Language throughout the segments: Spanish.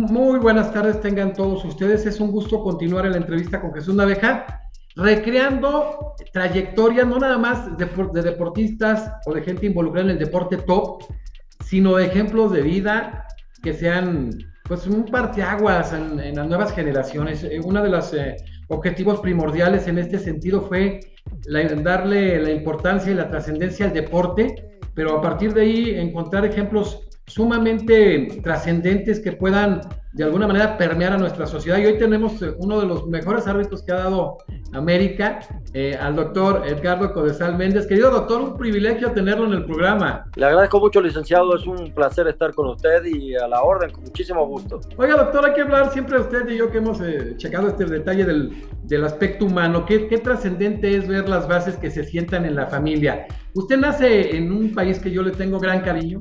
Muy buenas tardes tengan todos ustedes. Es un gusto continuar en la entrevista con Jesús Naveja, recreando trayectorias no nada más de deportistas o de gente involucrada en el deporte top, sino de ejemplos de vida que sean pues un parteaguas en las nuevas generaciones. Uno de los objetivos primordiales en este sentido fue darle la importancia y la trascendencia al deporte, pero a partir de ahí encontrar ejemplos sumamente trascendentes que puedan de alguna manera permear a nuestra sociedad. Y hoy tenemos uno de los mejores árbitros que ha dado América, al doctor Edgardo Codesal Méndez. Querido doctor, un privilegio tenerlo en el programa. Le agradezco mucho, licenciado, es un placer estar con usted y a la orden, con muchísimo gusto. Oiga, doctor, hay que hablar siempre usted y yo que hemos checado este detalle del aspecto humano. ¿Qué trascendente es ver las bases que se sientan en la familia? Usted nace en un país que yo le tengo gran cariño,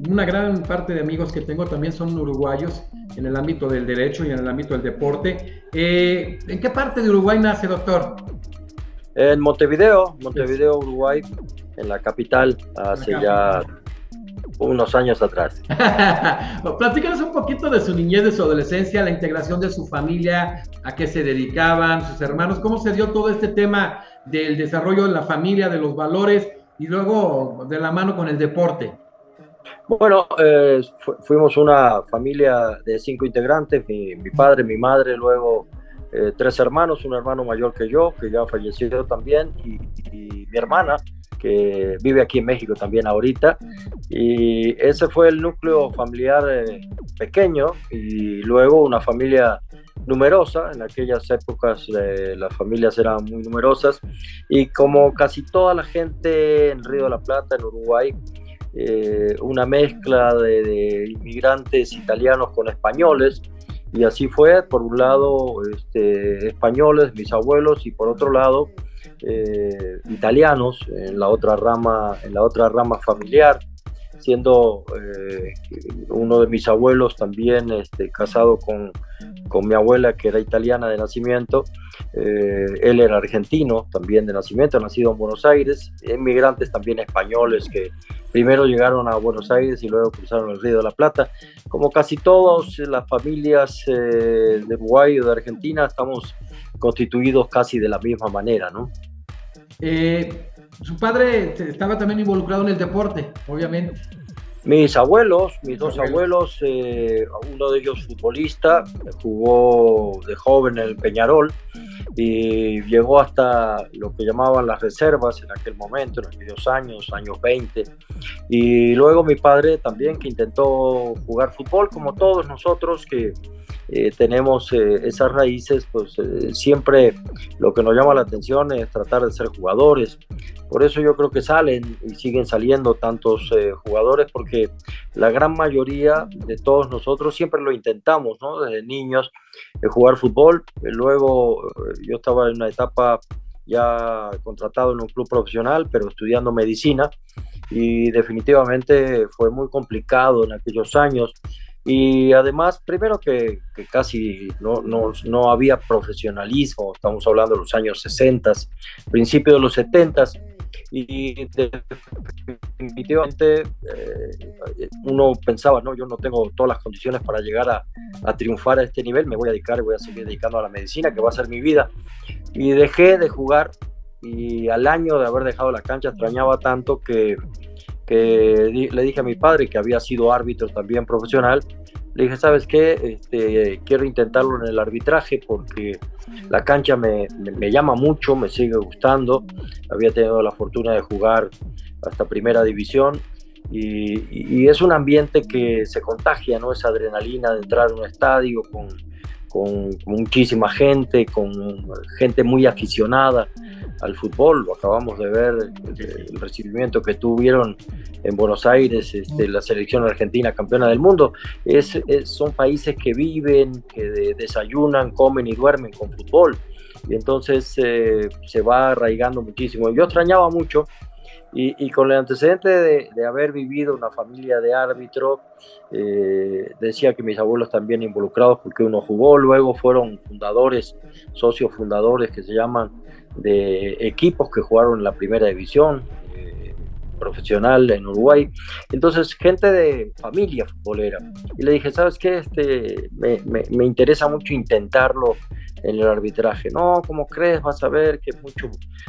una gran parte de amigos que tengo también son uruguayos en el ámbito del derecho y en el ámbito del deporte. ¿En qué parte de Uruguay nace, doctor? En Montevideo, Uruguay, en la capital, hace ya unos años atrás. Platícanos un poquito de su niñez, de su adolescencia, la integración de su familia, a qué se dedicaban, sus hermanos, cómo se dio todo este tema del desarrollo de la familia, de los valores y luego de la mano con el deporte. Bueno, fuimos una familia de 5 integrantes, mi padre, mi madre, luego 3 hermanos, un hermano mayor que yo, que ya falleció también, y mi hermana, que vive aquí en México también ahorita, y ese fue el núcleo familiar pequeño, y luego una familia numerosa. En aquellas épocas las familias eran muy numerosas, y como casi toda la gente en Río de la Plata, en Uruguay, una mezcla de inmigrantes italianos con españoles, y así fue. Por un lado españoles, mis abuelos, y por otro lado italianos en la otra rama familiar, siendo uno de mis abuelos también casado con mi abuela, que era italiana de nacimiento. Él era argentino también de nacimiento, nacido en Buenos Aires. Inmigrantes también españoles que primero llegaron a Buenos Aires y luego cruzaron el Río de la Plata. Como casi todas las familias de Uruguay o de Argentina, estamos constituidos casi de la misma manera, ¿no? Su padre estaba también involucrado en el deporte, obviamente. Mis dos abuelos, uno de ellos futbolista, jugó de joven en el Peñarol y llegó hasta lo que llamaban las reservas en aquel momento, en aquellos años 20. Y luego mi padre también, que intentó jugar fútbol, como todos nosotros que tenemos esas raíces, pues siempre lo que nos llama la atención es tratar de ser jugadores. Por eso yo creo que salen y siguen saliendo tantos jugadores, porque la gran mayoría de todos nosotros siempre lo intentamos, ¿no? Desde niños, jugar fútbol. Luego yo estaba en una etapa ya contratado en un club profesional, pero estudiando medicina, y definitivamente fue muy complicado en aquellos años. Y además, primero que casi no había profesionalismo. Estamos hablando de los años 60, principios de los 70, y definitivamente uno pensaba, no, yo no tengo todas las condiciones para llegar a triunfar a este nivel, me voy a seguir dedicando a la medicina, que va a ser mi vida. Y dejé de jugar, y al año de haber dejado la cancha extrañaba tanto que le dije a mi padre, que había sido árbitro también profesional. Le dije, ¿sabes qué? Quiero intentarlo en el arbitraje, porque la cancha me llama mucho, me sigue gustando. Había tenido la fortuna de jugar hasta primera división, y es un ambiente que se contagia, ¿no? Esa adrenalina de entrar a un estadio con muchísima gente, con gente muy aficionada al fútbol. Lo acabamos de ver, el recibimiento que tuvieron en Buenos Aires, la selección argentina campeona del mundo. Son países que viven, que desayunan, comen y duermen con fútbol, y entonces se va arraigando muchísimo. Yo extrañaba mucho, y con el antecedente de haber vivido una familia de árbitro, decía que mis abuelos también involucrados, porque uno jugó, luego fueron socios fundadores que se llaman, de equipos que jugaron en la primera división. profesional en Uruguay. Entonces, gente de familia futbolera. Y le dije, ¿sabes qué? Me interesa mucho intentarlo en el arbitraje. No, ¿cómo crees? Vas a ver que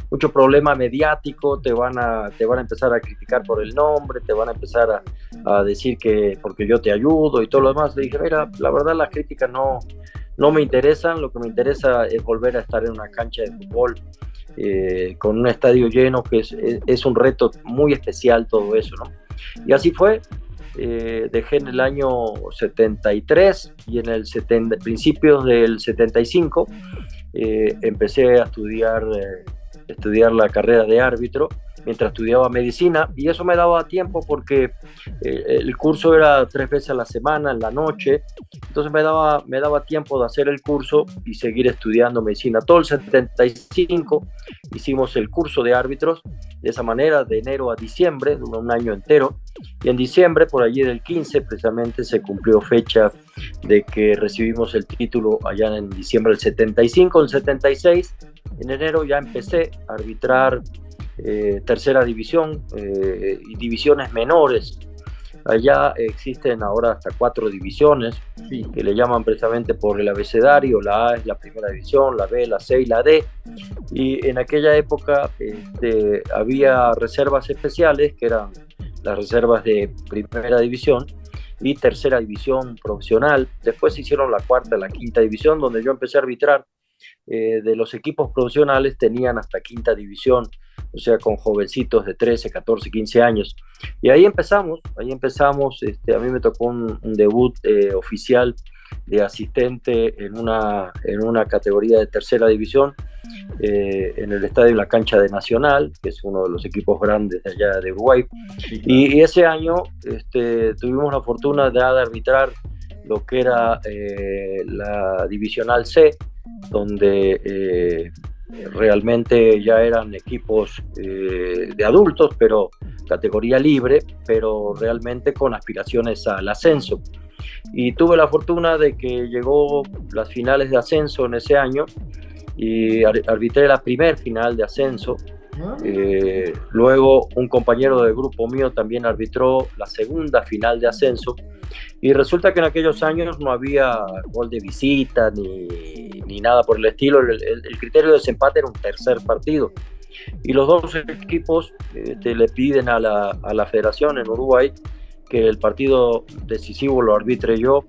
mucho problema mediático, te van a empezar a criticar por el nombre, te van a empezar a decir que porque yo te ayudo y todo lo demás. Le dije, mira, la verdad las críticas no me interesan, lo que me interesa es volver a estar en una cancha de fútbol con un estadio lleno, que es un reto muy especial todo eso, ¿no? Y así fue. Dejé en el año 73 y en principios del 75 empecé a estudiar la carrera de árbitro mientras estudiaba medicina, y eso me daba tiempo porque el curso era 3 veces a la semana, en la noche, entonces me daba tiempo de hacer el curso y seguir estudiando medicina. Todo el 75 hicimos el curso de árbitros de esa manera, de enero a diciembre, un año entero, y en diciembre, por allí del 15, precisamente se cumplió fecha de que recibimos el título allá en diciembre del 75. El 76, en enero ya empecé a arbitrar tercera división y divisiones menores. Allá existen ahora hasta 4 divisiones, sí, que le llaman precisamente por el abecedario. La A es la primera división, la B, la C y la D. Y en aquella época había reservas especiales, que eran las reservas de primera división y tercera división profesional. Después se hicieron la cuarta, la quinta división, donde yo empecé a arbitrar. De los equipos profesionales tenían hasta quinta división, o sea, con jovencitos de 13, 14, 15 años. Y ahí empezamos. A mí me tocó un debut oficial de asistente en una categoría de tercera división, en el estadio La Cancha de Nacional, que es uno de los equipos grandes de allá de Uruguay. Sí, claro. Y ese año tuvimos la fortuna de arbitrar lo que era la Divisional C, donde realmente ya eran equipos de adultos, pero categoría libre, pero realmente con aspiraciones al ascenso. Y tuve la fortuna de que llegó las finales de ascenso en ese año y arbitré la primer final de ascenso. Luego un compañero del grupo mío también arbitró la segunda final de ascenso, y resulta que en aquellos años no había gol de visita ni nada por el estilo. El criterio de desempate era un tercer partido, y los dos equipos le piden a la federación en Uruguay que el partido decisivo lo arbitre yo.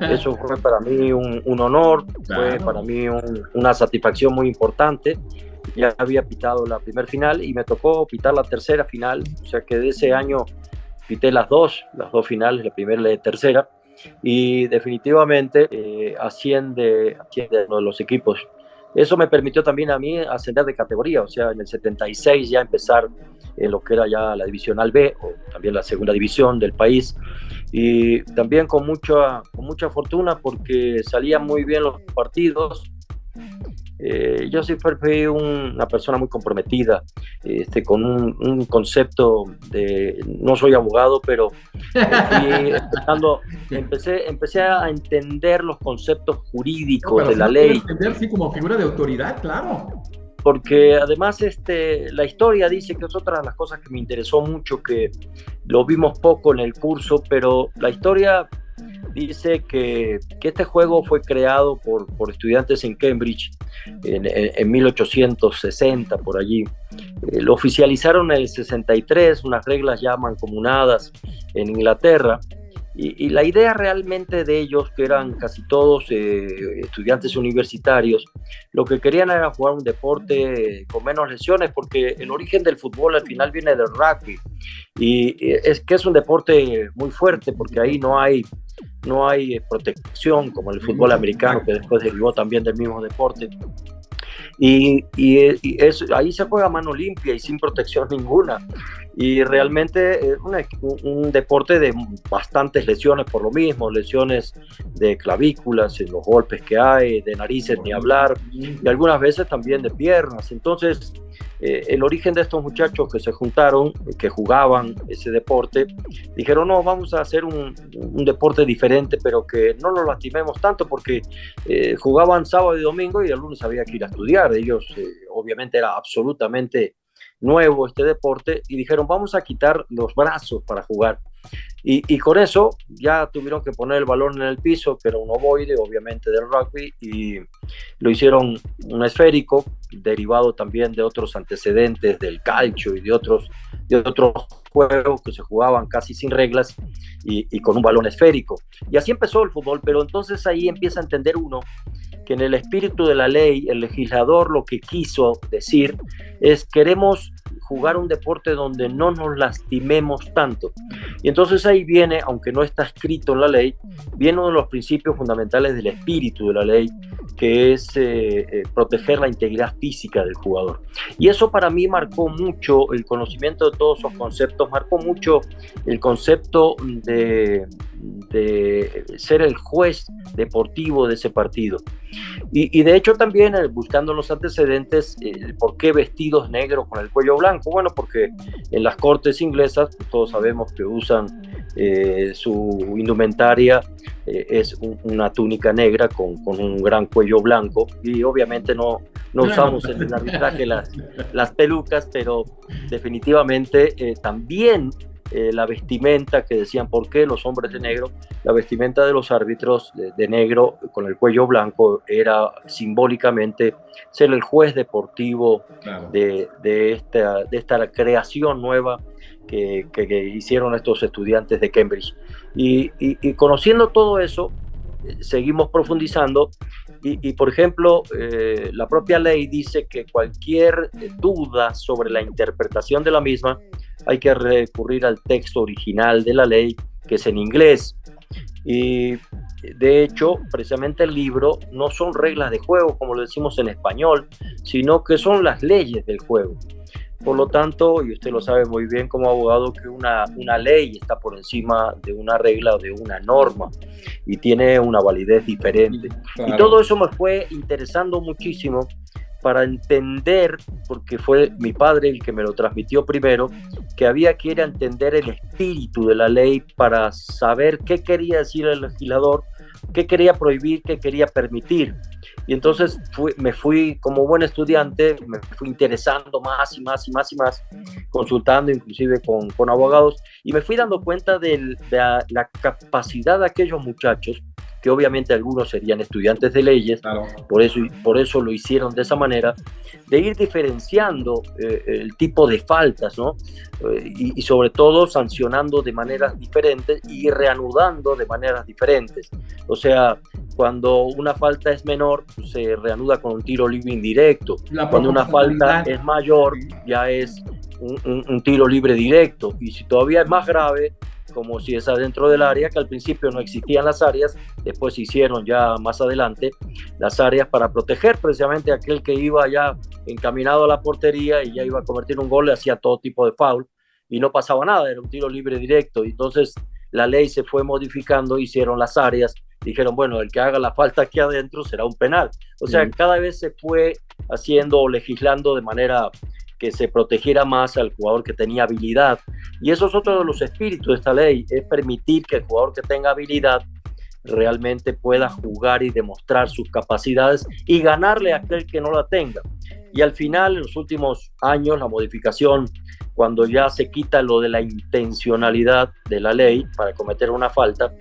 Eso fue para mí un honor, claro. Fue para mí una satisfacción muy importante. Ya había pitado la primer final y me tocó pitar la tercera final, o sea que de ese año pité las dos finales, la primera y la tercera, y definitivamente asciende uno de los equipos. Eso me permitió también a mí ascender de categoría, o sea, en el 76 ya empezar en lo que era ya la Divisional B, o también la segunda división del país, y también con mucha fortuna, porque salían muy bien los partidos. Yo siempre fui una persona muy comprometida, con un concepto de, no soy abogado, pero empecé a entender los conceptos jurídicos de la ley. Entender, sí, como figura de autoridad, claro. Porque además la historia dice que es otra de las cosas que me interesó mucho, que lo vimos poco en el curso, pero la historia dice que este juego fue creado por estudiantes en Cambridge en 1860, por allí. Lo oficializaron en el 63, unas reglas ya mancomunadas en Inglaterra, y la idea realmente de ellos, que eran casi todos estudiantes universitarios, lo que querían era jugar un deporte con menos lesiones, porque el origen del fútbol al final viene del rugby, y es un deporte muy fuerte, porque ahí no hay protección como el fútbol americano, que después derivó también del mismo deporte. Y ahí se juega a mano limpia y sin protección ninguna, y realmente es un deporte de bastantes lesiones por lo mismo, lesiones de clavículas, en los golpes que hay, de narices ni hablar, y algunas veces también de piernas. Entonces el origen de estos muchachos que se juntaron, que jugaban ese deporte, dijeron, no, vamos a hacer un deporte diferente, pero que no nos lastimemos tanto, porque jugaban sábado y domingo y el lunes había que ir a estudiar. Ellos obviamente era absolutamente nuevo este deporte y dijeron, vamos a quitar los brazos para jugar. Y con eso ya tuvieron que poner el balón en el piso, que era un ovoide, obviamente, del rugby, y lo hicieron un esférico, derivado también de otros antecedentes del calcio y de otros juegos que se jugaban casi sin reglas y con un balón esférico. Y así empezó el fútbol, pero entonces ahí empieza a entender uno que en el espíritu de la ley, el legislador lo que quiso decir es: queremos jugar un deporte donde no nos lastimemos tanto. Y entonces ahí viene, aunque no está escrito en la ley, viene uno de los principios fundamentales del espíritu de la ley, que es proteger la integridad física del jugador. Y eso para mí marcó mucho el conocimiento de todos esos conceptos, marcó mucho el concepto de ser el juez deportivo de ese partido. Y de hecho también buscando los antecedentes, ¿por qué vestidos negros con el cuello blanco? Bueno, porque en las cortes inglesas, pues, todos sabemos que usan su indumentaria, es una túnica negra con un gran cuello blanco, y obviamente no usamos en el arbitraje las pelucas, pero definitivamente también la vestimenta, que decían por qué los hombres de negro, la vestimenta de los árbitros de negro con el cuello blanco era simbólicamente ser el juez deportivo, claro, de esta creación nueva que hicieron estos estudiantes de Cambridge. Y conociendo todo eso, seguimos profundizando y por ejemplo, la propia ley dice que cualquier duda sobre la interpretación de la misma hay que recurrir al texto original de la ley, que es en inglés. Y de hecho, precisamente el libro no son reglas de juego, como lo decimos en español, sino que son las leyes del juego. Por lo tanto, y usted lo sabe muy bien como abogado, que una ley está por encima de una regla o de una norma y tiene una validez diferente. Claro. Y todo eso me fue interesando muchísimo para entender, porque fue mi padre el que me lo transmitió primero, que había que ir a entender el espíritu de la ley para saber qué quería decir el legislador, qué quería prohibir, qué quería permitir. Y entonces me fui, como buen estudiante, me fui interesando más y más y más y más, consultando inclusive con abogados, y me fui dando cuenta de la capacidad de aquellos muchachos, que obviamente algunos serían estudiantes de leyes, claro, por eso lo hicieron de esa manera, de ir diferenciando el tipo de faltas, ¿no? Y sobre todo sancionando de maneras diferentes y reanudando de maneras diferentes. O sea, cuando una falta es menor, se reanuda con un tiro libre indirecto. Cuando una falta es mayor, ya es un tiro libre directo. Y si todavía es más grave, como si es adentro del área, que al principio no existían las áreas, después se hicieron ya más adelante las áreas para proteger precisamente a aquel que iba ya encaminado a la portería y ya iba a convertir un gol, le hacía todo tipo de foul y no pasaba nada, era un tiro libre directo. Y entonces la ley se fue modificando, hicieron las áreas, dijeron, bueno, el que haga la falta aquí adentro será un penal. O sea, cada vez se fue haciendo o legislando de manera que se protegiera más al jugador que tenía habilidad. Y eso es otro de los espíritus de esta ley, es permitir que el jugador que tenga habilidad realmente pueda jugar y demostrar sus capacidades y ganarle a aquel que no la tenga. Y al final, en los últimos años, la modificación, cuando ya se quita lo de la intencionalidad de la ley para cometer una falta,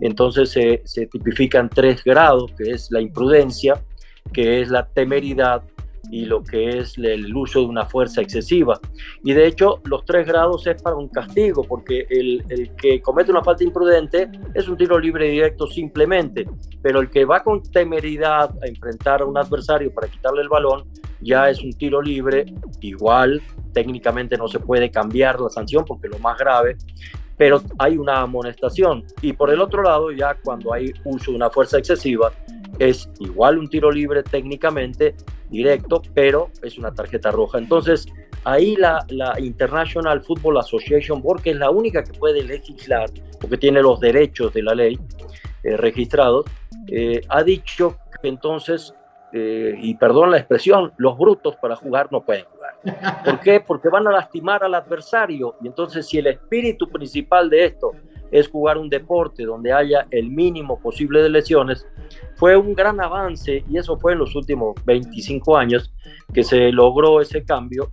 entonces se tipifican 3 grados, que es la imprudencia, que es la temeridad y lo que es el uso de una fuerza excesiva. Y de hecho, los 3 grados es para un castigo, porque el que comete una falta imprudente es un tiro libre directo simplemente, pero el que va con temeridad a enfrentar a un adversario para quitarle el balón, ya es un tiro libre. Igual, técnicamente no se puede cambiar la sanción porque es lo más grave, pero hay una amonestación. Y por el otro lado, ya cuando hay uso de una fuerza excesiva, es igual un tiro libre técnicamente directo, pero es una tarjeta roja. Entonces, ahí la International Football Association Board, que es la única que puede legislar, porque tiene los derechos de la ley registrados, ha dicho que entonces, y perdón la expresión, los brutos para jugar no pueden jugar. ¿Por qué? Porque van a lastimar al adversario. Y entonces, si el espíritu principal de esto es jugar un deporte donde haya el mínimo posible de lesiones, fue un gran avance, y eso fue en los últimos 25 años que se logró ese cambio,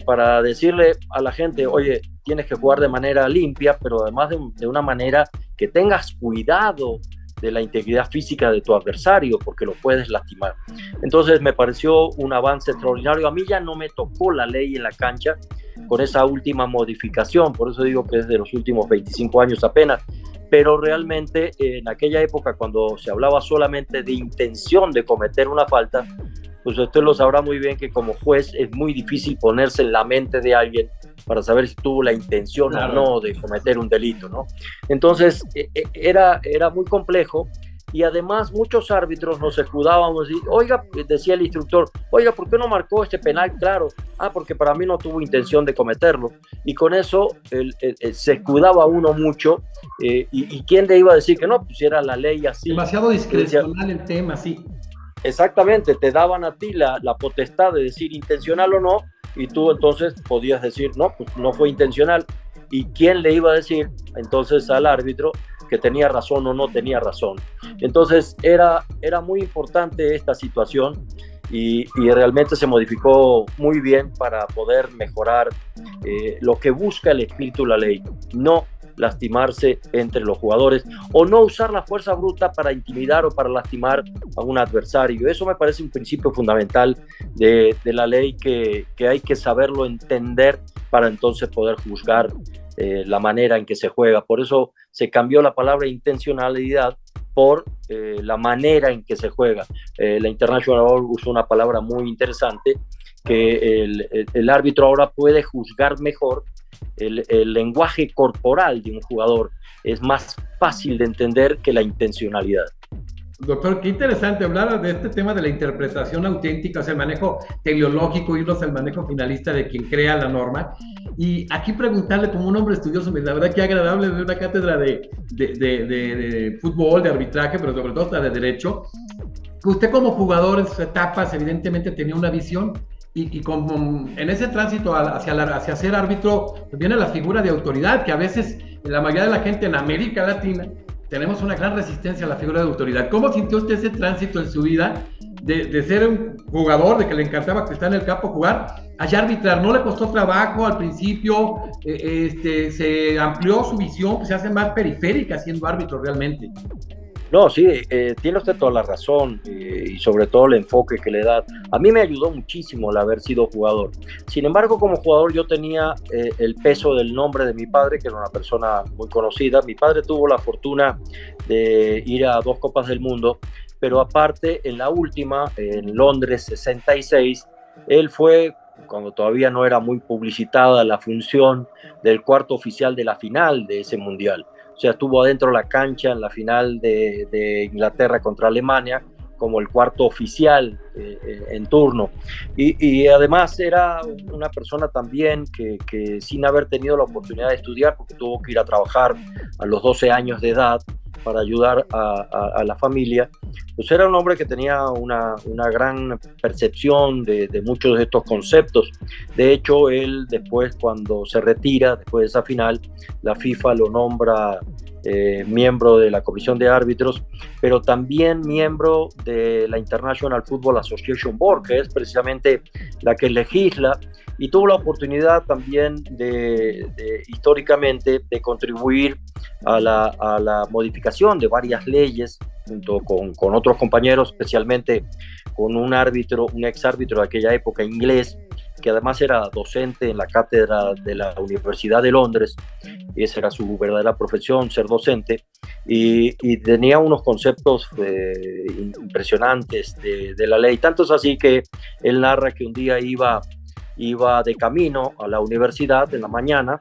para decirle a la gente, oye, tienes que jugar de manera limpia, pero además de una manera que tengas cuidado de la integridad física de tu adversario, porque lo puedes lastimar. Entonces me pareció un avance extraordinario. A mí ya no me tocó la ley en la cancha con esa última modificación, por eso digo que es de los últimos 25 años apenas, pero realmente en aquella época, cuando se hablaba solamente de intención de cometer una falta, pues usted lo sabrá muy bien que como juez es muy difícil ponerse en la mente de alguien para saber si tuvo la intención, claro, o no de cometer un delito, ¿no? Entonces era muy complejo, y además muchos árbitros nos escudábamos y, oiga, decía el instructor, oiga, ¿por qué no marcó este penal? Claro, porque para mí no tuvo intención de cometerlo, y con eso se escudaba uno mucho, y ¿quién le iba a decir que no? Pues era la ley así. Demasiado discrecional el tema, sí. Exactamente, te daban a ti la potestad de decir intencional o no, y tú entonces podías decir, no, pues no fue intencional. ¿Y quién le iba a decir entonces al árbitro que tenía razón o no tenía razón? Entonces era muy importante esta situación, y realmente se modificó muy bien para poder mejorar lo que busca el espíritu de la ley, no lastimarse entre los jugadores, o no usar la fuerza bruta para intimidar o para lastimar a un adversario. Eso me parece un principio fundamental de la ley que hay que saberlo entender para entonces poder juzgar la manera en que se juega. Por eso se cambió la palabra intencionalidad por la manera en que se juega. La International usó una palabra muy interesante, que el árbitro ahora puede juzgar mejor el lenguaje corporal de un jugador. Es más fácil de entender que la intencionalidad. Doctor, qué interesante hablar de este tema de la interpretación auténtica, o sea, el manejo teleológico, irnos al manejo finalista de quien crea la norma. Y aquí preguntarle, como un hombre estudioso, la verdad que agradable de una cátedra de fútbol, de arbitraje, pero sobre todo hasta de derecho, que usted como jugador en sus etapas evidentemente tenía una visión, y como en ese tránsito hacia ser árbitro, pues viene la figura de autoridad, que a veces la mayoría de la gente en América Latina tenemos una gran resistencia a la figura de autoridad. ¿Cómo sintió usted ese tránsito en su vida de ser un jugador, de que le encantaba que está en el campo jugar, allá arbitrar? ¿No le costó trabajo al principio? ¿Se amplió su visión, pues se hace más periférica siendo árbitro realmente? No, sí, tiene usted toda la razón, y sobre todo el enfoque que le da. A mí me ayudó muchísimo el haber sido jugador. Sin embargo, como jugador yo tenía el peso del nombre de mi padre, que era una persona muy conocida. Mi padre tuvo la fortuna de ir a 2 Copas del Mundo, pero aparte, en la última, en Londres 66, él fue, cuando todavía no era muy publicitada la función, del cuarto oficial de la final de ese mundial. O sea, estuvo adentro de la cancha en la final de Inglaterra contra Alemania como el cuarto oficial en turno. Y además era una persona también que sin haber tenido la oportunidad de estudiar, porque tuvo que ir a trabajar a los 12 años de edad para ayudar a la familia, pues era un hombre que tenía una gran percepción de muchos de estos conceptos. De hecho, él después, cuando se retira, después de esa final, la FIFA lo nombra miembro de la Comisión de Árbitros, pero también miembro de la International Football Association Board, que es precisamente la que legisla, y tuvo la oportunidad también históricamente de contribuir a la modificación de varias leyes junto con otros compañeros, especialmente con un ex árbitro de aquella época inglés, que además era docente en la cátedra de la Universidad de Londres, y esa era su verdadera profesión, ser docente, y tenía unos conceptos impresionantes de la ley. Tanto es así que él narra que un día iba de camino a la universidad en la mañana,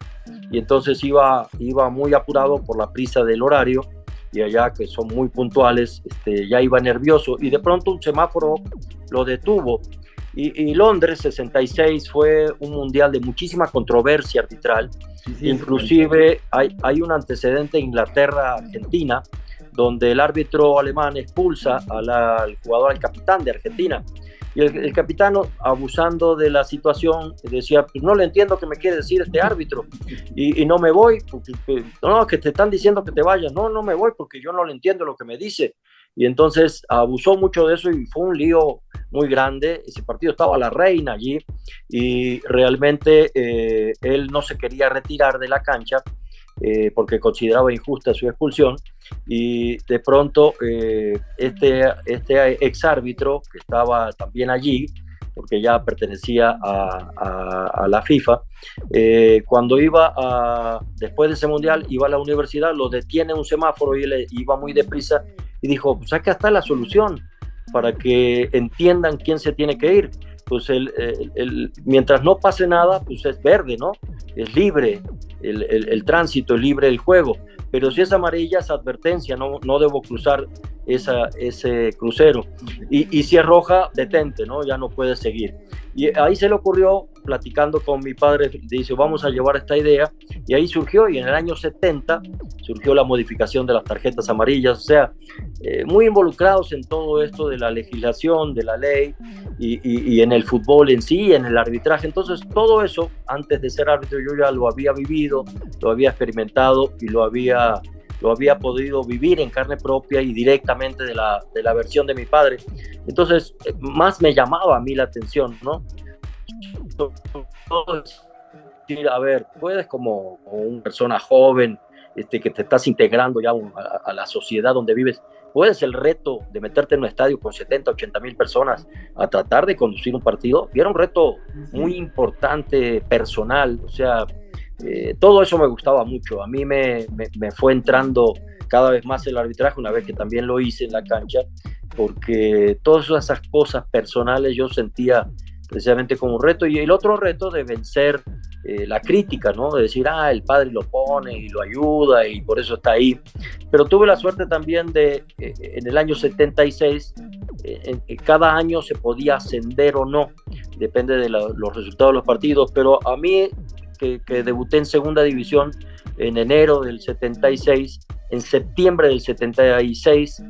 y entonces iba muy apurado por la prisa del horario, y allá que son muy puntuales, ya iba nervioso, y de pronto un semáforo lo detuvo. Y Londres 66 fue un mundial de muchísima controversia arbitral. Sí, inclusive hay un antecedente Inglaterra-Argentina, donde el árbitro alemán expulsa al jugador, al capitán de Argentina, Y el capitán, abusando de la situación, decía, pues no le entiendo qué me quiere decir este árbitro, y no me voy, porque no, que te están diciendo que te vayas, no me voy porque yo no le entiendo lo que me dice. Y entonces abusó mucho de eso y fue un lío muy grande. Ese partido estaba la reina allí y realmente él no se quería retirar de la cancha porque consideraba injusta su expulsión, y de pronto este exárbitro que estaba también allí, porque ya pertenecía a la FIFA, cuando después de ese mundial, iba a la universidad, lo detiene un semáforo y él iba muy deprisa y dijo, pues acá está la solución para que entiendan quién se tiene que ir. Pues mientras no pase nada, pues es verde, ¿no? Es libre el tránsito, es libre el juego. Pero si es amarilla, es advertencia, no debo cruzar ese crucero. Y si es roja, detente, ¿no? Ya no puedes seguir. Y ahí se le ocurrió, platicando con mi padre, dice, vamos a llevar esta idea, y ahí surgió, y en el año 70 surgió la modificación de las tarjetas amarillas, o sea, muy involucrados en todo esto de la legislación, de la ley, y en el fútbol en sí, en el arbitraje. Entonces, todo eso, antes de ser árbitro, yo ya lo había vivido, lo había experimentado, y lo había podido vivir en carne propia y directamente de la versión de mi padre. Entonces, más me llamaba a mí la atención, ¿no? A ver, puedes como una persona joven, que te estás integrando ya a la sociedad donde vives, puedes el reto de meterte en un estadio con 70, 80 mil personas a tratar de conducir un partido, y era un reto muy importante, personal, o sea, todo eso me gustaba mucho. A mí me fue entrando cada vez más el arbitraje, una vez que también lo hice en la cancha, porque todas esas cosas personales yo sentía precisamente como un reto, y el otro reto de vencer la crítica, ¿no? De decir, el padre lo pone y lo ayuda y por eso está ahí. Pero tuve la suerte también en el año 76, cada año se podía ascender o no, depende de los resultados de los partidos, pero a mí, que debuté en segunda división en enero del 76, en septiembre del 76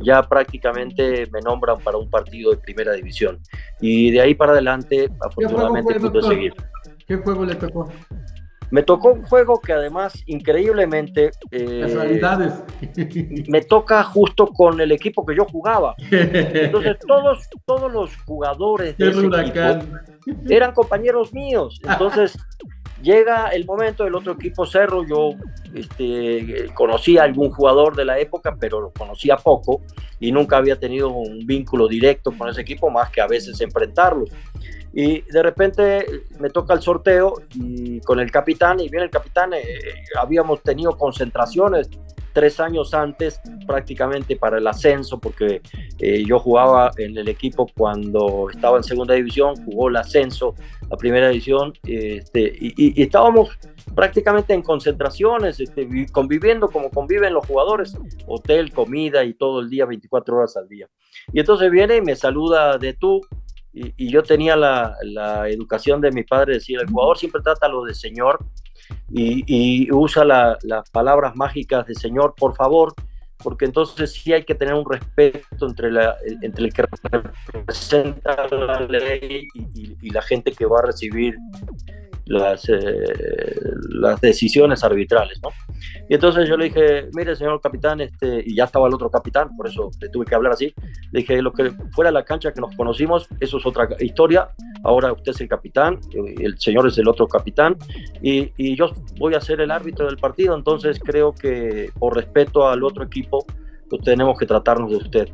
ya prácticamente me nombran para un partido de primera división, y de ahí para adelante afortunadamente pude seguir. ¿Qué juego le tocó? Me tocó un juego que además increíblemente me toca justo con el equipo que yo jugaba. Entonces todos los jugadores de ese equipo eran compañeros míos. Entonces llega el momento del otro equipo, Cerro. Yo conocía a algún jugador de la época, pero lo conocía poco y nunca había tenido un vínculo directo con ese equipo, más que a veces enfrentarlos. Y de repente me toca el sorteo y con el capitán, y viene el capitán, habíamos tenido concentraciones 3 años antes prácticamente para el ascenso, porque yo jugaba en el equipo cuando estaba en segunda división, jugó el ascenso a primera división, y estábamos prácticamente en concentraciones, conviviendo como conviven los jugadores, hotel, comida y todo el día, 24 horas al día. Y entonces viene y me saluda de tú. Y yo tenía la educación de mi padre, decir, el jugador siempre trata lo de señor, y usa las palabras mágicas de señor, por favor, porque entonces sí hay que tener un respeto entre el que representa la ley y la gente que va a recibir las decisiones arbitrales, ¿no? Y entonces yo le dije, mire, señor capitán, y ya estaba el otro capitán, por eso le tuve que hablar así. Le dije, lo que fuera de la cancha que nos conocimos, eso es otra historia. Ahora usted es el capitán, el señor es el otro capitán, y yo voy a ser el árbitro del partido. Entonces creo que por respeto al otro equipo, pues tenemos que tratarnos de usted.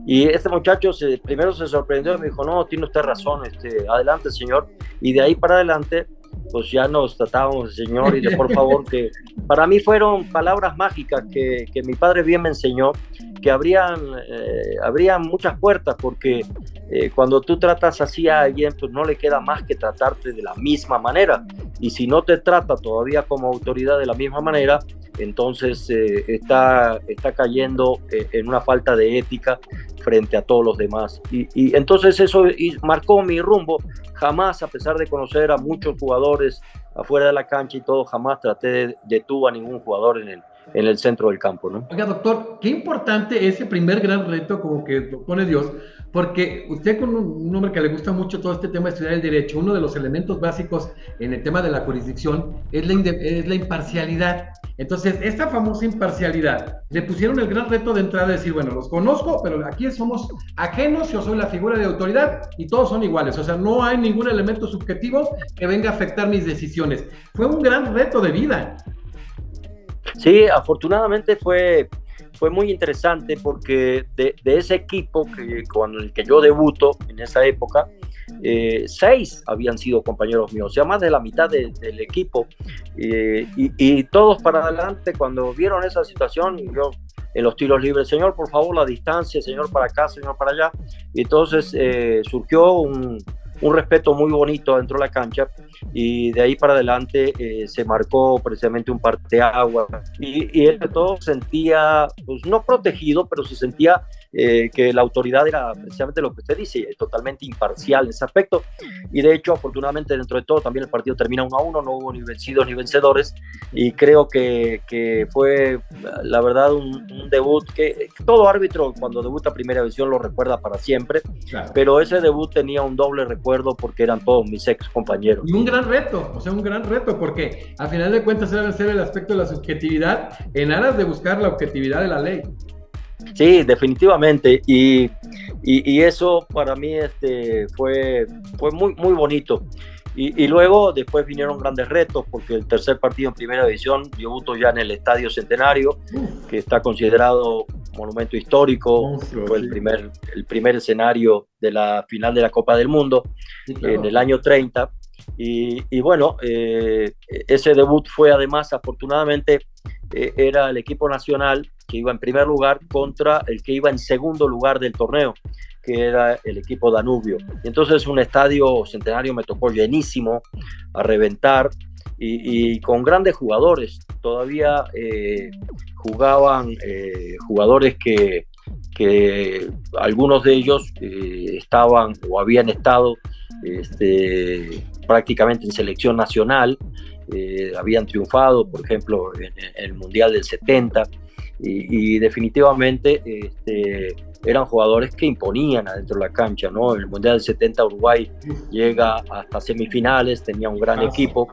Y este muchacho primero se sorprendió y me dijo, no, tiene usted razón, adelante, señor. Y de ahí para adelante, pues ya nos tratábamos de señor y de por favor, que para mí fueron palabras mágicas que mi padre bien me enseñó, que abrían muchas puertas, porque cuando tú tratas así a alguien, pues no le queda más que tratarte de la misma manera, y si no te trata todavía como autoridad de la misma manera, entonces está cayendo en una falta de ética frente a todos los demás, y entonces eso marcó mi rumbo. Jamás, a pesar de conocer a muchos jugadores afuera de la cancha y todo, jamás traté de tú a ningún jugador en el centro del campo, ¿no? Oiga, doctor, qué importante ese primer gran reto, como que lo pone Dios, porque usted con un hombre que le gusta mucho todo este tema de estudiar el derecho, uno de los elementos básicos en el tema de la jurisdicción es la imparcialidad. Entonces, esta famosa imparcialidad, le pusieron el gran reto de entrada de decir, bueno, los conozco, pero aquí somos ajenos, yo soy la figura de autoridad y todos son iguales, o sea, no hay ningún elemento subjetivo que venga a afectar mis decisiones. Fue un gran reto de vida. Sí, afortunadamente fue muy interesante porque de ese equipo con el que yo debuto en esa época, 6 habían sido compañeros míos, o sea, más de la mitad del equipo, y todos para adelante cuando vieron esa situación. Yo en los tiros libres, señor, por favor, la distancia, señor para acá, señor para allá, y entonces surgió un respeto muy bonito dentro de la cancha, y de ahí para adelante se marcó precisamente un parteaguas, y él de todo sentía, pues no protegido, pero se sentía que la autoridad era precisamente lo que usted dice, totalmente imparcial en ese aspecto, y de hecho afortunadamente dentro de todo también el partido termina 1-1, no hubo ni vencidos ni vencedores, y creo que fue la verdad un debut que todo árbitro cuando debuta primera división lo recuerda para siempre, claro. Pero ese debut tenía un doble recuerdo porque eran todos mis ex compañeros. Y un gran reto, o sea, un gran reto, porque al final de cuentas era vencer el aspecto de la subjetividad en aras de buscar la objetividad de la ley. Sí, definitivamente, y eso para mí fue muy, muy bonito. Y luego después vinieron grandes retos, porque el tercer partido en primera división, yo debuto ya en el Estadio Centenario, que está considerado monumento histórico, fue el primer escenario de la final de la Copa del Mundo, sí, claro, en el año 30, y bueno, ese debut fue además, afortunadamente, era el equipo nacional que iba en primer lugar contra el que iba en segundo lugar del torneo, que era el equipo Danubio. Y entonces un estadio Centenario me tocó llenísimo, a reventar, y con grandes jugadores. Todavía jugaban jugadores que algunos de ellos estaban o habían estado prácticamente en selección nacional, habían triunfado, por ejemplo, en el Mundial del 70, y definitivamente eran jugadores que imponían adentro de la cancha, ¿no? En el Mundial del 70 Uruguay llega hasta semifinales, tenía un gran equipo,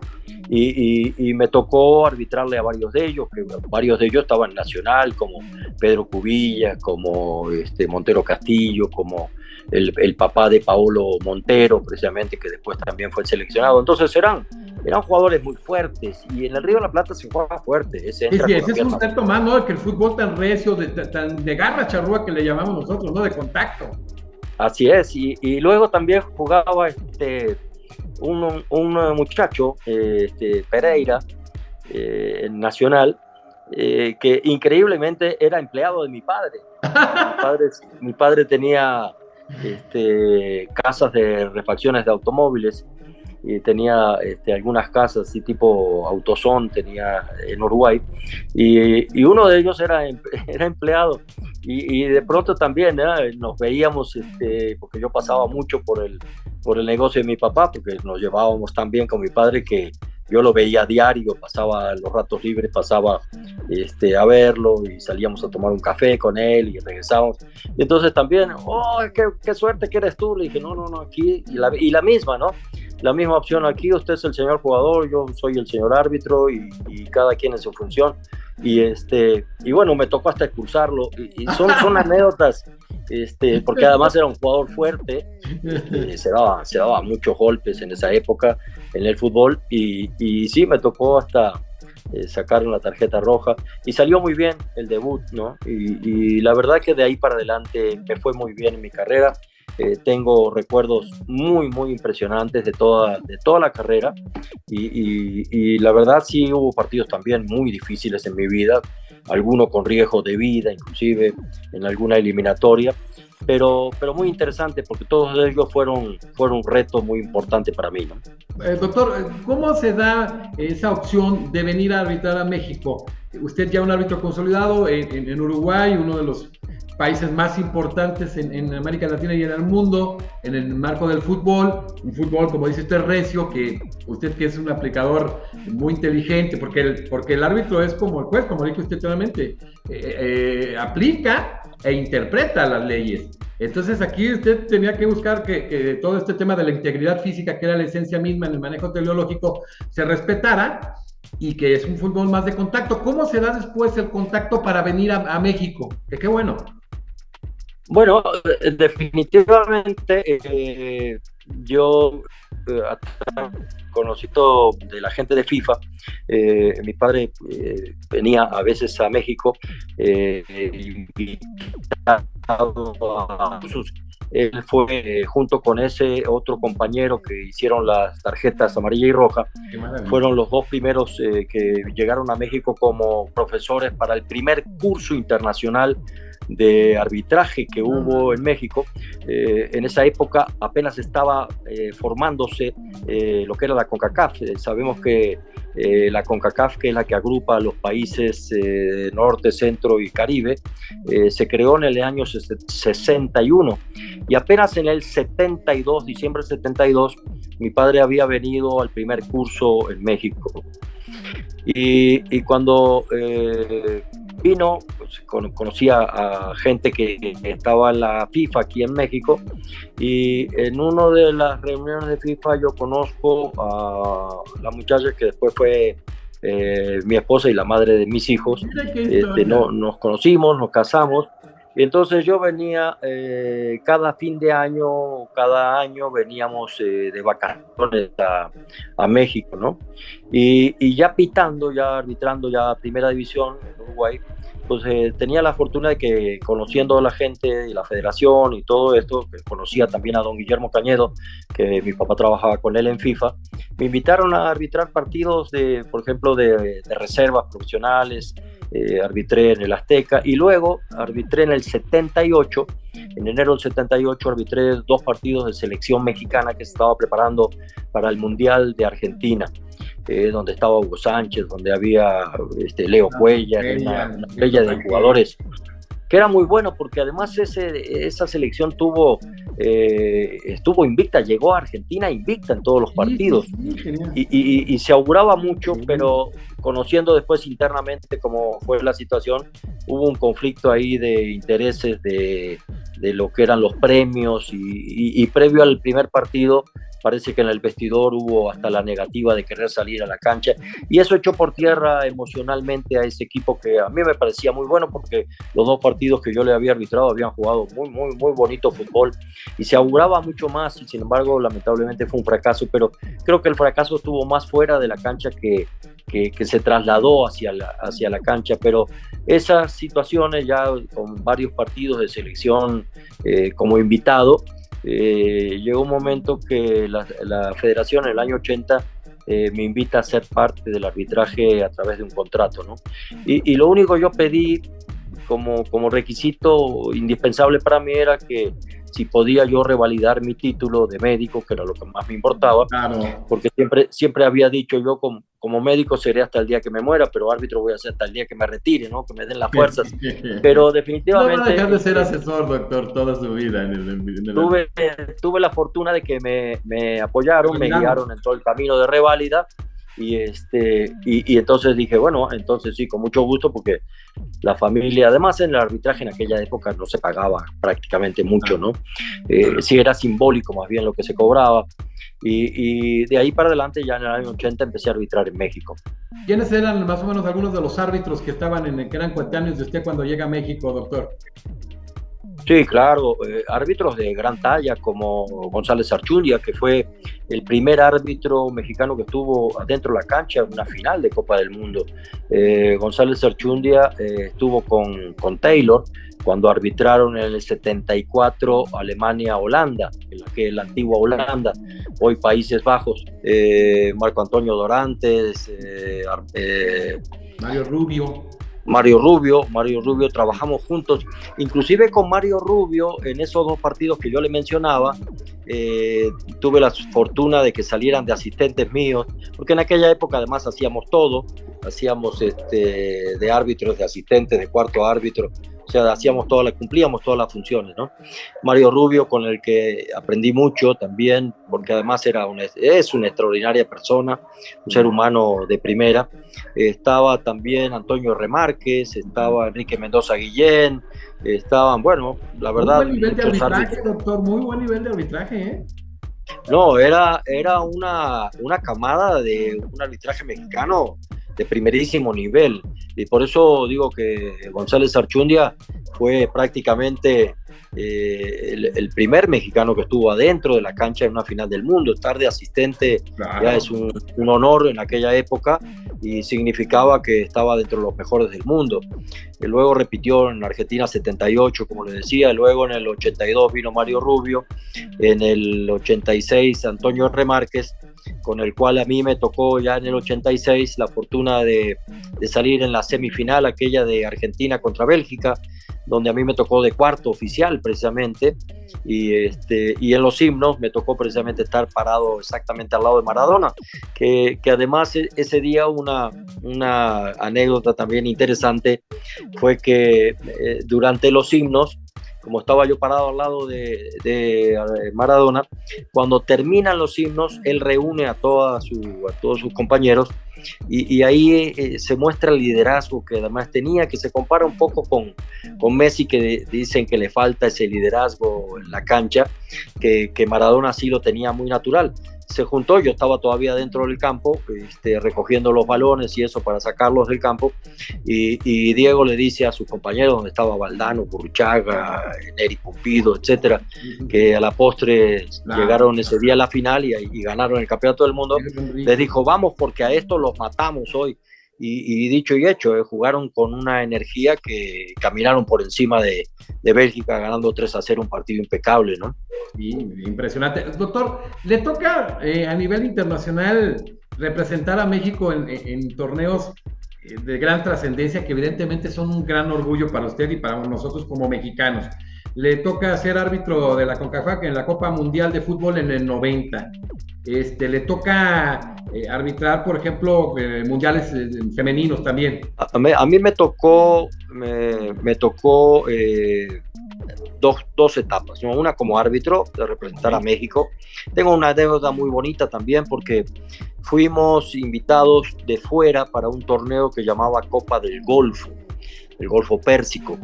y me tocó arbitrarle a varios de ellos, que varios de ellos estaban en Nacional, como Pedro Cubillas, como Montero Castillo, como el papá de Paolo Montero, precisamente, que después también fue seleccionado. Entonces eran jugadores muy fuertes, y en el Río de la Plata se juega fuerte. Ese es un reto más, ¿no? Que el fútbol tan recio, de garra charrúa que le llamamos nosotros, ¿no? De contacto. Así es, y luego también jugaba un muchacho, Pereira, en Nacional, que increíblemente era empleado de mi padre. Mi padre tenía casas de refacciones de automóviles, y tenía algunas casas así tipo Autoson, tenía en Uruguay, y uno de ellos era empleado, y de pronto también nos veíamos, porque yo pasaba mucho por el negocio de mi papá, porque nos llevábamos tan bien con mi padre que yo lo veía a diario, pasaba los ratos libres, pasaba a verlo, y salíamos a tomar un café con él y regresábamos. Y entonces también, qué suerte que eres tú. Le dije, no, aquí, y la misma, ¿no? La misma opción aquí, usted es el señor jugador, yo soy el señor árbitro, y cada quien en su función. Y bueno, me tocó hasta expulsarlo, y son anécdotas, porque además era un jugador fuerte, se daba muchos golpes en esa época en el fútbol, y sí, me tocó hasta sacar una tarjeta roja, y salió muy bien el debut, ¿no? Y la verdad que de ahí para adelante me fue muy bien en mi carrera. Tengo recuerdos muy, muy impresionantes de toda la carrera, y la verdad sí hubo partidos también muy difíciles en mi vida, algunos con riesgo de vida, inclusive en alguna eliminatoria, pero muy interesante, porque todos ellos fueron un reto muy importante para mí, ¿no? Doctor, ¿cómo se da esa opción de venir a arbitrar a México? Usted ya un árbitro consolidado en Uruguay, uno de los países más importantes en América Latina y en el mundo, en el marco del fútbol, un fútbol, como dice usted, recio, que usted que es un aplicador muy inteligente, porque el árbitro es como el juez, como dijo usted claramente, aplica e interpreta las leyes. Entonces aquí usted tenía que buscar que todo este tema de la integridad física, que era la esencia misma en el manejo teleológico, se respetara, y que es un fútbol más de contacto. ¿Cómo se da después el contacto para venir a México? Que qué bueno. Bueno, definitivamente yo conocido de la gente de FIFA, mi padre venía a veces a México invitado a sus. Él fue junto con ese otro compañero que hicieron las tarjetas amarilla y roja, fueron los dos primeros que llegaron a México como profesores para el primer curso internacional de arbitraje que hubo en México. En esa época apenas estaba formándose lo que era la CONCACAF. Sabemos que la CONCACAF, que es la que agrupa a los países norte, centro y Caribe, se creó en el año 61, y apenas en el 72, diciembre del 72, mi padre había venido al primer curso en México. Y cuando vino, pues, conocía a gente que estaba en la FIFA aquí en México, y en una de las reuniones de FIFA yo conozco a la muchacha que después fue mi esposa y la madre de mis hijos. Nos conocimos, nos casamos, y entonces yo venía cada fin de año, cada año veníamos de vacaciones a México, ¿no? Y ya pitando, ya arbitrando, ya primera división en Uruguay, pues tenía la fortuna de que, conociendo a la gente y la federación y todo esto, que conocía también a don Guillermo Cañedo, que mi papá trabajaba con él en FIFA, me invitaron a arbitrar partidos por ejemplo, de reservas profesionales. Arbitré en el Azteca, y luego arbitré en el 78, en enero del 78 arbitré 2 partidos de selección mexicana que se estaba preparando para el Mundial de Argentina, donde estaba Hugo Sánchez, donde había Leo Cuellar, una playa de jugadores que era muy bueno, porque además esa selección estuvo invicta, llegó a Argentina invicta en todos los partidos, y se auguraba mucho, pero conociendo después internamente cómo fue la situación, hubo un conflicto ahí de intereses de lo que eran los premios, y previo al primer partido parece que en el vestidor hubo hasta la negativa de querer salir a la cancha, y eso echó por tierra emocionalmente a ese equipo, que a mí me parecía muy bueno, porque los 2 partidos que yo le había arbitrado habían jugado muy, muy, muy bonito fútbol, y se auguraba mucho más, y sin embargo lamentablemente fue un fracaso. Pero creo que el fracaso estuvo más fuera de la cancha que se trasladó hacia la cancha. Pero esas situaciones, ya con varios partidos de selección como invitado, llegó un momento que la federación en el año 80 me invita a ser parte del arbitraje a través de un contrato, ¿no? Y lo único que yo pedí como requisito indispensable para mí era que si podía yo revalidar mi título de médico, que era lo que más me importaba, claro, porque siempre había dicho yo, como médico seré hasta el día que me muera, pero árbitro voy a ser hasta el día que me retire, ¿no? Que me den las fuerzas. Pero definitivamente... No va a dejar de ser asesor, doctor, toda su vida. Tuve la fortuna de que me apoyaron, me guiaron en todo el camino de reválida, y entonces dije, bueno, entonces sí, con mucho gusto, porque la familia, además en el arbitraje en aquella época no se pagaba prácticamente mucho, ¿no? Sí era simbólico más bien lo que se cobraba, y de ahí para adelante, ya en el año 80 empecé a arbitrar en México. ¿Quiénes eran más o menos algunos de los árbitros que que eran coetáneos de usted cuando llega a México, doctor? Sí, claro, árbitros de gran talla como González Archundia, que fue el primer árbitro mexicano que estuvo adentro de la cancha en una final de Copa del Mundo. González Archundia estuvo con Taylor cuando arbitraron en el 74 Alemania-Holanda, en la antigua Holanda, hoy Países Bajos. Marco Antonio Dorantes, Mario Rubio, trabajamos juntos, inclusive con Mario Rubio en esos 2 partidos que yo le mencionaba. Tuve la fortuna de que salieran de asistentes míos, porque en aquella época además hacíamos todo, hacíamos de árbitros, de asistentes, de cuarto árbitro, o sea, cumplíamos todas las funciones, ¿no? Mario Rubio, con el que aprendí mucho también, porque además es una extraordinaria persona, un ser humano de primera. Estaba también Antonio Remárquez, estaba Enrique Mendoza Guillén, estaban, bueno, la verdad... Muy buen nivel de arbitraje, doctor, muy buen nivel de arbitraje, ¿eh? No, era una camada de un arbitraje mexicano de primerísimo nivel, y por eso digo que González Archundia fue prácticamente el primer mexicano que estuvo adentro de la cancha en una final del mundo. Estar de asistente, claro, ya es un honor en aquella época, y significaba que estaba dentro de los mejores del mundo. Y luego repitió en Argentina 78, como le decía, luego en el 82 vino Mario Rubio, en el 86 Antonio Remárquez, con el cual a mí me tocó ya en el 86 la fortuna de salir en la semifinal, aquella de Argentina contra Bélgica, donde a mí me tocó de cuarto oficial precisamente, y en los himnos me tocó precisamente estar parado exactamente al lado de Maradona, que además ese día una anécdota también interesante fue que durante los himnos, como estaba yo parado al lado de Maradona, cuando terminan los himnos, él reúne a todos sus compañeros, y ahí se muestra el liderazgo que además tenía, que se compara un poco con Messi, que dicen que le falta ese liderazgo en la cancha, que Maradona sí lo tenía muy natural. Se juntó, yo estaba todavía dentro del campo, recogiendo los balones y eso para sacarlos del campo, y Diego le dice a sus compañeros, donde estaba Valdano, Burruchaga, Neri Pumpido, etcétera, que a la postre llegaron ese día a la final y ganaron el campeonato del mundo. Les dijo, vamos, porque a estos los matamos hoy. Y dicho y hecho, jugaron con una energía que caminaron por encima de Bélgica, ganando 3-0, un partido impecable, ¿no? Sí, impresionante. Doctor, le toca a nivel internacional representar a México en torneos de gran trascendencia, que evidentemente son un gran orgullo para usted y para nosotros como mexicanos. Le toca ser árbitro de la CONCACAF en la Copa Mundial de Fútbol en el 90. Le toca arbitrar, por ejemplo, mundiales femeninos también. A mí me tocó dos etapas, ¿no? Una como árbitro, de representar a México. Tengo una anécdota muy bonita también, porque fuimos invitados de fuera para un torneo que llamaba Copa del Golfo, el Golfo Pérsico,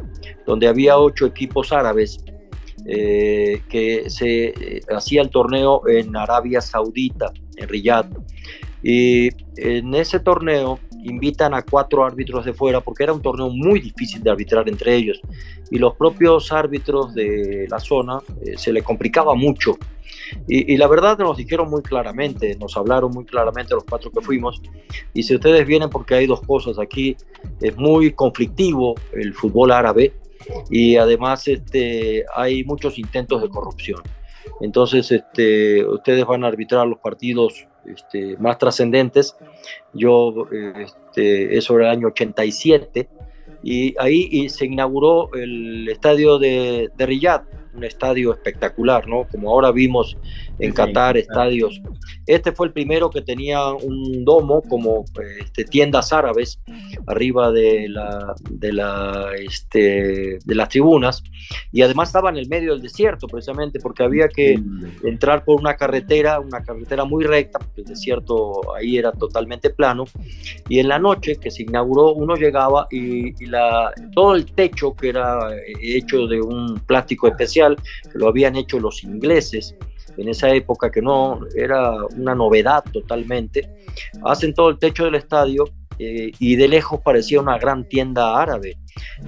donde había 8 equipos árabes, que se hacía el torneo en Arabia Saudita, en Riyadh, y en ese torneo invitan a 4 árbitros de fuera, porque era un torneo muy difícil de arbitrar entre ellos, y los propios árbitros de la zona se le complicaba mucho, y la verdad nos dijeron muy claramente, nos hablaron muy claramente los 4 que fuimos, y si ustedes vienen, porque hay 2 cosas aquí, es muy conflictivo el fútbol árabe, y además hay muchos intentos de corrupción. Entonces ustedes van a arbitrar los partidos más trascendentes. Yo eso era el año 87, y ahí se inauguró el estadio de Riyadh, un estadio espectacular, ¿no? Como ahora vimos en Qatar, estadios. Este fue el primero que tenía un domo como tiendas árabes arriba de las tribunas, y además estaba en el medio del desierto, precisamente porque había que entrar por una carretera muy recta, porque el desierto ahí era totalmente plano, y en la noche que se inauguró uno llegaba y todo el techo, que era hecho de un plástico especial, que lo habían hecho los ingleses en esa época, que no era una novedad totalmente, hacen todo el techo del estadio, y de lejos parecía una gran tienda árabe,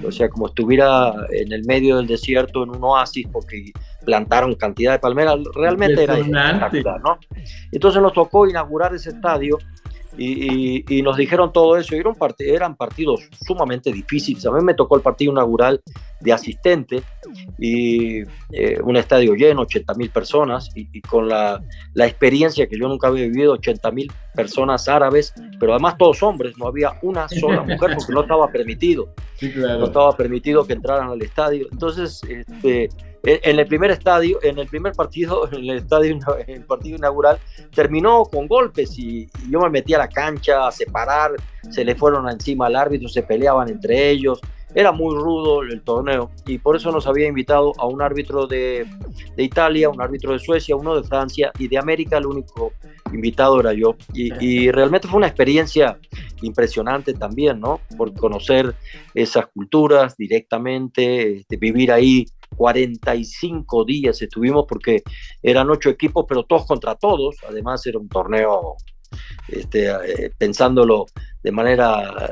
o sea, como estuviera en el medio del desierto, en un oasis, porque plantaron cantidad de palmeras, realmente era espectacular, ¿no? Entonces nos tocó inaugurar ese estadio, y nos dijeron todo eso, y eran partidos sumamente difíciles. A mí me tocó el partido inaugural de asistente, y un estadio lleno, 80,000 personas, y con la experiencia que yo nunca había vivido, 80,000 personas árabes, pero además todos hombres, no había una sola mujer, porque no estaba permitido. Sí, claro. No estaba permitido que entraran al estadio. Entonces, en el primer partido, en el partido inaugural, terminó con golpes, y yo me metí a la cancha a separar, se le fueron encima al árbitro, se peleaban entre ellos, era muy rudo el torneo y por eso nos había invitado a un árbitro de Italia, un árbitro de Suecia, uno de Francia y de América el único invitado era yo. Y realmente fue una experiencia impresionante también, ¿no? Por conocer esas culturas directamente, vivir ahí 45 días estuvimos porque eran 8 equipos, pero todos contra todos. Además era un torneo, pensándolo de manera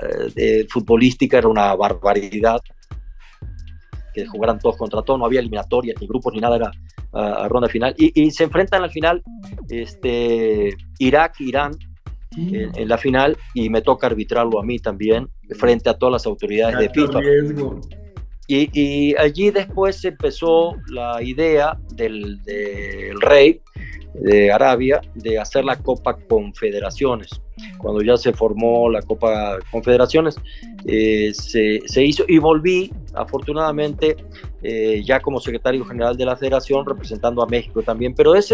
futbolística, era una barbaridad que jugaran todos contra todos, no había eliminatorias, ni grupos, ni nada, era a ronda final. Y se enfrentan al final Irak, Irán, en la final, y me toca arbitrarlo a mí también, frente a todas las autoridades de FIFA. Y allí después empezó la idea del rey de Arabia de hacer la Copa Confederaciones. Cuando ya se formó la Copa Confederaciones, se hizo y volví, afortunadamente, ya como secretario general de la federación, representando a México también. Pero en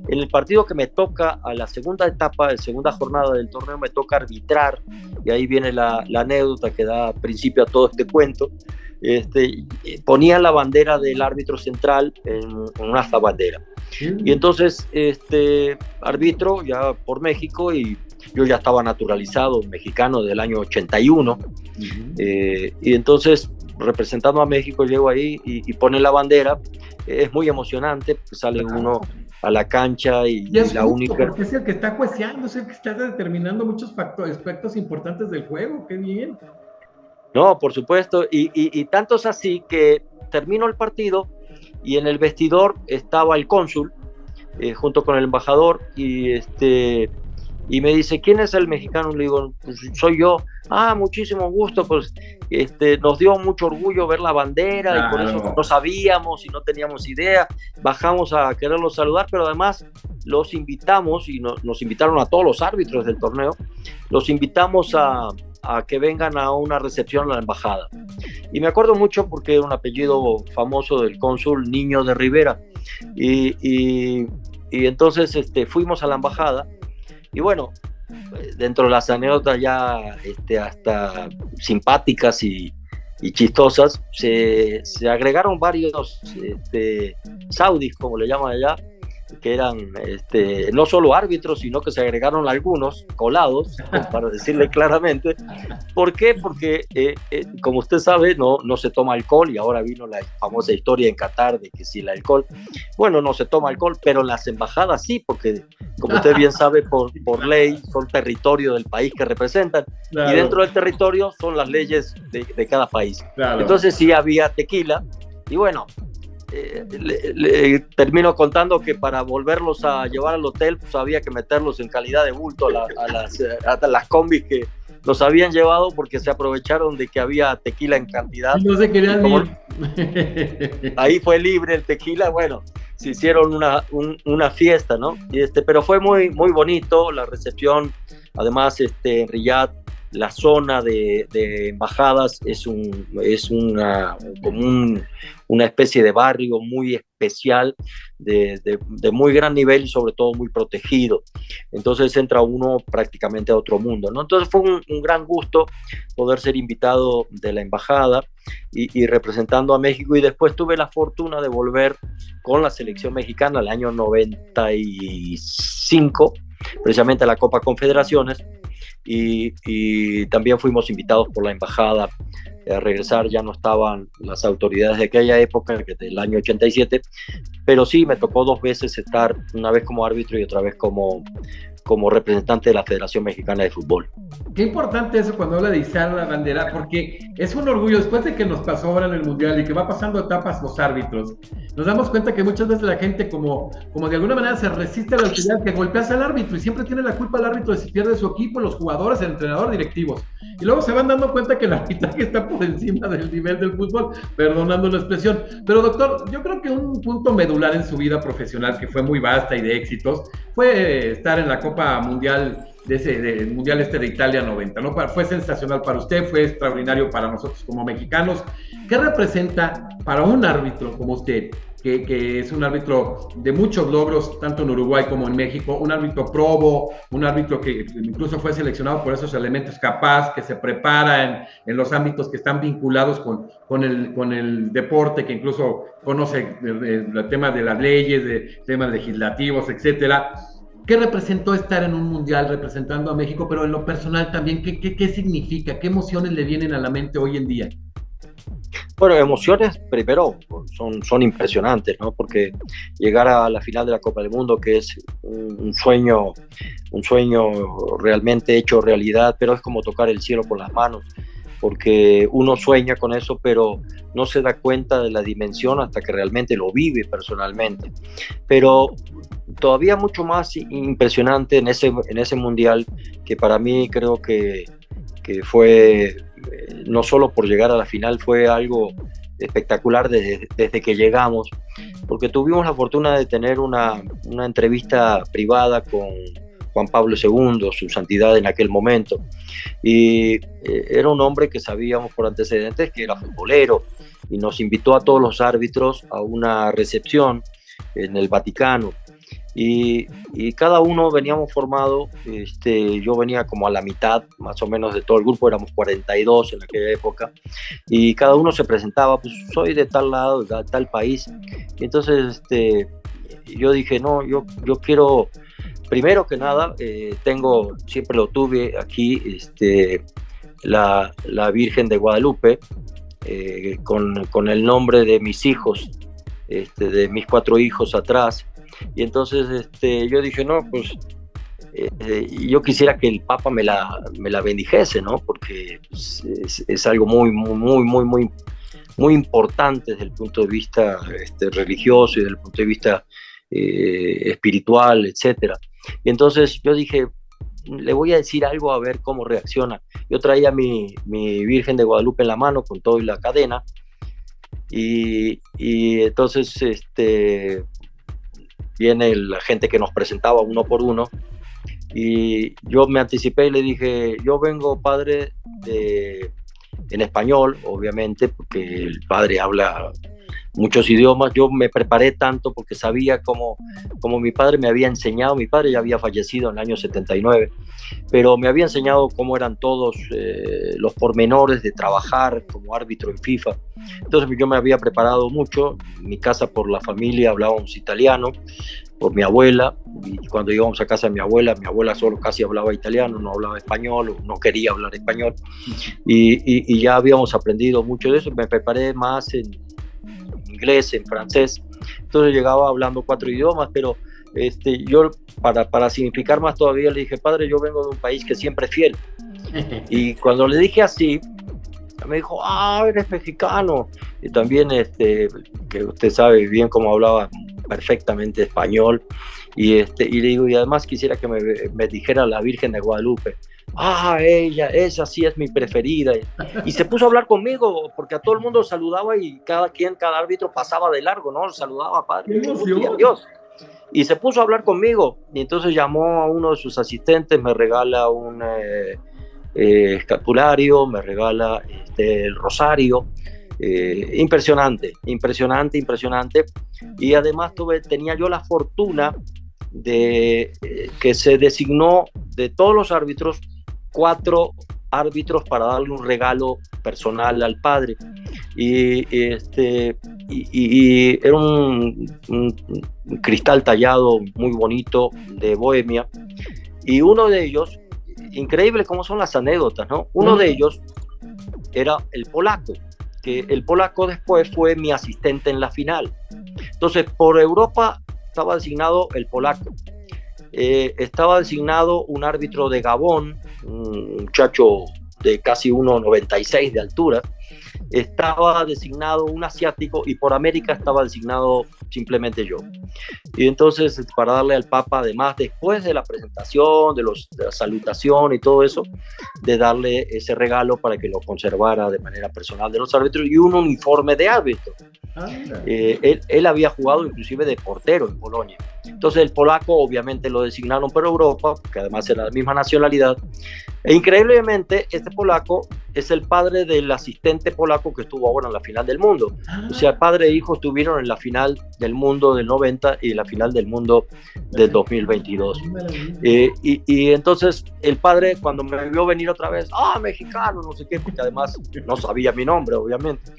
el partido que me toca a la segunda etapa, la segunda jornada del torneo, me toca arbitrar, y ahí viene la anécdota que da principio a todo este cuento. Ponía la bandera del árbitro central en una asta bandera. Y entonces arbitro ya por México, y yo ya estaba naturalizado mexicano del año 81. Y entonces, representando a México, llego ahí y pone la bandera. Es muy emocionante, pues sale uno a la cancha y es la justo, única... porque es el que está jueceando, es el que está determinando muchos aspectos importantes del juego. ¡Qué bien! No, por supuesto, y tanto es así que terminó el partido y en el vestidor estaba el cónsul junto con el embajador, y me dice, ¿quién es el mexicano? Le digo, pues soy yo. Ah, muchísimo gusto, pues nos dio mucho orgullo ver la bandera, claro. Y por eso no sabíamos y no teníamos idea, bajamos a quererlos saludar, pero además los invitamos, y nos invitaron a todos los árbitros del torneo, los invitamos a que vengan a una recepción a la embajada. Y me acuerdo mucho porque era un apellido famoso del cónsul, Niño de Rivera, y entonces fuimos a la embajada. Y bueno, dentro de las anécdotas ya hasta simpáticas y chistosas, se agregaron varios saudis, como le llaman allá, que eran no solo árbitros, sino que se agregaron algunos colados, para decirle claramente. ¿Por qué? Porque, como usted sabe, no se toma alcohol, y ahora vino la famosa historia en Qatar de que si el alcohol, bueno, no se toma alcohol, pero en las embajadas sí, porque, como usted bien sabe, por ley, son territorio del país que representan, claro. Y dentro del territorio son las leyes de cada país. Claro. Entonces sí había tequila, y bueno, le termino contando que para volverlos a llevar al hotel, pues había que meterlos en calidad de bulto a las combis que los habían llevado, porque se aprovecharon de que había tequila en cantidad. No se querían ir. Ahí fue libre el tequila, bueno, se hicieron una fiesta, ¿no? Pero fue muy, muy bonito la recepción. Además, en Riyadh, la zona de embajadas es como una especie de barrio muy especial, de muy gran nivel y sobre todo muy protegido. Entonces entra uno prácticamente a otro mundo, ¿no? Entonces fue un gran gusto poder ser invitado de la embajada y representando a México, y después tuve la fortuna de volver con la selección mexicana el año 95, precisamente a la Copa Confederaciones. Y también fuimos invitados por la embajada a regresar. Ya no estaban las autoridades de aquella época, del año 87, pero sí me tocó 2 veces estar, una vez como árbitro y otra vez como representante de la Federación Mexicana de Fútbol. Qué importante eso cuando habla de izar la bandera, porque es un orgullo. Después de que nos pasó ahora en el Mundial y que va pasando etapas los árbitros, nos damos cuenta que muchas veces la gente como de alguna manera se resiste a la autoridad, que golpeas al árbitro, y siempre tiene la culpa el árbitro de si pierde su equipo, los jugadores, el entrenador, directivos. Y luego se van dando cuenta que el arbitraje está por encima del nivel del fútbol, perdonando la expresión. Pero doctor, yo creo que un punto medular en su vida profesional, que fue muy vasta y de éxitos, fue estar en la Copa Mundial del Mundial de Italia 90, ¿no? Fue sensacional para usted, fue extraordinario para nosotros como mexicanos. ¿Qué representa para un árbitro como usted, que es un árbitro de muchos logros, tanto en Uruguay como en México, un árbitro probo, un árbitro que incluso fue seleccionado por esos elementos, capaz, que se prepara en los ámbitos que están vinculados con el deporte, que incluso conoce el tema de las leyes, de temas legislativos, etcétera? ¿Qué representó estar en un mundial representando a México, pero en lo personal también, qué significa? ¿Qué emociones le vienen a la mente hoy en día? Bueno, emociones primero son impresionantes, ¿no? Porque llegar a la final de la Copa del Mundo, que es un sueño realmente hecho realidad, pero es como tocar el cielo con las manos, porque uno sueña con eso, pero no se da cuenta de la dimensión hasta que realmente lo vive personalmente. Pero todavía mucho más impresionante en ese mundial, que para mí creo que fue, no solo por llegar a la final, fue algo espectacular desde que llegamos, porque tuvimos la fortuna de tener una entrevista privada con Juan Pablo II, su santidad en aquel momento, y era un hombre que sabíamos por antecedentes que era futbolero, y nos invitó a todos los árbitros a una recepción en el Vaticano. Y cada uno veníamos formado, yo venía como a la mitad más o menos de todo el grupo, éramos 42 en aquella época, y cada uno se presentaba, pues soy de tal lado, de tal país. Y entonces yo dije, no, yo quiero, primero que nada, siempre lo tuve aquí, la Virgen de Guadalupe, con el nombre de mis hijos, de mis 4 hijos atrás. Y entonces yo dije, no, pues yo quisiera que el Papa me la bendijese, ¿no? Porque es algo muy, muy, muy, muy, muy importante desde el punto de vista religioso y desde el punto de vista espiritual, etcétera. Y entonces yo dije, le voy a decir algo a ver cómo reacciona. Yo traía mi Virgen de Guadalupe en la mano con todo y la cadena, y entonces viene la gente que nos presentaba uno por uno, y yo me anticipé y le dije, yo vengo, padre, en español, obviamente, porque el padre habla muchos idiomas. Yo me preparé tanto porque sabía como mi padre me había enseñado. Mi padre ya había fallecido en el año 79, pero me había enseñado cómo eran todos los pormenores de trabajar como árbitro en FIFA. Entonces yo me había preparado mucho. En mi casa, por la familia, hablábamos italiano, por mi abuela, y cuando íbamos a casa de mi abuela solo casi hablaba italiano, no hablaba español, o no quería hablar español, y ya habíamos aprendido mucho de eso. Me preparé más en inglés, en francés, entonces llegaba hablando 4 idiomas, pero yo para significar más todavía le dije, padre, yo vengo de un país que siempre es fiel. Y cuando le dije así, me dijo, eres mexicano. Y también que usted sabe bien cómo hablaba perfectamente español, y le digo, y además quisiera que me dijera la Virgen de Guadalupe. Esa sí es mi preferida. Y se puso a hablar conmigo, porque a todo el mundo saludaba, y cada árbitro pasaba de largo, ¿no? Saludaba, padre, Dios. Y se puso a hablar conmigo, y entonces llamó a uno de sus asistentes, me regala un escapulario, me regala el rosario. Impresionante. Y además tenía yo la fortuna de que se designó de todos los árbitros 4 árbitros para darle un regalo personal al padre, y era un cristal tallado muy bonito de Bohemia, y uno de ellos, increíble cómo son las anécdotas, ¿no? Uno de ellos era el polaco, que el polaco después fue mi asistente en la final. Entonces, por Europa estaba designado el polaco, estaba designado un árbitro de Gabón, un muchacho de casi 1,96 de altura, estaba designado un asiático, y por América estaba designado simplemente yo. Y entonces, para darle al Papa, además, después de la presentación, de la salutación y todo eso, de darle ese regalo para que lo conservara de manera personal de los árbitros y un uniforme de árbitro. Él había jugado inclusive de portero en Polonia. Entonces el polaco obviamente lo designaron para Europa, que además era la misma nacionalidad. E increíblemente este polaco es el padre del asistente polaco que estuvo ahora en la final del mundo. O sea, padre e hijo estuvieron en la final del mundo del 90 y la final del mundo del 2022. Y entonces el padre, cuando me vio venir otra vez, mexicano, no sé qué, porque además no sabía mi nombre, obviamente,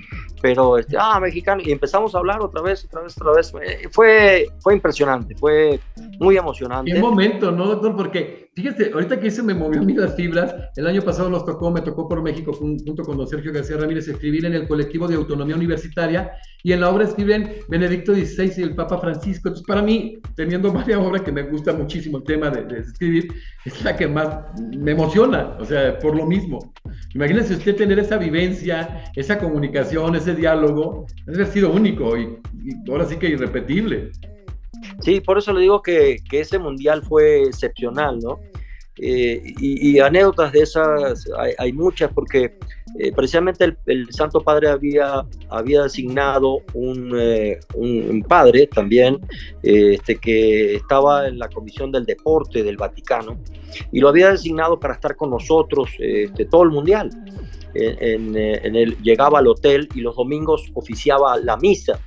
pero mexicano, y empezamos a hablar otra vez. Fue impresionante, fue muy emocionante. Qué momento, ¿no, doctor? Porque fíjese, ahorita que se me movió a mí las fibras, el año pasado me tocó por México junto con don Sergio García Ramírez escribir en el colectivo de autonomía universitaria, y en la obra escriben Benedicto XVI y el Papa Francisco. Entonces, para mí, teniendo varias obras que me gusta muchísimo el tema de escribir, es la que más me emociona, o sea, por lo mismo. Imagínense usted tener esa vivencia, esa comunicación, ese diálogo, debe haber sido único y ahora sí que irrepetible. Sí, por eso le digo que ese mundial fue excepcional, ¿no? Y anécdotas de esas hay muchas, porque precisamente el Santo Padre había designado un padre también, que estaba en la Comisión del Deporte del Vaticano, y lo había designado para estar con nosotros todo el mundial. Llegaba al hotel y los domingos oficiaba la misa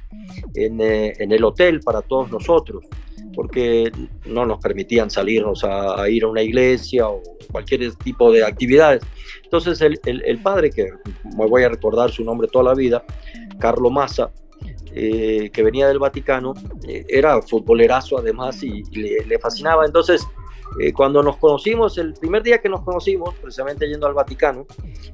en el hotel para todos nosotros, porque no nos permitían salirnos a ir a una iglesia o cualquier tipo de actividades. Entonces el padre, que me voy a recordar su nombre toda la vida, Carlo Massa, que venía del Vaticano, era futbolerazo además y le fascinaba. Entonces, cuando nos conocimos, el primer día que nos conocimos, precisamente yendo al Vaticano,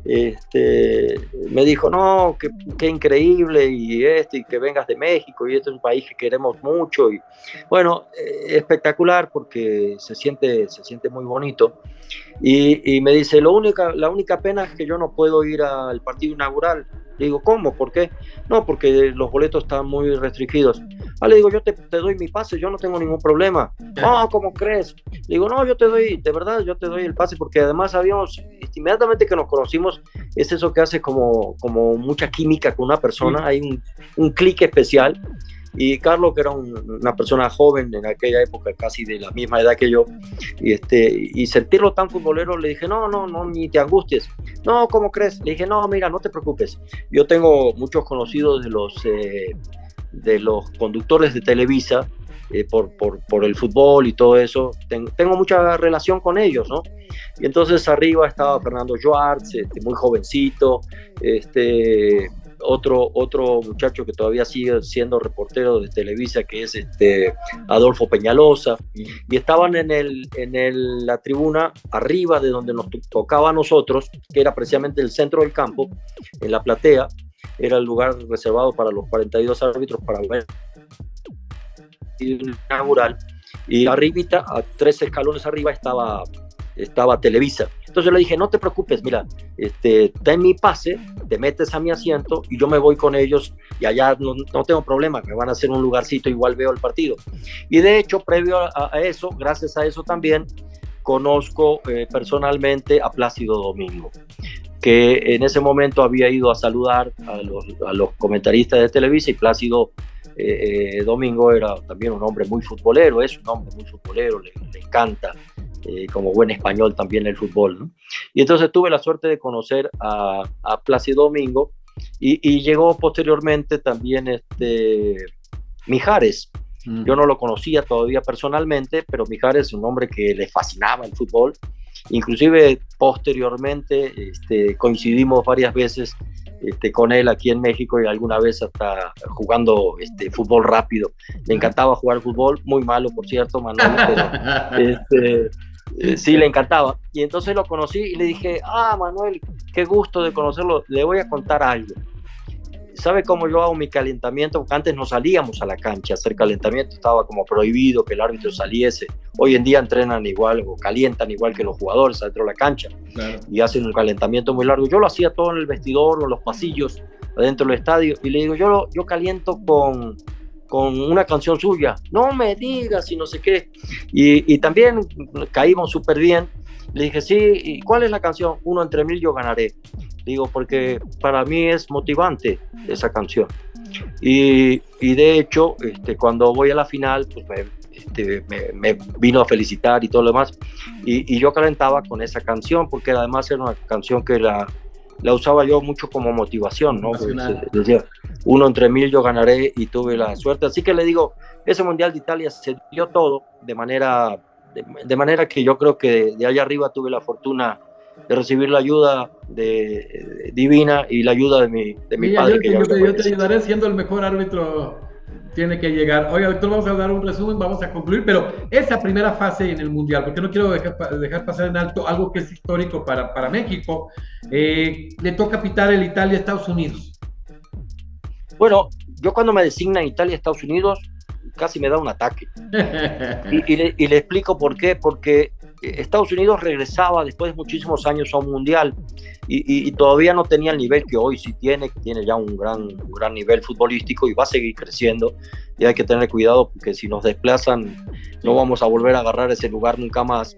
me dijo, no, qué increíble, y que vengas de México, y este es un país que queremos mucho, y bueno, espectacular, porque se siente muy bonito. Y me dice, la única pena es que yo no puedo ir al partido inaugural. Le digo, ¿cómo? ¿Por qué? No, porque los boletos están muy restringidos. Le digo, yo te doy mi pase, yo no tengo ningún problema. ¿Cómo crees? Le digo, no, yo te doy el pase, porque además inmediatamente que nos conocimos, es eso que hace como mucha química con una persona, hay un clic especial. Y Carlos, que era una persona joven en aquella época, casi de la misma edad que yo, y sentirlo tan futbolero, le dije, no, ni te angusties. No, ¿cómo crees? Le dije, no, mira, no te preocupes. Yo tengo muchos conocidos de los conductores de Televisa, por el fútbol y todo eso. Tengo mucha relación con ellos, ¿no? Y entonces arriba estaba Fernando Schwartz, muy jovencito, otro muchacho que todavía sigue siendo reportero de Televisa, que es Adolfo Peñalosa, y estaban en la tribuna arriba de donde nos tocaba a nosotros, que era precisamente el centro del campo, en la platea, era el lugar reservado para los 42 árbitros para ver el inaugural, y arribita, a 3 escalones arriba, estaba Televisa. Entonces le dije, no te preocupes, mira, ten mi pase, te metes a mi asiento y yo me voy con ellos, y allá no tengo problema, me van a hacer un lugarcito, igual veo el partido. Y de hecho, previo a eso, gracias a eso también, conozco personalmente a Plácido Domingo, que en ese momento había ido a saludar a los comentaristas de Televisa, y Plácido Domingo era también un hombre muy futbolero, es un hombre muy futbolero, le encanta, como buen español también el fútbol, ¿no? Y entonces tuve la suerte de conocer a Plácido Domingo, y llegó posteriormente también Mijares. Yo no lo conocía todavía personalmente, pero Mijares es un hombre que le fascinaba el fútbol. Inclusive posteriormente coincidimos varias veces con él aquí en México, y alguna vez hasta jugando fútbol rápido. Le encantaba jugar fútbol, muy malo por cierto, Manuel, pero sí, le encantaba. Y entonces lo conocí y le dije, Manuel, qué gusto de conocerlo, le voy a contar algo. ¿Sabe cómo yo hago mi calentamiento? Porque antes no salíamos a la cancha a hacer calentamiento, estaba como prohibido que el árbitro saliese. Hoy en día entrenan igual o calientan igual que los jugadores adentro de la cancha, claro, y hacen un calentamiento muy largo. Yo lo hacía todo en el vestidor o en los pasillos adentro del estadio, y le digo, yo caliento con una canción suya, no me digas y no sé qué, y también caímos súper bien. Le dije, sí, ¿y cuál es la canción? Uno entre mil yo ganaré. Digo, porque para mí es motivante esa canción. Y de hecho, cuando voy a la final, pues me vino a felicitar y todo lo demás, y yo calentaba con esa canción, porque además era una canción que la usaba yo mucho como motivación, ¿no? Decía, uno entre mil yo ganaré, y tuve la suerte. Así que le digo, ese Mundial de Italia se dio todo de manera que yo creo que de allá arriba tuve la fortuna de recibir la ayuda divina y la ayuda de mi padre. Yo te ayudaré siendo el mejor árbitro. Tiene que llegar. Oiga, doctor, vamos a dar un resumen, vamos a concluir, pero esa primera fase en el Mundial, porque no quiero dejar pasar en alto algo que es histórico para México, le toca pitar el Italia-Estados Unidos. Bueno, yo cuando me designan Italia-Estados Unidos, casi me da un ataque. y le explico por qué. Porque Estados Unidos regresaba después de muchísimos años a un mundial y todavía no tenía el nivel que hoy sí tiene, que tiene ya un gran nivel futbolístico y va a seguir creciendo. Y hay que tener cuidado, porque si nos desplazan no vamos a volver a agarrar ese lugar nunca más.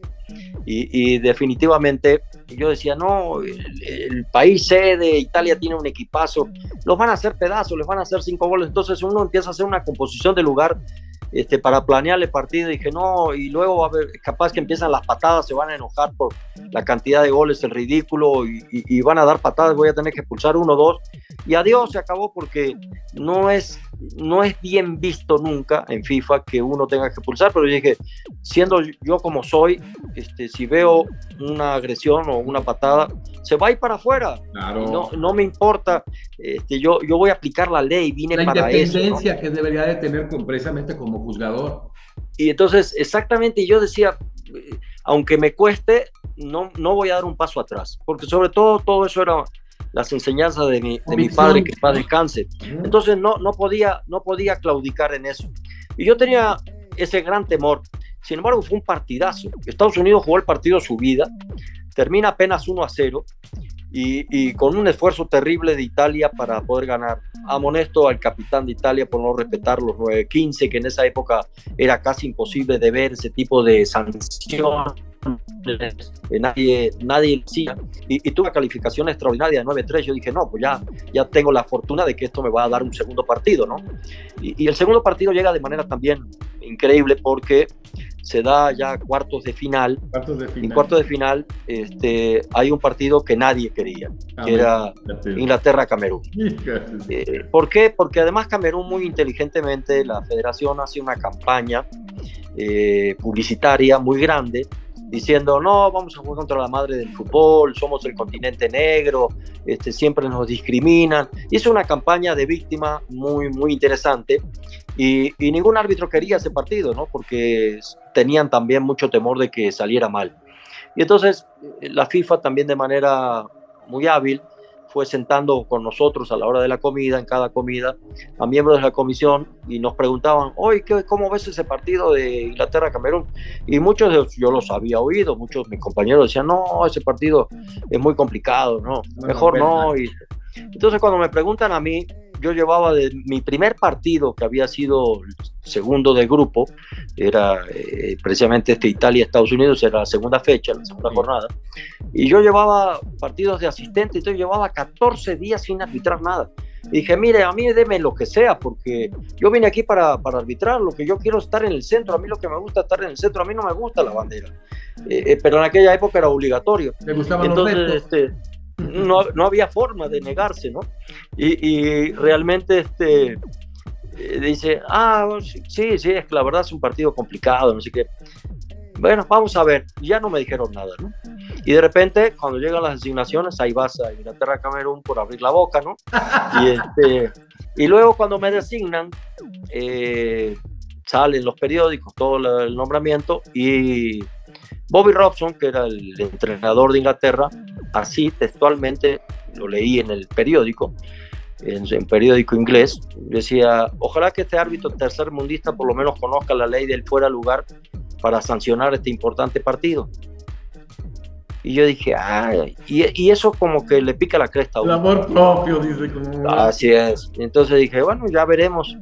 Y definitivamente yo decía, no, el país sede, Italia tiene un equipazo, los van a hacer pedazos, les van a hacer 5 goles. Entonces uno empieza a hacer una composición de lugar para planear el partido. Y dije, no, y luego va a haber, capaz que empiezan las patadas, se van a enojar por la cantidad de goles, el ridículo, y van a dar patadas, voy a tener que expulsar 1 o 2, y adiós, se acabó, porque no es bien visto nunca en FIFA que uno tenga que expulsar. Pero yo dije, siendo yo como soy, si veo una agresión o una patada, se va a ir para afuera. Claro. No me importa, yo voy a aplicar la ley, vine para eso. La independencia, ¿no?, que debería de tener precisamente como juzgador. Y entonces, exactamente, yo decía, aunque me cueste, no voy a dar un paso atrás, porque sobre todo eso era las enseñanzas de mi padre, que paz descanse. Entonces no podía claudicar en eso. Y yo tenía ese gran temor. Sin embargo, fue un partidazo. Estados Unidos jugó el partido de su vida, termina apenas 1-0, y con un esfuerzo terrible de Italia para poder ganar. Amonesto al capitán de Italia por no respetar los 9-15, que en esa época era casi imposible de ver ese tipo de sanción. Nadie decía, y tuve una calificación extraordinaria de 9-3. Yo dije, no, pues ya tengo la fortuna de que esto me va a dar un segundo partido, ¿no? Y el segundo partido llega de manera también increíble, porque se da ya cuartos de final. En cuartos de final hay un partido que nadie quería, que era Inglaterra-Camerún. ¿Por qué? Porque además Camerún, muy inteligentemente, la federación hace una campaña publicitaria muy grande, diciendo, no, vamos a jugar contra la madre del fútbol, somos el continente negro, siempre nos discriminan. Y es una campaña de víctima muy, muy interesante, y ningún árbitro quería ese partido, ¿no?, porque tenían también mucho temor de que saliera mal. Y entonces la FIFA también, de manera muy hábil, fue sentando con nosotros a la hora de la comida, en cada comida, a miembros de la comisión, y nos preguntaban, oye, ¿cómo ves ese partido de Inglaterra-Camerún? Y muchos de ellos yo los había oído, muchos de mis compañeros decían, no, ese partido es muy complicado, no, mejor no. Y entonces cuando me preguntan a mí, yo llevaba de mi primer partido, que había sido el segundo del grupo, era precisamente Italia-Estados Unidos, era la segunda fecha, la segunda jornada, y yo llevaba partidos de asistente, entonces llevaba 14 días sin arbitrar nada. Y dije, mire, a mí deme lo que sea, porque yo vine aquí para arbitrar, lo que yo quiero es estar en el centro, a mí lo que me gusta es estar en el centro, a mí no me gusta la bandera, pero en aquella época era obligatorio. Me gustaban los retos. No había forma de negarse, ¿no? Y realmente dice, sí, es que la verdad es un partido complicado, no sé qué. Bueno, vamos a ver. Ya no me dijeron nada, ¿no? Y de repente, cuando llegan las designaciones, ahí vas a Inglaterra-Camerún por abrir la boca, ¿no? Y luego cuando me designan, salen los periódicos, todo el nombramiento, y Bobby Robson, que era el entrenador de Inglaterra, así textualmente lo leí en el periódico, en periódico inglés, decía, ojalá que este árbitro tercermundista por lo menos conozca la ley del fuera de lugar para sancionar este importante partido. Y yo dije, y eso como que le pica la cresta a uno. El amor propio, dice como... Así es. Entonces dije, bueno, ya veremos.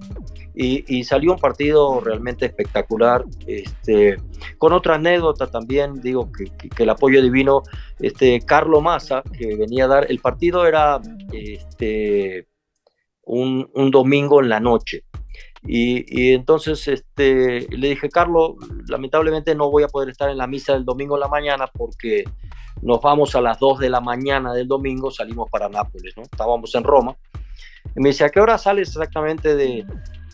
y salió un partido realmente espectacular, con otra anécdota también, digo que el apoyo divino, Carlo Massa, que venía a dar, el partido era un domingo en la noche, y entonces le dije, Carlos, lamentablemente no voy a poder estar en la misa del domingo en la mañana porque nos vamos a las 2 de la mañana del domingo, salimos para Nápoles, ¿no? Estábamos en Roma. Y me dice, ¿a qué hora sales exactamente de...?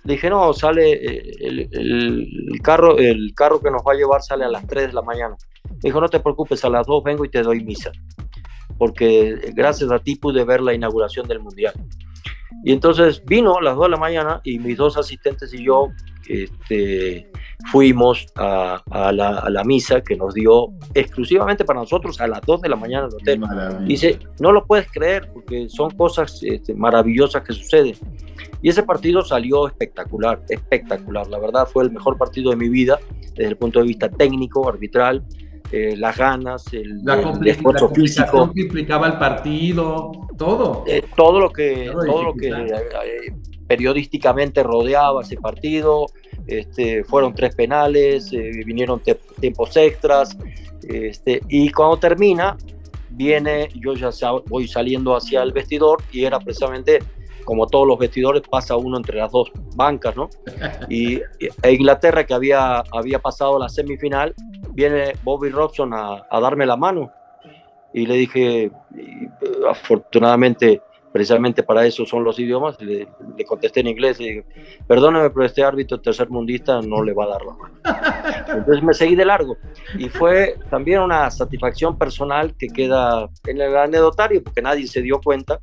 Le dije, no, sale el carro que nos va a llevar sale a las 3 de la mañana. Me dijo, no te preocupes, a las 2 vengo y te doy misa, porque gracias a ti pude ver la inauguración del Mundial. Y entonces vino a las 2 de la mañana y mis 2 asistentes y yo fuimos a la misa que nos dio exclusivamente para nosotros a las 2 de la mañana en el hotel. Maravilla. Dice, no lo puedes creer porque son cosas maravillosas que suceden. Y ese partido salió espectacular, espectacular. La verdad fue el mejor partido de mi vida desde el punto de vista técnico, arbitral, las ganas, el esfuerzo físico que implicaba el partido, todo. Todo lo que periodísticamente rodeaba ese partido. Fueron 3 penales, vinieron tiempos extras, y cuando termina, yo ya voy saliendo hacia el vestidor y era precisamente como todos los vestidores, pasa uno entre las 2 bancas, ¿no? Y Inglaterra, que había pasado la semifinal, viene Bobby Robson a darme la mano y le dije, afortunadamente, precisamente para eso son los idiomas, le contesté en inglés y dije, perdóname, pero este árbitro tercermundista no le va a dar la mano. Entonces me seguí de largo y fue también una satisfacción personal que queda en el anecdotario porque nadie se dio cuenta,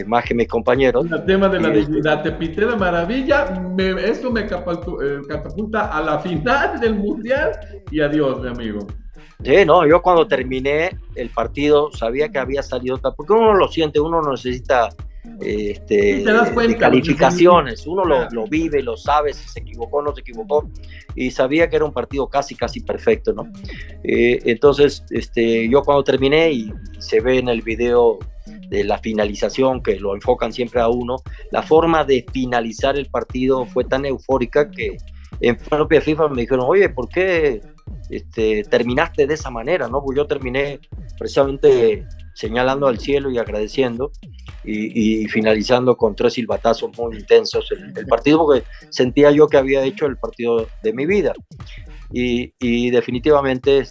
más que mis compañeros. El tema de la te pité de maravilla, esto me catapulta a la final del Mundial y adiós, mi amigo. Sí, no, yo cuando terminé el partido sabía que había salido, porque uno lo siente, uno no necesita te das cuenta, de calificaciones, uno lo vive, lo sabe, si se equivocó o no se equivocó, y sabía que era un partido casi perfecto, ¿no? Entonces, yo cuando terminé, y se ve en el video de la finalización, que lo enfocan siempre a uno, la forma de finalizar el partido fue tan eufórica que en propia FIFA me dijeron, oye, ¿por qué terminaste de esa manera? ¿No? Pues yo terminé precisamente señalando al cielo y agradeciendo y finalizando con 3 silbatazos muy intensos el partido, porque sentía yo que había hecho el partido de mi vida y definitivamente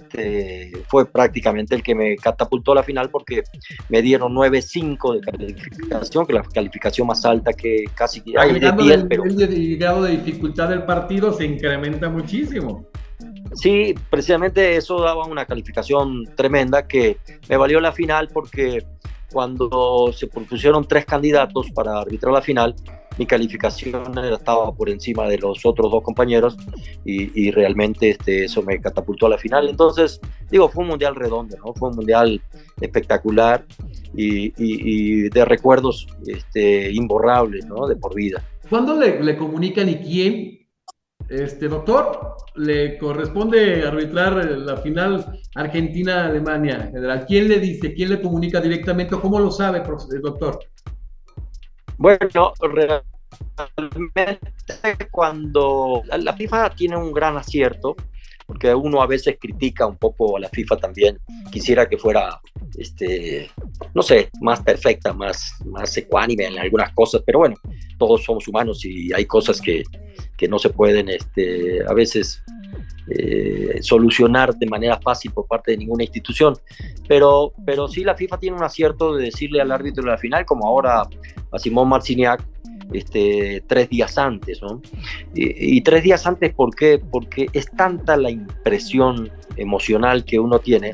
fue prácticamente el que me catapultó a la final porque me dieron 9.5 de calificación, que es la calificación más alta que casi hay de 10, pero el grado de dificultad del partido se incrementa muchísimo. Sí, precisamente eso daba una calificación tremenda que me valió la final porque cuando se propusieron 3 candidatos para arbitrar la final, mi calificación estaba por encima de los otros 2 compañeros y realmente eso me catapultó a la final. Entonces, digo, fue un mundial redondo, ¿no? Fue un mundial espectacular y de recuerdos imborrables, ¿no? De por vida. ¿Cuándo le comunican y quién? Doctor, le corresponde arbitrar la final Argentina-Alemania, general. ¿Quién le dice? ¿Quién le comunica directamente? ¿Cómo lo sabe, doctor? Bueno, realmente cuando la FIFA tiene un gran acierto, porque uno a veces critica un poco a la FIFA también, quisiera que fuera, no sé, más perfecta, más ecuánime en algunas cosas, pero bueno, todos somos humanos y hay cosas que no se pueden a veces solucionar de manera fácil por parte de ninguna institución, pero sí la FIFA tiene un acierto de decirle al árbitro de la final, como ahora a Simón Marciniak, 3 días antes, ¿no? Y 3 días antes, ¿por qué? Porque es tanta la impresión emocional que uno tiene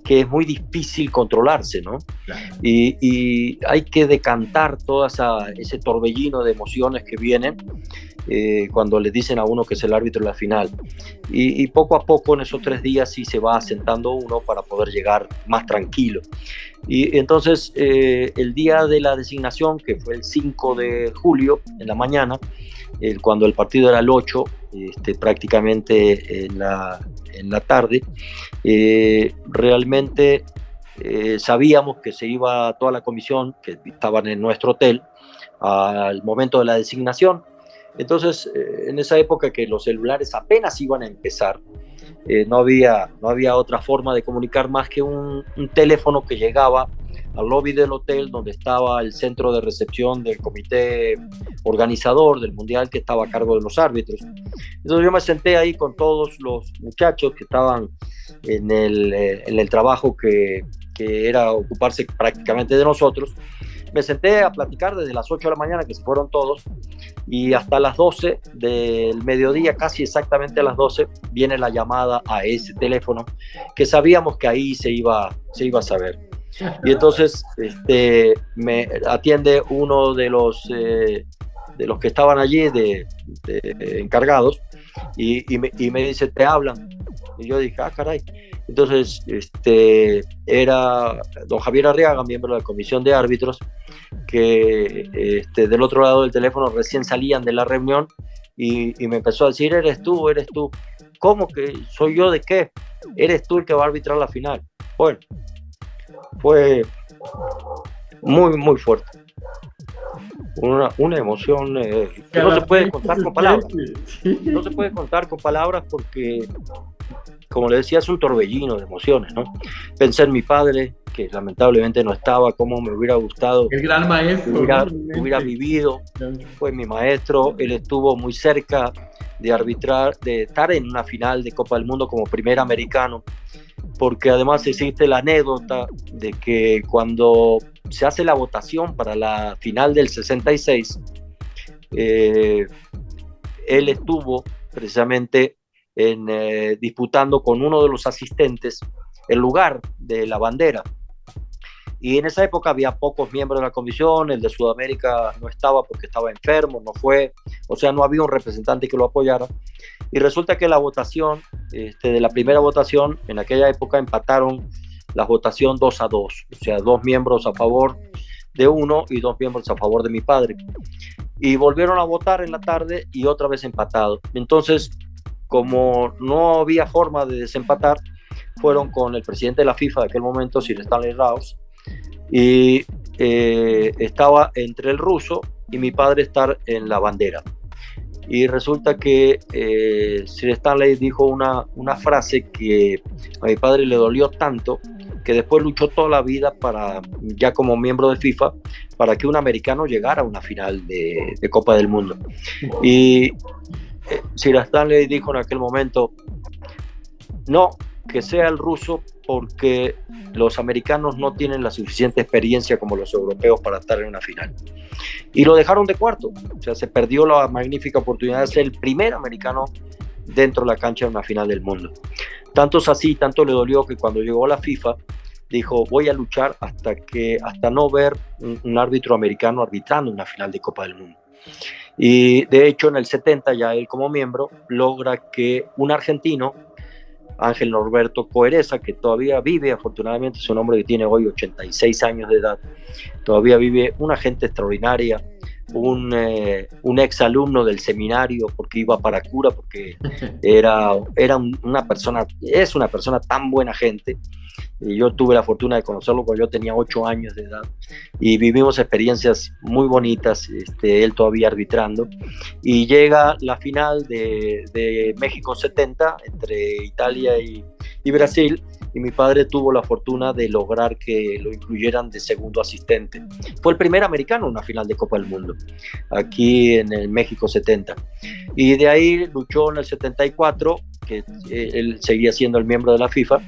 que es muy difícil controlarse, ¿no? Claro. Y hay que decantar todo ese torbellino de emociones que vienen cuando le dicen a uno que es el árbitro de la final. Y poco a poco en esos 3 días sí se va asentando uno para poder llegar más tranquilo. Y entonces el día de la designación, que fue el 5 de julio, en la mañana, cuando el partido era el 8, prácticamente en la tarde, realmente sabíamos que se iba toda la comisión, que estaban en nuestro hotel, al momento de la designación. Entonces, en esa época que los celulares apenas iban a empezar, no había otra forma de comunicar más que un teléfono que llegaba al lobby del hotel donde estaba el centro de recepción del comité organizador del mundial que estaba a cargo de los árbitros. Entonces yo me senté ahí con todos los muchachos que estaban en el trabajo que era ocuparse prácticamente de nosotros. Me senté a platicar desde las 8 de la mañana, que se fueron todos, y hasta las 12 del mediodía, casi exactamente a las 12, viene la llamada a ese teléfono, que sabíamos que ahí se iba a saber. Y entonces me atiende uno de los que estaban allí, de encargados, y me dice, te hablan. Y yo dije, ah, caray. Entonces, era don Javier Arriaga, miembro de la comisión de árbitros, que del otro lado del teléfono recién salían de la reunión y me empezó a decir, eres tú. ¿Cómo que soy yo de qué? Eres tú el que va a arbitrar la final. Bueno, fue muy, muy fuerte. Una emoción que no se puede contar con palabras. No se puede contar con palabras porque, como le decía, es un torbellino de emociones, ¿no? Pensé en mi padre, que lamentablemente no estaba, cómo me hubiera gustado. El gran maestro. Hubiera vivido, fue mi maestro, él estuvo muy cerca de arbitrar, de estar en una final de Copa del Mundo como primer americano, porque además existe la anécdota de que cuando se hace la votación para la final del 66, él estuvo precisamente disputando con uno de los asistentes el lugar de la bandera. Y en esa época había pocos miembros de la comisión, el de Sudamérica no estaba porque estaba enfermo, no fue, o sea, no había un representante que lo apoyara. Y resulta que la votación, de la primera votación, en aquella época empataron la votación 2-2, o sea, 2 miembros a favor de uno y 2 miembros a favor de mi padre. Y volvieron a votar en la tarde y otra vez empatado. Entonces, como no había forma de desempatar, fueron con el presidente de la FIFA de aquel momento, Sir Stanley Rouse, y estaba entre el ruso y mi padre estar en la bandera. Y resulta que Sir Stanley dijo una frase que a mi padre le dolió tanto, que después luchó toda la vida ya como miembro de FIFA, para que un americano llegara a una final de Copa del Mundo. Y Sir Stanley dijo en aquel momento, no, que sea el ruso, porque los americanos no tienen la suficiente experiencia como los europeos para estar en una final. Y lo dejaron de cuarto, o sea, se perdió la magnífica oportunidad de ser el primer americano dentro de la cancha de una final del mundo. Tanto es así, tanto le dolió que cuando llegó a la FIFA dijo, voy a luchar hasta no ver un árbitro americano arbitrando una final de Copa del Mundo. Y de hecho en el 70, ya él como miembro, logra que un argentino, Ángel Norberto Coereza, que todavía vive, afortunadamente es un hombre que tiene hoy 86 años de edad, todavía vive, una gente extraordinaria, un ex alumno del seminario, porque iba para cura, porque es una persona tan buena gente. Y yo tuve la fortuna de conocerlo cuando yo tenía 8 años de edad y vivimos experiencias muy bonitas, él todavía arbitrando, y llega la final de México 70 entre Italia y Brasil, y mi padre tuvo la fortuna de lograr que lo incluyeran de segundo asistente. Fue el primer americano en una final de Copa del Mundo, aquí en el México 70. Y de ahí luchó en el 74, que él seguía siendo el miembro de la FIFA,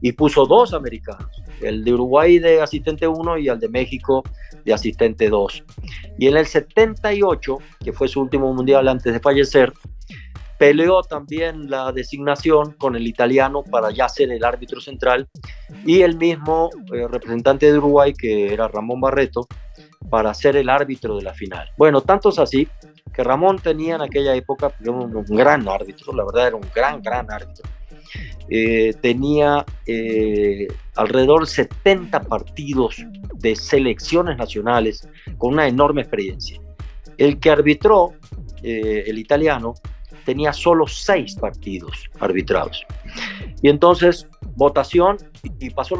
y puso 2 americanos, el de Uruguay de asistente 1 y el de México de asistente 2. Y en el 78, que fue su último mundial antes de fallecer, peleó también la designación con el italiano para ya ser el árbitro central, y el mismo representante de Uruguay, que era Ramón Barreto, para ser el árbitro de la final. Bueno, tanto es así que Ramón tenía en aquella época un gran árbitro, la verdad era un gran árbitro. Tenía alrededor de 70 partidos de selecciones nacionales con una enorme experiencia. El que arbitró, el italiano, tenía solo 6 partidos arbitrados. Y entonces, votación, y pasó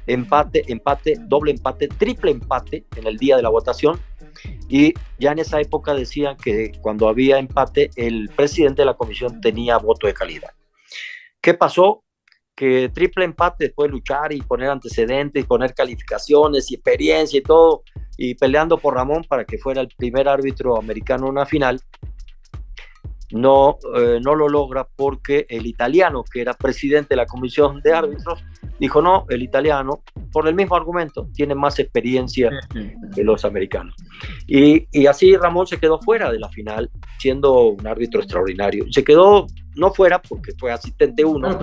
empate, doble empate, triple empate en el día de la votación, y ya en esa época decían que cuando había empate, el presidente de la comisión tenía voto de calidad. ¿Qué pasó? Que triple empate, después de luchar y poner antecedentes, y poner calificaciones y experiencia y todo, y peleando por Ramón para que fuera el primer árbitro americano en una final, no lo logra porque el italiano, que era presidente de la comisión de árbitros, dijo no, el italiano, por el mismo argumento, tiene más experiencia que los americanos. Y así Ramón se quedó fuera de la final, siendo un árbitro extraordinario. Se quedó no fuera porque fue asistente 1,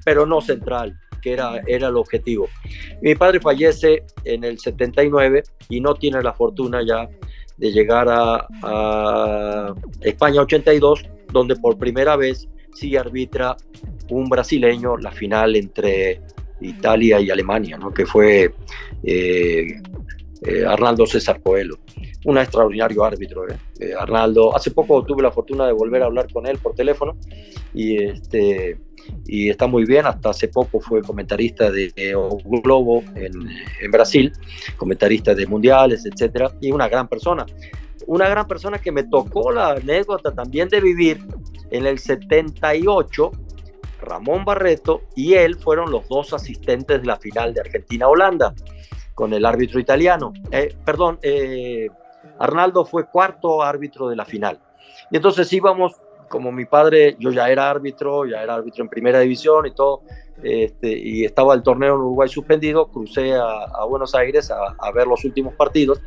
pero no central, que era el objetivo. Mi padre fallece en el 79 y no tiene la fortuna ya de llegar a España 82, donde por primera vez sí arbitra un brasileño la final entre Italia y Alemania, ¿no? Que fue Arnaldo César Coelho, un extraordinario árbitro. Arnaldo, hace poco tuve la fortuna de volver a hablar con él por teléfono y está muy bien. Hasta hace poco fue comentarista de O Globo en Brasil, comentarista de mundiales, etcétera, y una gran persona que me tocó la anécdota también de vivir en el 78. Ramón Barreto y él fueron los dos asistentes de la final de Argentina-Holanda con el árbitro italiano. Arnaldo fue cuarto árbitro de la final. Y entonces íbamos, como mi padre, yo ya era árbitro en primera división y todo, y estaba el torneo en Uruguay suspendido, crucé a Buenos Aires a ver los últimos partidos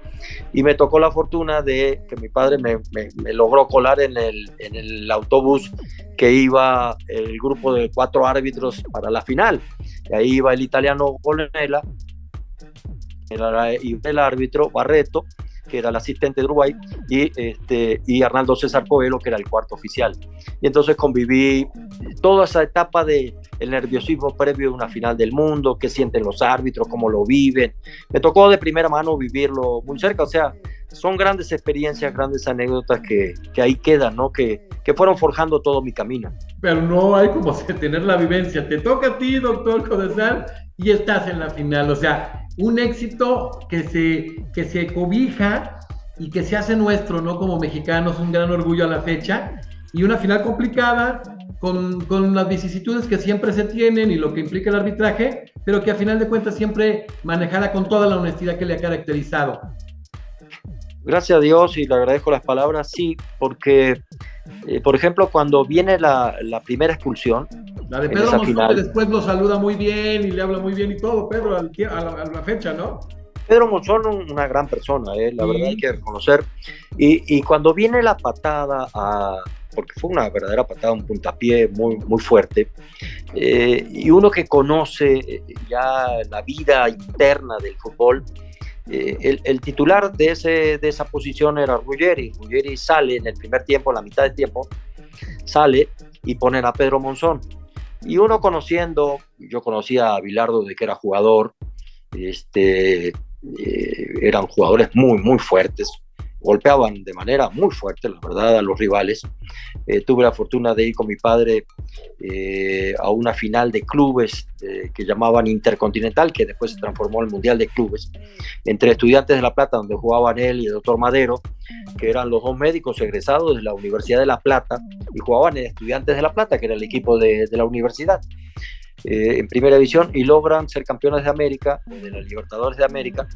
y me tocó la fortuna de que mi padre me logró colar en el autobús que iba el grupo de 4 árbitros para la final. Y ahí iba el italiano Golnella, y el árbitro Barreto, que era el asistente de Uruguay, y Arnaldo César Coelho, que era el cuarto oficial. Y entonces conviví toda esa etapa del nerviosismo previo a una final del mundo, qué sienten los árbitros, cómo lo viven. Me tocó de primera mano vivirlo muy cerca. O sea, son grandes experiencias, grandes anécdotas que ahí quedan, ¿no? Que fueron forjando todo mi camino. Pero no hay como tener la vivencia. Te toca a ti, doctor Codesal, y estás en la final. O sea, un éxito que se cobija y que se hace nuestro, ¿no? Como mexicanos, un gran orgullo a la fecha. Y una final complicada, con las vicisitudes que siempre se tienen y lo que implica el arbitraje, pero que a final de cuentas siempre manejada con toda la honestidad que le ha caracterizado. Gracias a Dios, y le agradezco las palabras, sí, porque, por ejemplo, cuando viene la primera expulsión, la de Pedro Monzón, que después lo saluda muy bien y le habla muy bien y todo, Pedro, a la fecha, ¿no? Pedro Monzón, una gran persona, la verdad hay que reconocer. Y cuando viene la patada, porque fue una verdadera patada, un puntapié muy, muy fuerte, y uno que conoce ya la vida interna del fútbol, el titular de esa posición era Ruggeri. Ruggeri sale en el primer tiempo, en la mitad del tiempo, sale y ponen a Pedro Monzón. Y uno conociendo, yo conocía a Bilardo de que era jugador, eran jugadores muy, muy fuertes, golpeaban de manera muy fuerte, la verdad, a los rivales. Tuve la fortuna de ir con mi padre a una final de clubes que llamaban Intercontinental, que después se transformó en el Mundial de Clubes, entre Estudiantes de La Plata, donde jugaban él y el doctor Madero, que eran los dos médicos egresados de la Universidad de La Plata, y jugaban en Estudiantes de La Plata, que era el equipo de la universidad. En primera división, y logran ser campeones de América, de la Libertadores de América,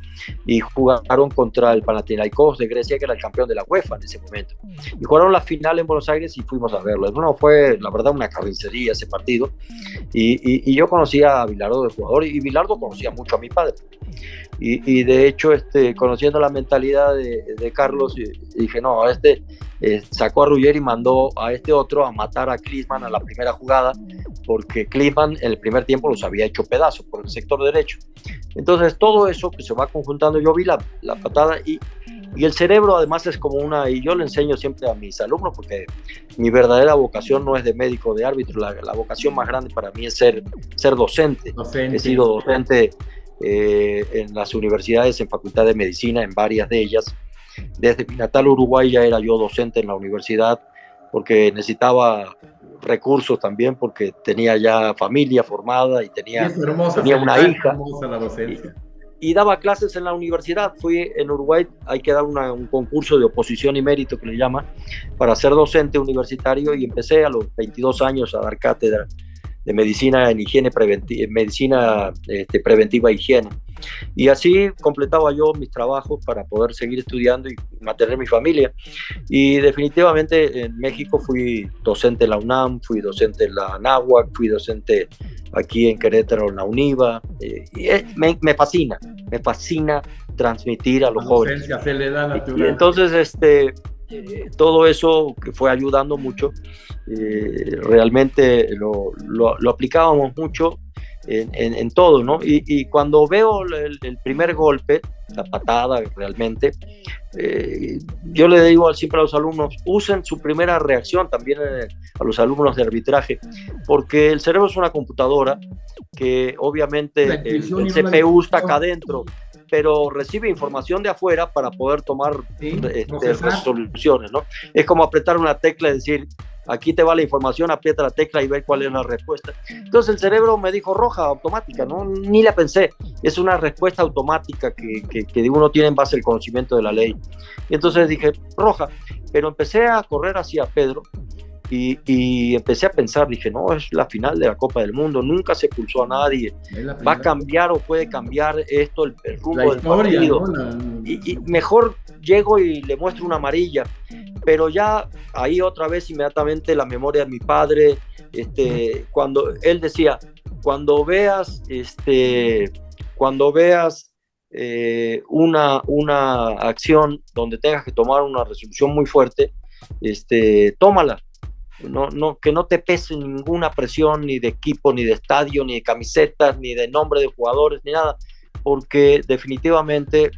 y jugaron contra el Panathinaikos de Grecia, que era el campeón de la UEFA en ese momento, y jugaron la final en Buenos Aires y fuimos a verlo. Bueno, fue la verdad una carnicería ese partido, y yo conocía a Bilardo de jugador, y Bilardo conocía mucho a mi padre, y de hecho conociendo la mentalidad de Carlos, dije no, sacó a Ruggeri y mandó a este otro a matar a Klinsmann a la primera jugada, porque Klinsmann en el primer tiempo los había hecho pedazos por el sector derecho. Entonces todo eso que se va conjuntando, yo vi la patada, y el cerebro además es como y yo le enseño siempre a mis alumnos, porque mi verdadera vocación no es de médico, de árbitro, la vocación más grande para mí es ser docente. He sido docente en las universidades, en Facultad de Medicina, en varias de ellas. Desde mi natal Uruguay ya era yo docente en la universidad, porque necesitaba recursos también, porque tenía ya familia formada y tenía una hija. La docencia. y daba clases en la universidad. Fui en Uruguay, hay que dar un concurso de oposición y mérito que le llama, para ser docente universitario, y empecé a los 22 años a dar cátedra de medicina en higiene medicina preventiva e higiene. Y así completaba yo mis trabajos para poder seguir estudiando y mantener mi familia. Y definitivamente en México fui docente en la UNAM, fui docente en la Anáhuac, fui docente aquí en Querétaro en la UNIVA. Me fascina transmitir a los jóvenes. Se le da natural. Y entonces todo eso que fue ayudando mucho, realmente lo aplicábamos mucho en todo, ¿no? Y cuando veo el primer golpe, la patada realmente, yo le digo siempre a los alumnos, usen su primera reacción también a los alumnos de arbitraje, porque el cerebro es una computadora que obviamente el CPU está acá adentro, pero recibe información de afuera para poder tomar resoluciones, ¿no? Es como apretar una tecla y decir, aquí te va la información, aprieta la tecla y ve cuál es la respuesta. Entonces el cerebro me dijo roja, automática, ¿no? Ni la pensé, es una respuesta automática que uno tiene en base al conocimiento de la ley. Y entonces dije roja, pero empecé a correr hacia Pedro, y empecé a pensar, dije, no, es la final de la Copa del Mundo, nunca se expulsó a nadie, va a cambiar o puede cambiar esto el rumbo del partido, ¿no? Y mejor llego y le muestro una amarilla, pero ya ahí otra vez inmediatamente la memoria de mi padre, cuando él decía, cuando veas una acción donde tengas que tomar una resolución muy fuerte, tómala. No, que no te pese ninguna presión ni de equipo, ni de estadio, ni de camisetas, ni de nombre de jugadores, ni nada, porque definitivamente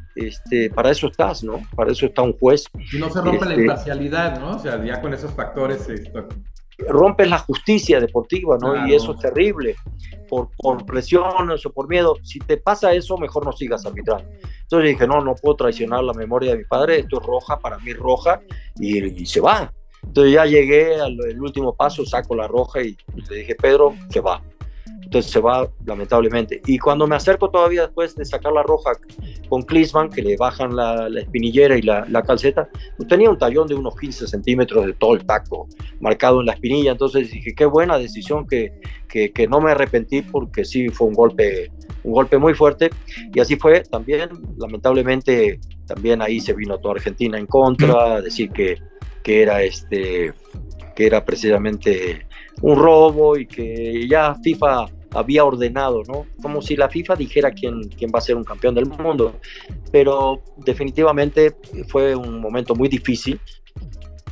para eso estás, ¿no? Para eso está un juez. Y no se rompe la imparcialidad, ¿no? O sea, ya con esos factores rompes la justicia deportiva, ¿no? Claro. Y eso es terrible, por presiones o por miedo. Si te pasa eso, mejor no sigas arbitrando. Entonces dije, no puedo traicionar la memoria de mi padre, esto es roja, para mí roja, y se va. Entonces ya llegué al último paso, saco la roja y le dije, Pedro, se va. Entonces se va, lamentablemente. Y cuando me acerco todavía después de sacar la roja con Klinsmann, que le bajan la espinillera y la calceta, pues tenía un tallón de unos 15 centímetros de todo el taco marcado en la espinilla. Entonces dije, qué buena decisión, que no me arrepentí, porque sí fue un golpe muy fuerte. Y así fue también, lamentablemente, también ahí se vino toda Argentina en contra, a decir que era precisamente un robo y que ya FIFA había ordenado, ¿no? Como si la FIFA dijera quién va a ser un campeón del mundo. Pero definitivamente fue un momento muy difícil,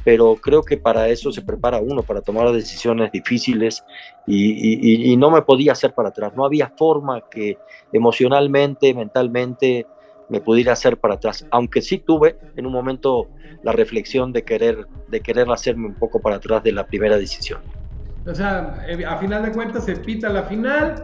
pero creo que para eso se prepara uno, para tomar decisiones difíciles, y no me podía hacer para atrás. No había forma que emocionalmente, mentalmente me pudiera hacer para atrás, aunque sí tuve en un momento la reflexión de querer hacerme un poco para atrás de la primera decisión. O sea, a final de cuentas se pita la final,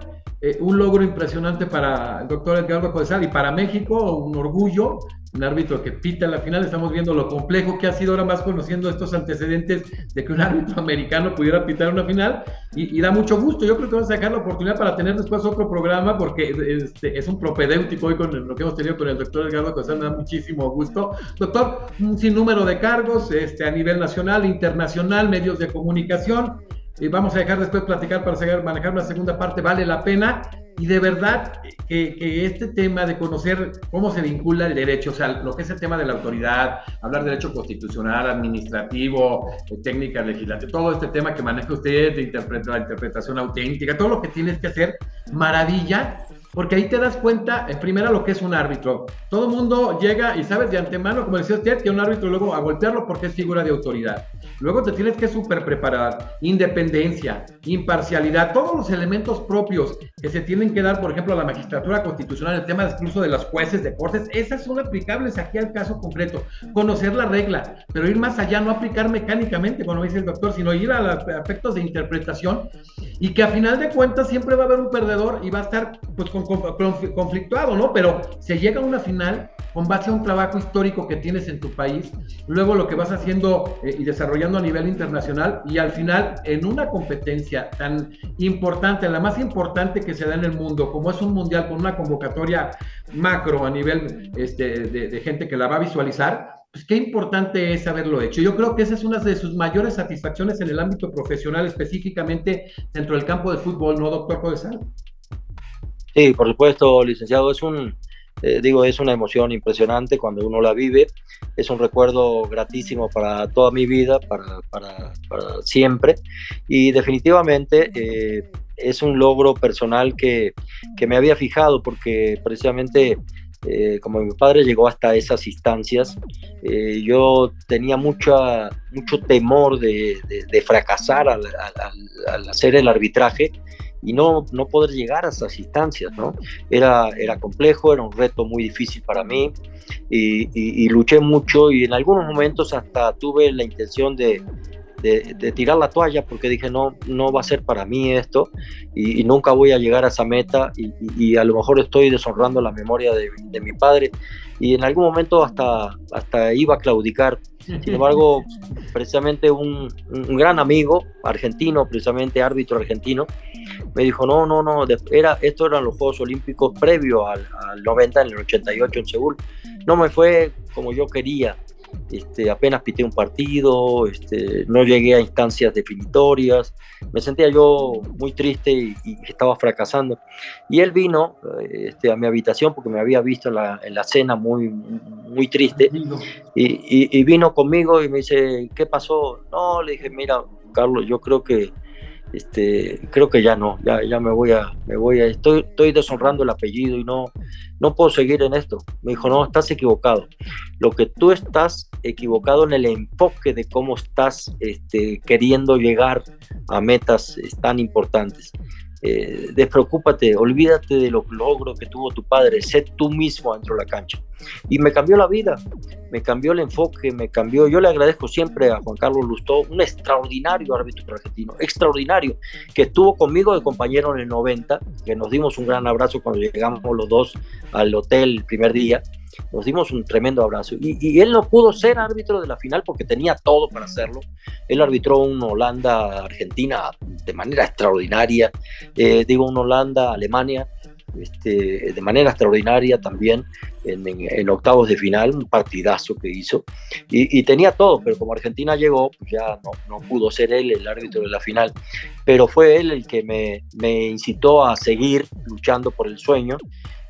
un logro impresionante para el doctor Edgardo Codesal y para México, un orgullo, un árbitro que pita la final. Estamos viendo lo complejo que ha sido, ahora más conociendo estos antecedentes de que un árbitro americano pudiera pitar una final, y da mucho gusto. Yo creo que vamos a sacar la oportunidad para tener después otro programa, porque es un propedéutico hoy con lo que hemos tenido con el doctor Edgardo Codesal. Me da muchísimo gusto. Doctor, un sinnúmero de cargos a nivel nacional, internacional, medios de comunicación. Vamos a dejar después platicar para manejar una segunda parte, vale la pena. Y de verdad que este tema de conocer cómo se vincula el derecho, o sea, lo que es el tema de la autoridad, hablar de derecho constitucional, administrativo, técnica legislativa, todo este tema que maneja usted, de la interpretación auténtica, todo lo que tienes que hacer, maravilla, porque ahí te das cuenta, en primera, lo que es un árbitro. Todo el mundo llega y sabes de antemano, como decía usted, que un árbitro luego a golpearlo porque es figura de autoridad. Luego te tienes que súper preparar, independencia, imparcialidad, todos los elementos propios que se tienen que dar, por ejemplo, a la magistratura constitucional, el tema incluso de los jueces de cortes, esas son aplicables aquí al caso concreto. Conocer la regla, pero ir más allá, no aplicar mecánicamente, como dice el doctor, sino ir a los aspectos de interpretación, y que a final de cuentas siempre va a haber un perdedor y va a estar pues conflictuado, ¿no? Pero se llega a una final con base a un trabajo histórico que tienes en tu país, luego lo que vas haciendo y desarrollando a nivel internacional, y al final en una competencia tan importante, la más importante que se da en el mundo, como es un mundial con una convocatoria macro, a nivel de gente que la va a visualizar, pues qué importante es haberlo hecho. Yo creo que esa es una de sus mayores satisfacciones en el ámbito profesional, específicamente dentro del campo de fútbol, ¿no, doctor Codesal? Sí, por supuesto, licenciado, es una emoción impresionante cuando uno la vive, es un recuerdo gratísimo para toda mi vida, para siempre, y definitivamente es un logro personal que me había fijado, porque precisamente como mi padre llegó hasta esas instancias, yo tenía mucho temor de fracasar al hacer el arbitraje y no poder llegar a esas instancias, ¿no? Era complejo, era un reto muy difícil para mí y luché mucho y en algunos momentos hasta tuve la intención de tirar la toalla porque dije no va a ser para mí esto y nunca voy a llegar a esa meta y a lo mejor estoy deshonrando la memoria de mi padre y en algún momento hasta iba a claudicar. Sin embargo, precisamente un gran amigo argentino, precisamente árbitro argentino, me dijo, no, esto eran los Juegos Olímpicos previo al 90, en el 88 en Seúl. No me fue como yo quería. Apenas pité un partido, no llegué a instancias definitorias, me sentía yo muy triste y estaba fracasando. Y él vino a mi habitación porque me había visto en la cena muy, muy triste y vino conmigo y me dice, ¿qué pasó? No, le dije, mira, Carlos, yo creo que ya no, ya estoy deshonrando el apellido y no puedo seguir en esto. Me dijo, no, estás equivocado. Lo que tú estás equivocado en el enfoque de cómo estás queriendo llegar a metas tan importantes. Despreocúpate, olvídate de los logros que tuvo tu padre, sé tú mismo dentro de la cancha. Y me cambió la vida, me cambió el enfoque, yo le agradezco siempre a Juan Carlos Lustó, un extraordinario árbitro argentino, extraordinario, que estuvo conmigo de compañero en el 90, que nos dimos un gran abrazo cuando llegamos los dos al hotel el primer día, nos dimos un tremendo abrazo, y él no pudo ser árbitro de la final porque tenía todo para hacerlo. Él arbitró una Holanda-Argentina de manera extraordinaria, una Holanda-Alemania, de manera extraordinaria también en octavos de final, un partidazo que hizo y tenía todo, pero como Argentina llegó, pues ya no pudo ser él el árbitro de la final, pero fue él el que me incitó a seguir luchando por el sueño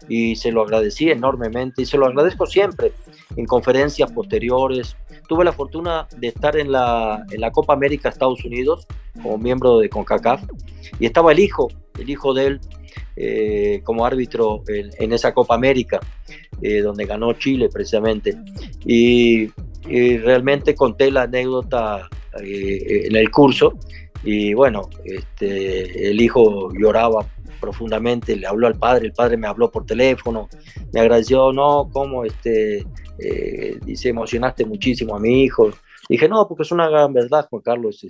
y se lo agradecí enormemente y se lo agradezco siempre en conferencias posteriores. Tuve la fortuna de estar en la Copa América Estados Unidos como miembro de CONCACAF y estaba el hijo de él como árbitro en esa Copa América donde ganó Chile precisamente y realmente conté la anécdota en el curso y bueno, el hijo lloraba profundamente, le habló al padre, el padre me habló por teléfono, me agradeció, dice, emocionaste muchísimo a mi hijo. Dije, no, porque es una gran verdad, Juan Carlos,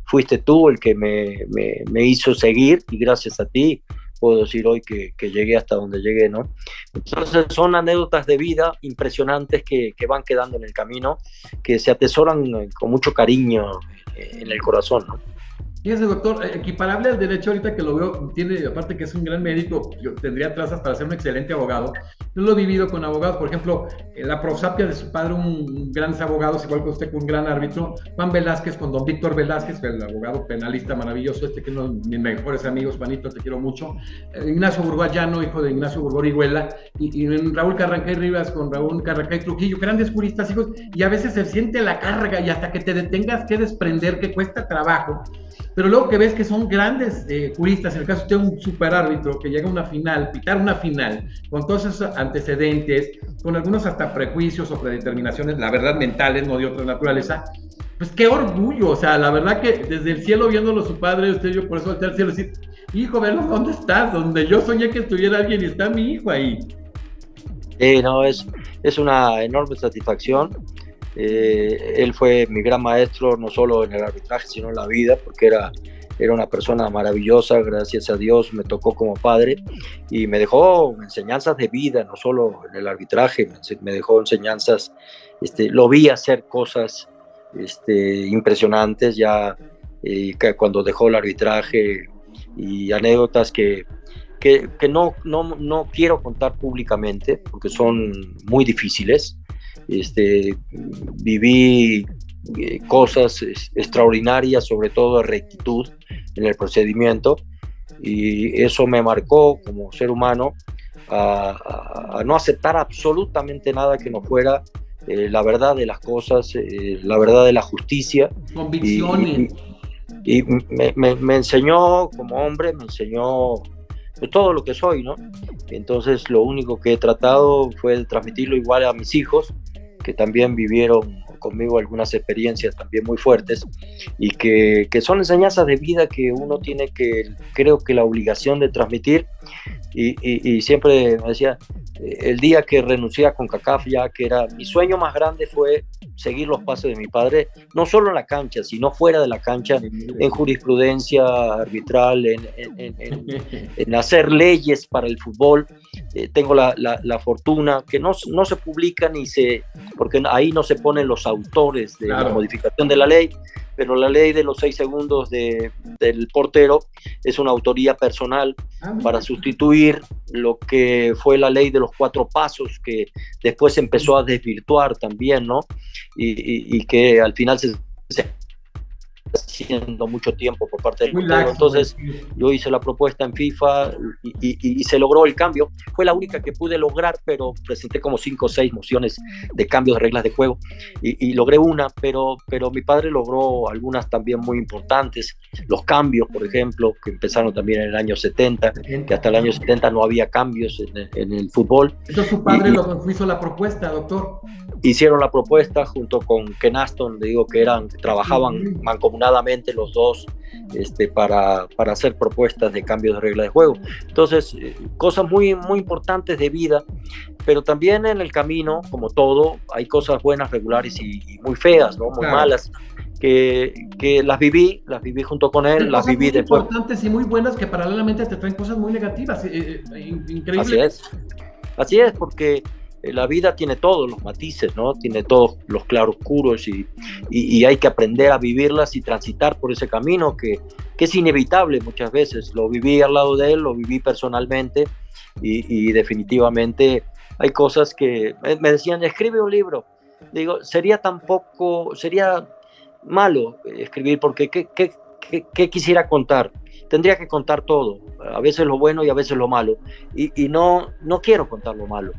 fuiste tú el que me hizo seguir y gracias a ti puedo decir hoy que llegué hasta donde llegué, ¿no? Entonces son anécdotas de vida impresionantes que van quedando en el camino, que se atesoran con mucho cariño en el corazón, ¿no? Fíjese, doctor, equiparable al derecho ahorita que lo veo, tiene, aparte que es un gran médico, yo tendría trazas para ser un excelente abogado. Yo lo he vivido con abogados, por ejemplo, la prosapia de su padre, un gran abogado, igual que usted, con un gran árbitro, Juan Velázquez, con don Víctor Velázquez, el abogado penalista maravilloso, que es uno de mis mejores amigos, Juanito, te quiero mucho. Ignacio Burguayano, hijo de Ignacio Burgorihuela, y Raúl Carrancay Rivas con Raúl Carrancay Trujillo, grandes juristas, hijos, y a veces se siente la carga y hasta que te detengas que desprender, que cuesta trabajo. Pero luego que ves que son grandes juristas, en el caso de usted, un super árbitro que llega a una final, pitar una final, con todos esos antecedentes, con algunos hasta prejuicios o predeterminaciones, la verdad, mentales, no de otra naturaleza, pues qué orgullo, o sea, la verdad que desde el cielo viéndolo su padre, usted, yo por eso volteé al cielo y decir, hijo, velos, ¿dónde estás? Donde yo soñé que estuviera alguien y está mi hijo ahí. No, es una enorme satisfacción. Él fue mi gran maestro, no solo en el arbitraje, sino en la vida, porque era una persona maravillosa, gracias a Dios me tocó como padre y me dejó enseñanzas de vida, no solo en el arbitraje, me dejó enseñanzas, lo vi hacer cosas impresionantes ya cuando dejó el arbitraje y anécdotas que que no quiero contar públicamente porque son muy difíciles. Viví cosas extraordinarias, sobre todo de rectitud en el procedimiento, y eso me marcó como ser humano a no aceptar absolutamente nada que no fuera la verdad de las cosas, la verdad de la justicia. Convicciones. Y me enseñó como hombre, me enseñó pues, todo lo que soy, ¿no? Entonces lo único que he tratado fue transmitirlo igual a mis hijos, que también vivieron conmigo algunas experiencias también muy fuertes y que son enseñanzas de vida que uno tiene creo que la obligación de transmitir. Y siempre me decía, el día que renuncié a CONCACAF, ya que era mi sueño más grande, fue seguir los pasos de mi padre, no solo en la cancha, sino fuera de la cancha, en jurisprudencia arbitral, en hacer leyes para el fútbol. Tengo la fortuna que no se publica porque ahí no se ponen los autores de la modificación de la ley, pero la ley de los 6 segundos del portero es una autoría personal para sustituir lo que fue la ley de los 4 pasos, que después empezó a desvirtuar también, ¿no? Y que al final se haciendo mucho tiempo por parte del portero. Entonces yo hice la propuesta en FIFA y se logró el cambio. Fue la única que pude lograr, pero presenté como 5 o 6 mociones de cambios de reglas de juego y logré una, pero mi padre logró algunas también muy importantes. Los cambios, por ejemplo, que empezaron también en el año 70, que hasta el año 70 no había cambios en el fútbol. Entonces su padre hizo la propuesta, doctor. Hicieron la propuesta junto con Ken Aston, digo que trabajaban mancomunadamente los dos para hacer propuestas de cambios de regla de juego. Entonces, cosas muy, muy importantes de vida, pero también en el camino, como todo, hay cosas buenas, regulares y muy feas, ¿no? Muy malas, que las viví junto con él, las viví después. Importantes y muy buenas que paralelamente te traen cosas muy negativas, increíble. Así es, porque la vida tiene todos los matices, ¿no? Tiene todos los claroscuros y hay que aprender a vivirlas y transitar por ese camino que es inevitable muchas veces. Lo viví al lado de él, lo viví personalmente y definitivamente hay cosas que me decían, escribe un libro. Digo, sería malo escribir porque ¿qué quisiera contar? Tendría que contar todo, a veces lo bueno y a veces lo malo y no quiero contar lo malo.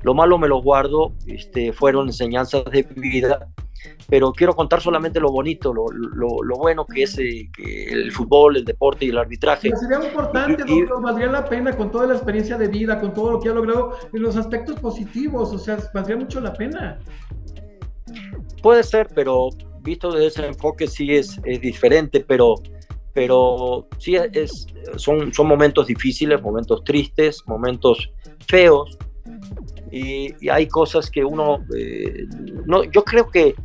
Lo malo me lo guardo, fueron enseñanzas de vida, pero quiero contar solamente lo bonito, lo bueno que es que el fútbol, el deporte y el arbitraje. Pero sería importante, doctor, valdría la pena con toda la experiencia de vida, con todo lo que ha logrado, en los aspectos positivos, o sea, valdría mucho la pena. Puede ser, pero visto desde ese enfoque sí es diferente, pero sí son momentos difíciles, momentos tristes, momentos feos. Y hay cosas que uno, yo creo que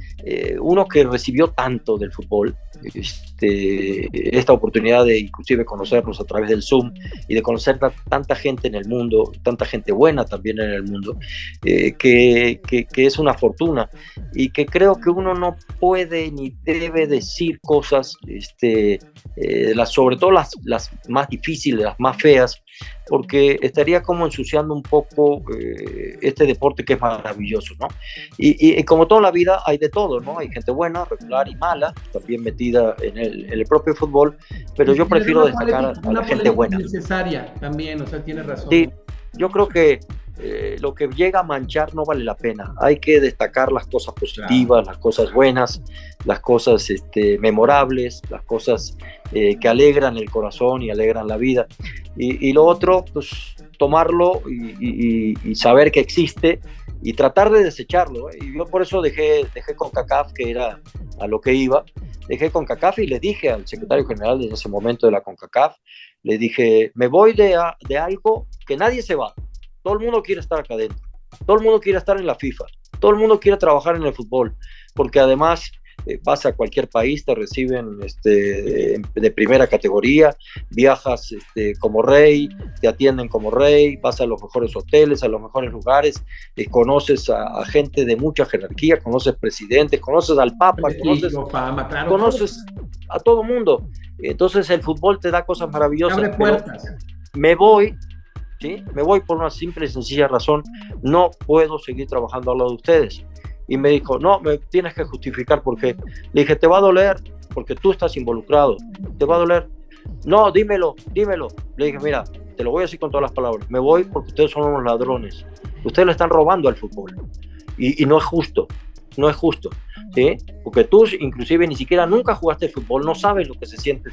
uno que recibió tanto del fútbol, esta oportunidad de inclusive conocernos a través del Zoom y de conocer tanta gente en el mundo, tanta gente buena también en el mundo, que es una fortuna y que creo que uno no puede ni debe decir cosas, sobre todo las más difíciles, las más feas, porque estaría como ensuciando un poco este deporte que es maravilloso, ¿no? Y como toda la vida hay de todo, ¿no? Hay gente buena, regular y mala, también metida en el propio fútbol, pero yo prefiero destacar a la gente buena. Necesaria también, o sea, tiene razón. Sí, yo creo que lo que llega a manchar no vale la pena. Hay que destacar las cosas positivas, las cosas buenas, las cosas memorables, las cosas que alegran el corazón y alegran la vida. Y lo otro, pues tomarlo y saber que existe y tratar de desecharlo. Y yo por eso dejé CONCACAF, que era a lo que iba. Dejé CONCACAF y le dije al secretario general en ese momento de la CONCACAF, le dije, me voy de algo que nadie se va. Todo el mundo quiere estar acá adentro, todo el mundo quiere estar en la FIFA, todo el mundo quiere trabajar en el fútbol, porque además vas a cualquier país, te reciben de primera categoría, viajas como rey, te atienden como rey, vas a los mejores hoteles, a los mejores lugares, conoces a gente de mucha jerarquía, conoces presidentes, conoces al Papa, conoces a todo mundo. Entonces el fútbol te da cosas maravillosas. Abre puertas. me voy, ¿sí? Me voy por una simple y sencilla razón, no puedo seguir trabajando al lado de ustedes. Y me dijo, no, me tienes que justificar por qué. Le dije, te va a doler porque tú estás involucrado, te va a doler. No, dímelo. Le dije, mira, te lo voy a decir con todas las palabras, me voy porque ustedes son unos ladrones, ustedes le están robando al fútbol y no es justo, ¿sí? Porque tú inclusive ni siquiera nunca jugaste fútbol, no sabes lo que se siente,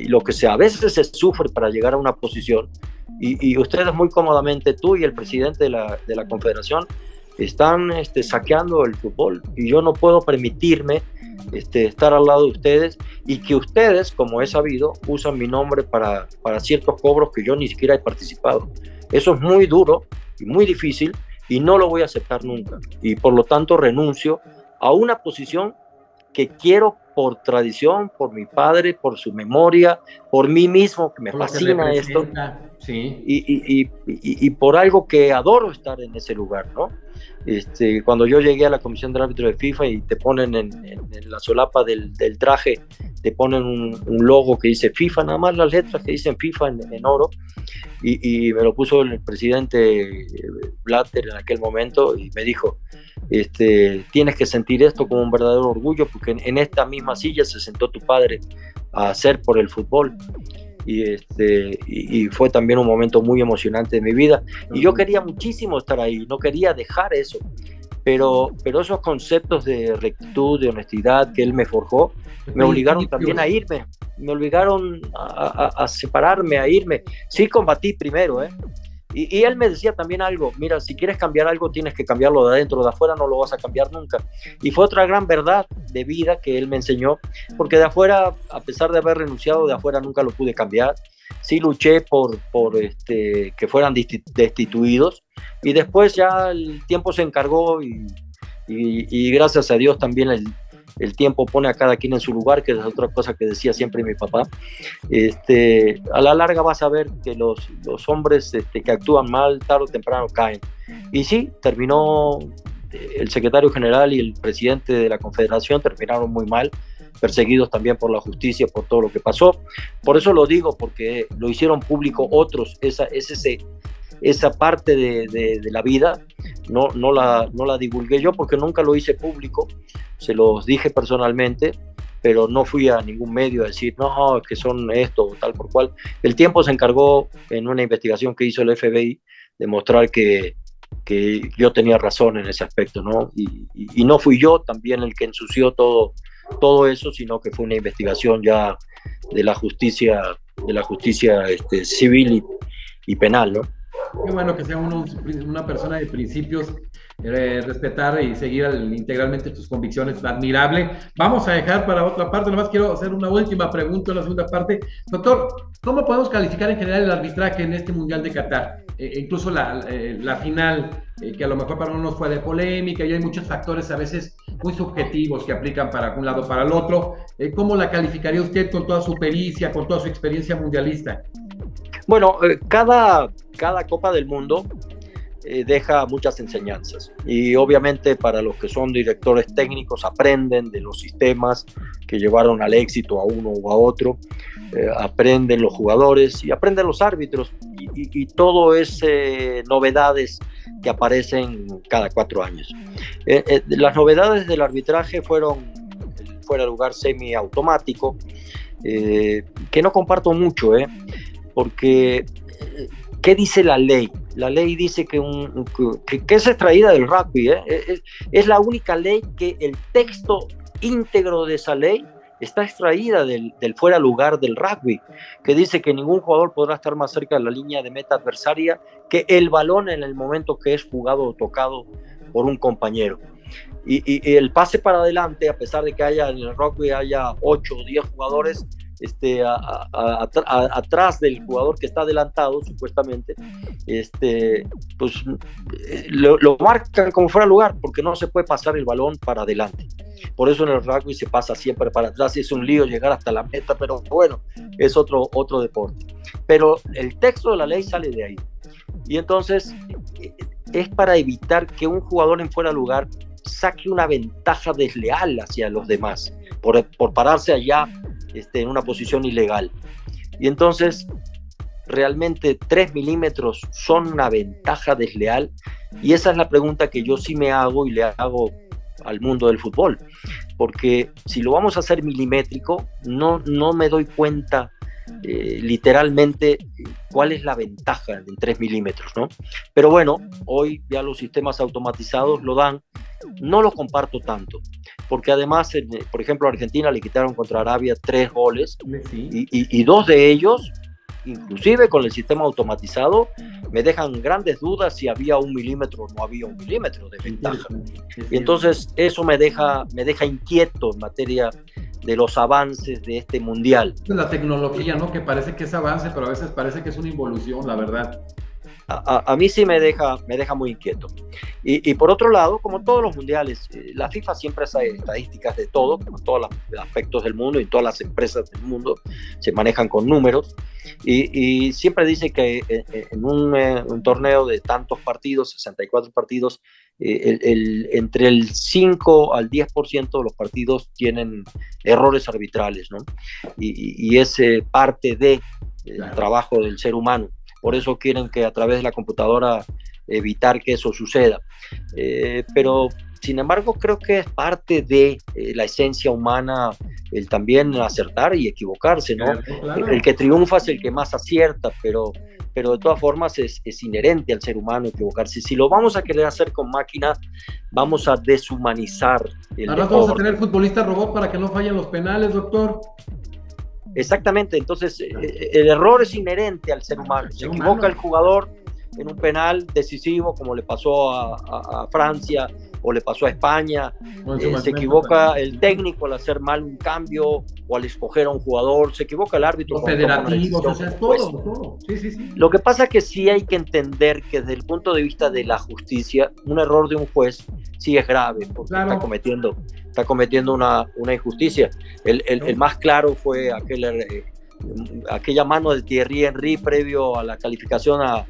lo que a veces se sufre para llegar a una posición y ustedes muy cómodamente, tú y el presidente de la confederación, están saqueando el fútbol y yo no puedo permitirme estar al lado de ustedes y que ustedes, como he sabido, usan mi nombre para ciertos cobros que yo ni siquiera he participado. Eso es muy duro y muy difícil y no lo voy a aceptar nunca y por lo tanto renuncio a una posición que quiero por tradición, por mi padre, por su memoria, por mí mismo, que me fascina esto, sí. y por algo que adoro estar en ese lugar, ¿no? Cuando yo llegué a la comisión de árbitro de FIFA y te ponen en la solapa del traje, te ponen un logo que dice FIFA, nada más las letras que dicen FIFA en oro, y me lo puso el presidente Blatter en aquel momento y me dijo, tienes que sentir esto como un verdadero orgullo porque en esta misma silla se sentó tu padre a hacer por el fútbol. Y fue también un momento muy emocionante de mi vida y yo quería muchísimo estar ahí, no quería dejar eso, pero esos conceptos de rectitud, de honestidad que él me forjó, me obligaron también a irme, me obligaron a separarme, a irme. Sí combatí primero, y él me decía también algo, mira, si quieres cambiar algo tienes que cambiarlo de adentro, de afuera no lo vas a cambiar nunca. Y fue otra gran verdad de vida que él me enseñó, porque de afuera, a pesar de haber renunciado, de afuera nunca lo pude cambiar. Sí luché por que fueran destituidos y después ya el tiempo se encargó y gracias a Dios también el tiempo pone a cada quien en su lugar, que es otra cosa que decía siempre mi papá. A la larga vas a ver que los hombres que actúan mal, tarde o temprano caen. Y sí, terminó el secretario general y el presidente de la confederación terminaron muy mal, perseguidos también por la justicia, por todo lo que pasó. Por eso lo digo, porque lo hicieron público otros, esa parte de la vida, no la divulgué yo porque nunca lo hice público, se los dije personalmente, pero no fui a ningún medio a decir, no, que son esto o tal por cual. El tiempo se encargó en una investigación que hizo el FBI de mostrar que yo tenía razón en ese aspecto, ¿no? Y no fui yo también el que ensució todo eso, sino que fue una investigación ya de la justicia civil y penal, ¿no? Qué bueno que sea una persona de principios, respetar y seguir integralmente tus convicciones, admirable. Vamos a dejar para otra parte, nomás quiero hacer una última pregunta en la segunda parte. Doctor, ¿cómo podemos calificar en general el arbitraje en este Mundial de Qatar? Incluso la final, que a lo mejor para unos fue de polémica y hay muchos factores a veces muy subjetivos que aplican para un lado para el otro. ¿Cómo la calificaría usted con toda su pericia, con toda su experiencia mundialista? Bueno, cada Copa del Mundo deja muchas enseñanzas y obviamente para los que son directores técnicos aprenden de los sistemas que llevaron al éxito a uno u a otro, aprenden los jugadores y aprenden los árbitros y todo es novedades que aparecen cada 4 años. Las novedades del arbitraje fueron el fuera de lugar semiautomático, que no comparto mucho, porque ¿qué dice la ley? La ley dice que es extraída del rugby, es la única ley que el texto íntegro de esa ley está extraída del fuera de lugar del rugby, que dice que ningún jugador podrá estar más cerca de la línea de meta adversaria que el balón en el momento que es jugado o tocado por un compañero. Y el pase para adelante, a pesar de que en el rugby haya 8 o 10 jugadores, atrás del jugador que está adelantado supuestamente, pues lo marcan como fuera de lugar porque no se puede pasar el balón para adelante. Por eso en el rugby se pasa siempre para atrás y es un lío llegar hasta la meta, pero bueno, es otro deporte. Pero el texto de la ley sale de ahí y entonces es para evitar que un jugador en fuera de lugar saque una ventaja desleal hacia los demás por pararse allá en una posición ilegal. Y entonces realmente 3 milímetros son una ventaja desleal? Y esa es la pregunta que yo sí me hago y le hago al mundo del fútbol, porque si lo vamos a hacer milimétrico, no me doy cuenta literalmente cuál es la ventaja en 3 milímetros, ¿no? Pero bueno, hoy ya los sistemas automatizados lo dan. No lo comparto tanto, porque además, por ejemplo, a Argentina le quitaron contra Arabia 3 goles, Sí. y 2 de ellos, inclusive con el sistema automatizado, me dejan grandes dudas si había 1 milímetro o no había 1 milímetro de ventaja. Y entonces eso me deja inquieto en materia de los avances de este mundial. La tecnología, ¿no? Que parece que es avance, pero a veces parece que es una involución, la verdad. A mí sí me deja muy inquieto. Y por otro lado, como todos los mundiales, la FIFA siempre hace estadísticas de todo, como todos los aspectos del mundo y todas las empresas del mundo se manejan con números, y siempre dice que en un torneo de tantos partidos, 64 partidos, entre el 5 al 10% de los partidos tienen errores arbitrales, ¿no? Y es parte del trabajo del ser humano. Por eso quieren que a través de la computadora evitar que eso suceda. Pero, sin embargo, creo que es parte de la esencia humana el también acertar y equivocarse, ¿no? Claro. El que triunfa es el que más acierta, pero de todas formas es inherente al ser humano equivocarse. Si lo vamos a querer hacer con máquinas, vamos a deshumanizar el Ahora vamos a tener futbolistas robot para que no fallen los penales, doctor. Exactamente, entonces el error es inherente al ser humano. Se equivoca el jugador en un penal decisivo, como le pasó a Francia o le pasó a España. Se equivoca el técnico al hacer mal un cambio o al escoger a un jugador. Se equivoca el árbitro. Los federativos, o sea, todo. Sí. Lo que pasa es que sí hay que entender que desde el punto de vista de la justicia, un error de un juez sí es grave, porque está cometiendo una injusticia. El más claro fue aquella mano de Thierry Henry previo a la calificación a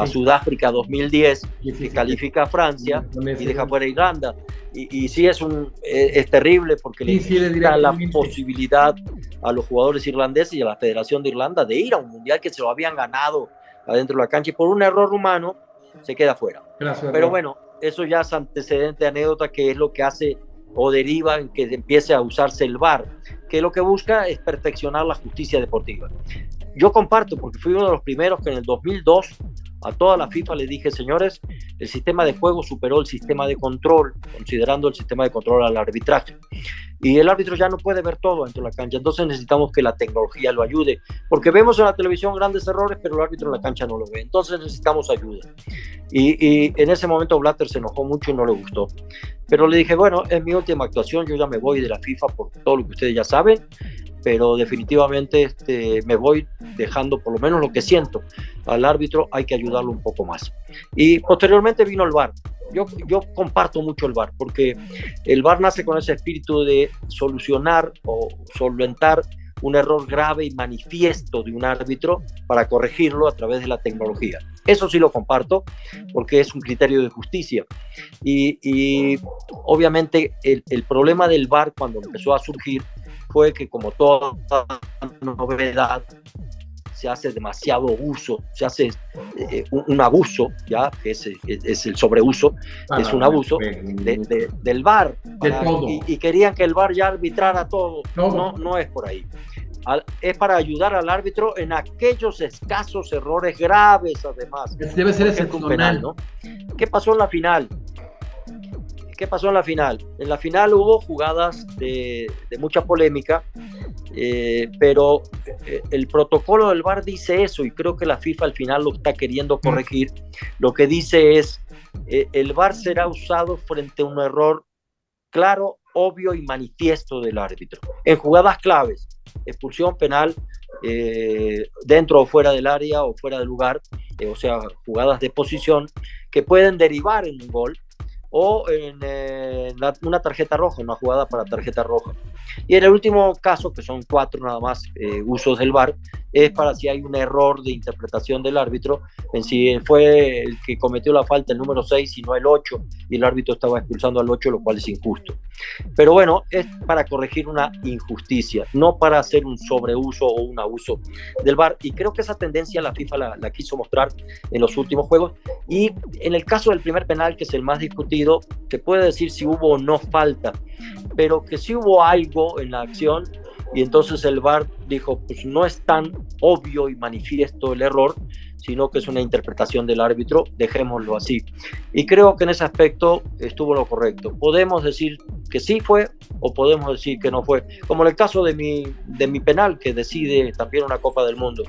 Sudáfrica 2010, que califica a Francia y deja fuera a Irlanda. Y sí es terrible, porque le quita la posibilidad a los jugadores irlandeses y a la Federación de Irlanda de ir a un mundial que se lo habían ganado adentro de la cancha, y por un error humano se queda fuera. Pero bueno, eso ya es antecedente, anécdota, que es lo que hace o deriva en que empiece a usarse el VAR, que lo que busca es perfeccionar la justicia deportiva. Yo comparto, porque fui uno de los primeros que en el 2002 a toda la FIFA le dije: señores, el sistema de juego superó el sistema de control, considerando el sistema de control al arbitraje, y el árbitro ya no puede ver todo dentro de la cancha. Entonces necesitamos que la tecnología lo ayude, porque vemos en la televisión grandes errores, pero el árbitro en la cancha no lo ve. Entonces necesitamos ayuda. Y en ese momento Blatter se enojó mucho y no le gustó, pero le dije: bueno, es mi última actuación, yo ya me voy de la FIFA por todo lo que ustedes ya saben, pero definitivamente me voy dejando por lo menos lo que siento. Al árbitro hay que ayudarlo un poco más. Y posteriormente vino el VAR. Yo comparto mucho el VAR, porque el VAR nace con ese espíritu de solucionar o solventar un error grave y manifiesto de un árbitro para corregirlo a través de la tecnología. Eso sí lo comparto, porque es un criterio de justicia. Y obviamente el problema del VAR, cuando empezó a surgir, fue que, como toda novedad, se hace demasiado uso, se hace un abuso, ya, que es el sobreuso, es un abuso del VAR, y querían que el VAR ya arbitrara todo. No es por ahí. Es para ayudar al árbitro en aquellos escasos errores graves, además. Debe ser excepcional, ¿no? ¿Qué pasó en la final? En la final hubo jugadas de mucha polémica, pero el protocolo del VAR dice eso, y creo que la FIFA al final lo está queriendo corregir. Lo que dice es: el VAR será usado frente a un error claro, obvio y manifiesto del árbitro, en jugadas claves, expulsión, penal, dentro o fuera del área o fuera del lugar, o sea, jugadas de posición que pueden derivar en un gol, o en una tarjeta roja, una jugada para tarjeta roja. Y en el último caso, que son 4 nada más usos del VAR, es para si hay un error de interpretación del árbitro, en si fue el que cometió la falta el número 6 y no el 8, y el árbitro estaba expulsando al 8, lo cual es injusto. Pero bueno, es para corregir una injusticia, no para hacer un sobreuso o un abuso del VAR, y creo que esa tendencia la FIFA la quiso mostrar en los últimos juegos. Y en el caso del primer penal, que es el más discutido, se puede decir si hubo o no falta, pero que sí hubo algo en la acción, y entonces el VAR dijo, pues no es tan obvio y manifiesto el error, sino que es una interpretación del árbitro, dejémoslo así. Y creo que en ese aspecto estuvo lo correcto. Podemos decir que sí fue o podemos decir que no fue, como en el caso de mi penal, que decide también una Copa del Mundo.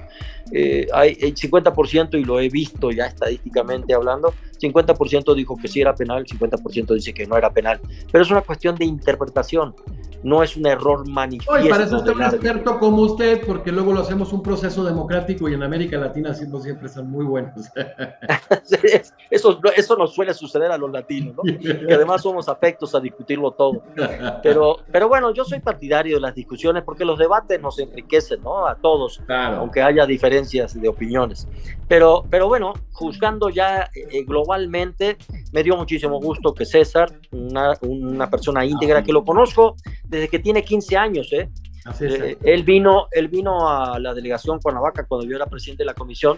Hay el 50%, y lo he visto ya estadísticamente hablando, 50% dijo que sí era penal, 50% dice que no era penal, pero es una cuestión de interpretación, no es un error manifiesto. Y para eso usted es un experto como usted, porque luego lo hacemos un proceso democrático, y en América Latina siempre son muy buenos. Eso nos suele suceder a los latinos, ¿no? Que además somos afectos a discutirlo todo. Pero bueno, yo soy partidario de las discusiones, porque los debates nos enriquecen, ¿no? A todos, claro, aunque haya diferencias de opiniones. Pero bueno, juzgando ya globalmente, me dio muchísimo gusto que César, una persona íntegra, que lo conozco desde que tiene 15 años, él vino a la delegación Cuernavaca cuando yo era presidente de la comisión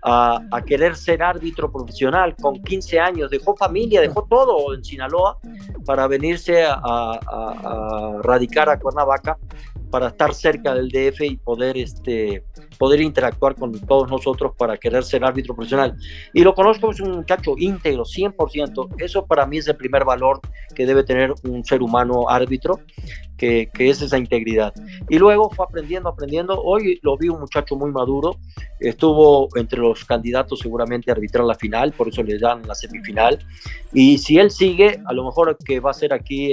a querer ser árbitro profesional con 15 años, dejó familia, dejó todo en Sinaloa para venirse a radicar a Cuernavaca, para estar cerca del DF y poder interactuar con todos nosotros para querer ser árbitro profesional. Y lo conozco, es un muchacho íntegro, 100%. Eso para mí es el primer valor que debe tener un ser humano árbitro, que es esa integridad. Y luego fue aprendiendo. Hoy lo vi un muchacho muy maduro, estuvo entre los candidatos seguramente a arbitrar la final, por eso le dan la semifinal. Y si él sigue, a lo mejor que va a ser aquí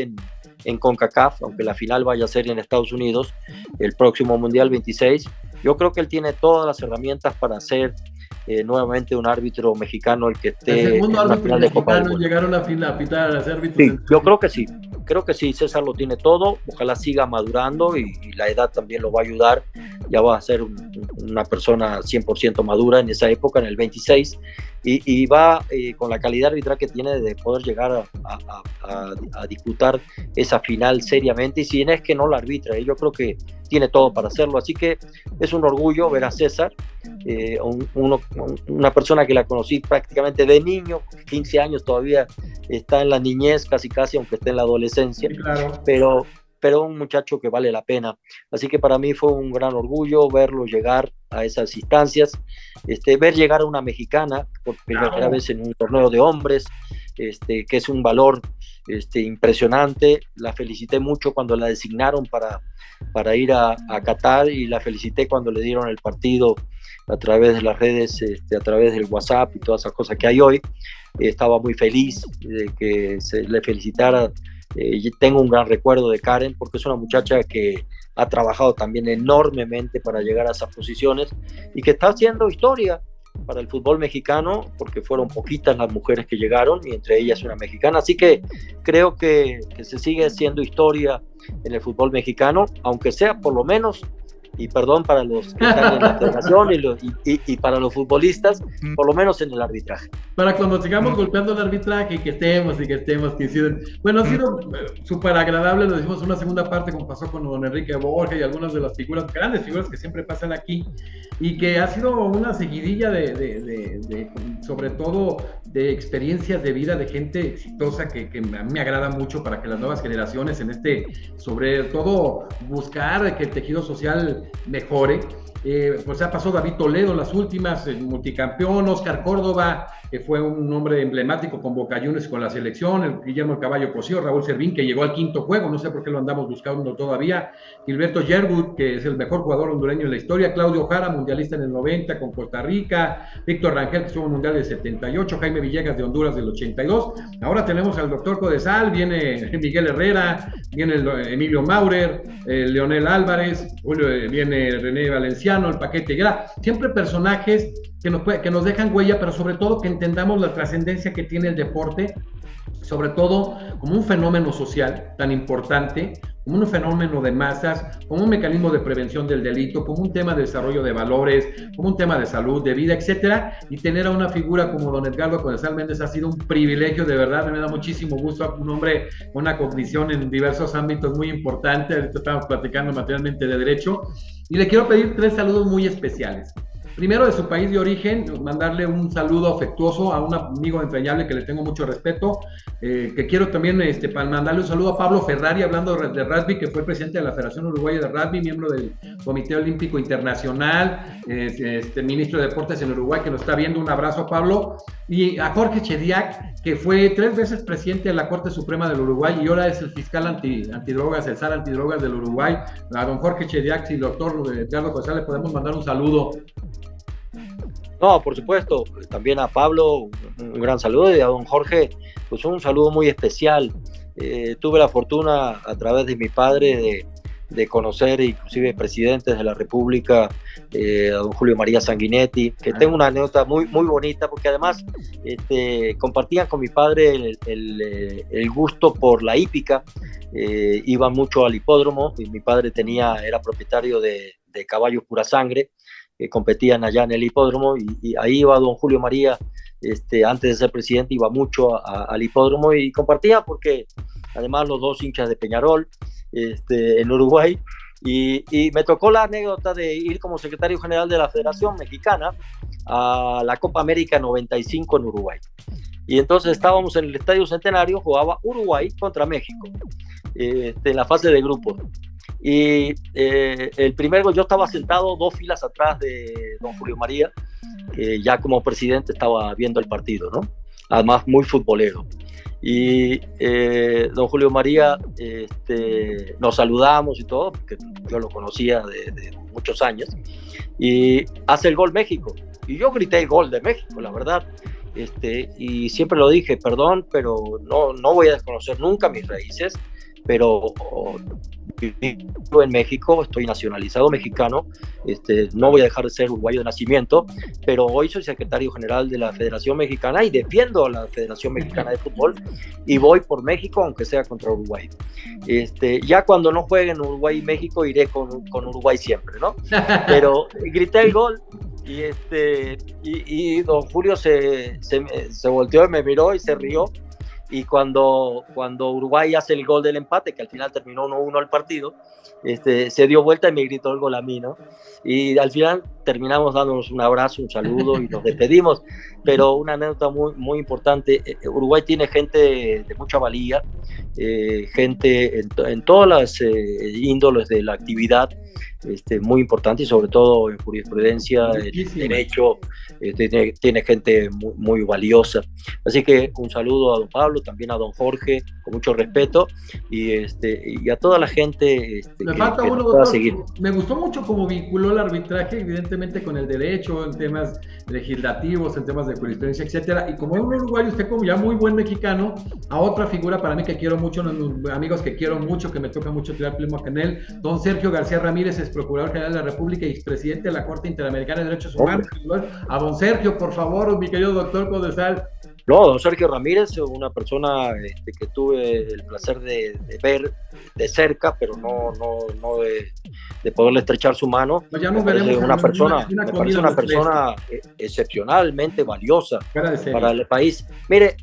en CONCACAF, aunque la final vaya a ser en Estados Unidos, el próximo Mundial 26, yo creo que él tiene todas las herramientas para ser nuevamente un árbitro mexicano, el que esté en una final de Copa del Mundo. Llegaron a pitar a ser árbitros. Sí, yo creo que sí, César lo tiene todo, ojalá siga madurando, y la edad también lo va a ayudar, ya va a ser una persona 100% madura en esa época, en el 26, y va con la calidad arbitral que tiene de poder llegar a disputar esa final seriamente, y si es que no la arbitra, yo creo que tiene todo para hacerlo, así que es un orgullo ver a César, una persona que la conocí prácticamente de niño, 15 años todavía está en la niñez casi, aunque esté en la adolescencia, sí, claro. pero un muchacho que vale la pena, así que para mí fue un gran orgullo verlo llegar a esas instancias, ver llegar a una mexicana por primera vez en un torneo de hombres, que es un valor impresionante. La felicité mucho cuando la designaron para ir a Qatar, y la felicité cuando le dieron el partido a través de las redes, a través del WhatsApp y todas esas cosas que hay hoy. Estaba muy feliz de que se le felicitara. Tengo un gran recuerdo de Karen, porque es una muchacha que ha trabajado también enormemente para llegar a esas posiciones, y que está haciendo historia para el fútbol mexicano, porque fueron poquitas las mujeres que llegaron, y entre ellas una mexicana, así que creo que se sigue haciendo historia en el fútbol mexicano, aunque sea por lo menos, y perdón para los que están en la federación y para los futbolistas, por lo menos en el arbitraje. Para cuando sigamos golpeando el arbitraje, que estemos, que hicieron. Bueno, ha sido súper agradable, lo decimos en una segunda parte, como pasó con don Enrique Borja y algunas de las grandes figuras que siempre pasan aquí, y que ha sido una seguidilla sobre todo de experiencias de vida de gente exitosa que a mí me agrada mucho, para que las nuevas generaciones sobre todo buscar que el tejido social mejore. Pues ya pasó David Toledo, las últimas, el multicampeón, Oscar Córdoba, que fue un hombre emblemático con Boca Juniors, con la selección, el Guillermo el Caballo Cosío, Raúl Servín, que llegó al quinto juego, no sé por qué lo andamos buscando todavía, Gilberto Yerwood, que es el mejor jugador hondureño en la historia, Claudio Jara, mundialista en el 90 con Costa Rica, Víctor Rangel, que estuvo en el mundial del 78, Jaime Villegas de Honduras del 82, ahora tenemos al doctor Codesal, viene Miguel Herrera, viene Emilio Maurer, Leonel Álvarez, viene René Valenciano, el Paquete Gra, siempre personajes que nos dejan huella, pero sobre todo que entendamos la trascendencia que tiene el deporte sobre todo como un fenómeno social tan importante, como un fenómeno de masas, como un mecanismo de prevención del delito, como un tema de desarrollo de valores, como un tema de salud, de vida, etcétera, y tener a una figura como don Edgardo Codesal Méndez ha sido un privilegio, de verdad, me da muchísimo gusto, un hombre con una cognición en diversos ámbitos muy importante, ahorita estamos platicando materialmente de derecho, y le quiero pedir 3 saludos muy especiales. Primero, de su país de origen, mandarle un saludo afectuoso a un amigo entrañable que le tengo mucho respeto, que quiero también mandarle un saludo a Pablo Ferrari, hablando de rugby, que fue presidente de la Federación Uruguaya de Rugby, miembro del Comité Olímpico Internacional, ministro de Deportes en Uruguay, que nos está viendo. Un abrazo a Pablo. Y a Jorge Chediak, que fue 3 veces presidente de la Corte Suprema del Uruguay y ahora es el fiscal antidrogas, el SAR antidrogas del Uruguay. A don Jorge Chediak y el doctor Edgardo Codesal le podemos mandar un saludo. No, por supuesto, también a Pablo un gran saludo, y a don Jorge pues un saludo muy especial. Tuve la fortuna a través de mi padre de conocer inclusive presidentes de la República, a don Julio María Sanguinetti, que tengo una anécdota muy, muy bonita, porque además compartían con mi padre el gusto por la hípica. Iban mucho al hipódromo, y mi padre era propietario de caballos pura sangre, que competían allá en el hipódromo, y ahí iba don Julio María, antes de ser presidente, iba mucho al hipódromo y compartía, porque además los dos hinchas de Peñarol en Uruguay, y me tocó la anécdota de ir como secretario general de la Federación Mexicana a la Copa América 95 en Uruguay. Y entonces estábamos en el Estadio Centenario, jugaba Uruguay contra México, en la fase de grupos. Y el primer gol, yo estaba sentado 2 filas atrás de don Julio María, que ya como presidente estaba viendo el partido, ¿no? Además muy futbolero. Y don Julio María, nos saludamos y todo, porque yo lo conocía de muchos años, y hace el gol México. Y yo grité el gol de México, la verdad. Y siempre lo dije, perdón, pero no voy a desconocer nunca mis raíces, pero vivo en México, estoy nacionalizado mexicano, no voy a dejar de ser uruguayo de nacimiento, pero hoy soy secretario general de la Federación Mexicana y defiendo a la Federación Mexicana de Fútbol, y voy por México, aunque sea contra Uruguay. Ya cuando no jueguen Uruguay y México, iré con Uruguay siempre, ¿no? Pero grité el gol, y don Julio se volteó y me miró y se rió. Y cuando Uruguay hace el gol del empate, que al final terminó 1-1 el partido, se dio vuelta y me gritó el gol a mí, ¿no? Y al final terminamos dándonos un abrazo, un saludo y nos despedimos. Pero una anécdota muy, muy importante: Uruguay tiene gente de mucha valía, gente en todas las índoles de la actividad, muy importante, y sobre todo en jurisprudencia, en derecho, tiene gente muy, muy valiosa. Así que un saludo a don Pablo, también a don Jorge, con mucho respeto, y a toda la gente me falta uno, doctor. Seguir. Me gustó mucho cómo vinculó el arbitraje, evidentemente, con el derecho, en temas legislativos, en temas de jurisprudencia, etcétera. Y como es un uruguayo, usted como ya muy buen mexicano, a otra figura para mí que quiero mucho, amigos que quiero mucho, que me toca mucho tirar pluma con él, don Sergio García Ramírez, es Procurador General de la República y expresidente de la Corte Interamericana de Derechos Humanos. A don Sergio, por favor, mi querido doctor Codesal. No, don Sergio Ramírez, una persona que tuve el placer de ver de cerca, pero no de poderle estrechar su mano. Pues ya nos veremos. Me parece una persona excepcionalmente valiosa para el país. Mire,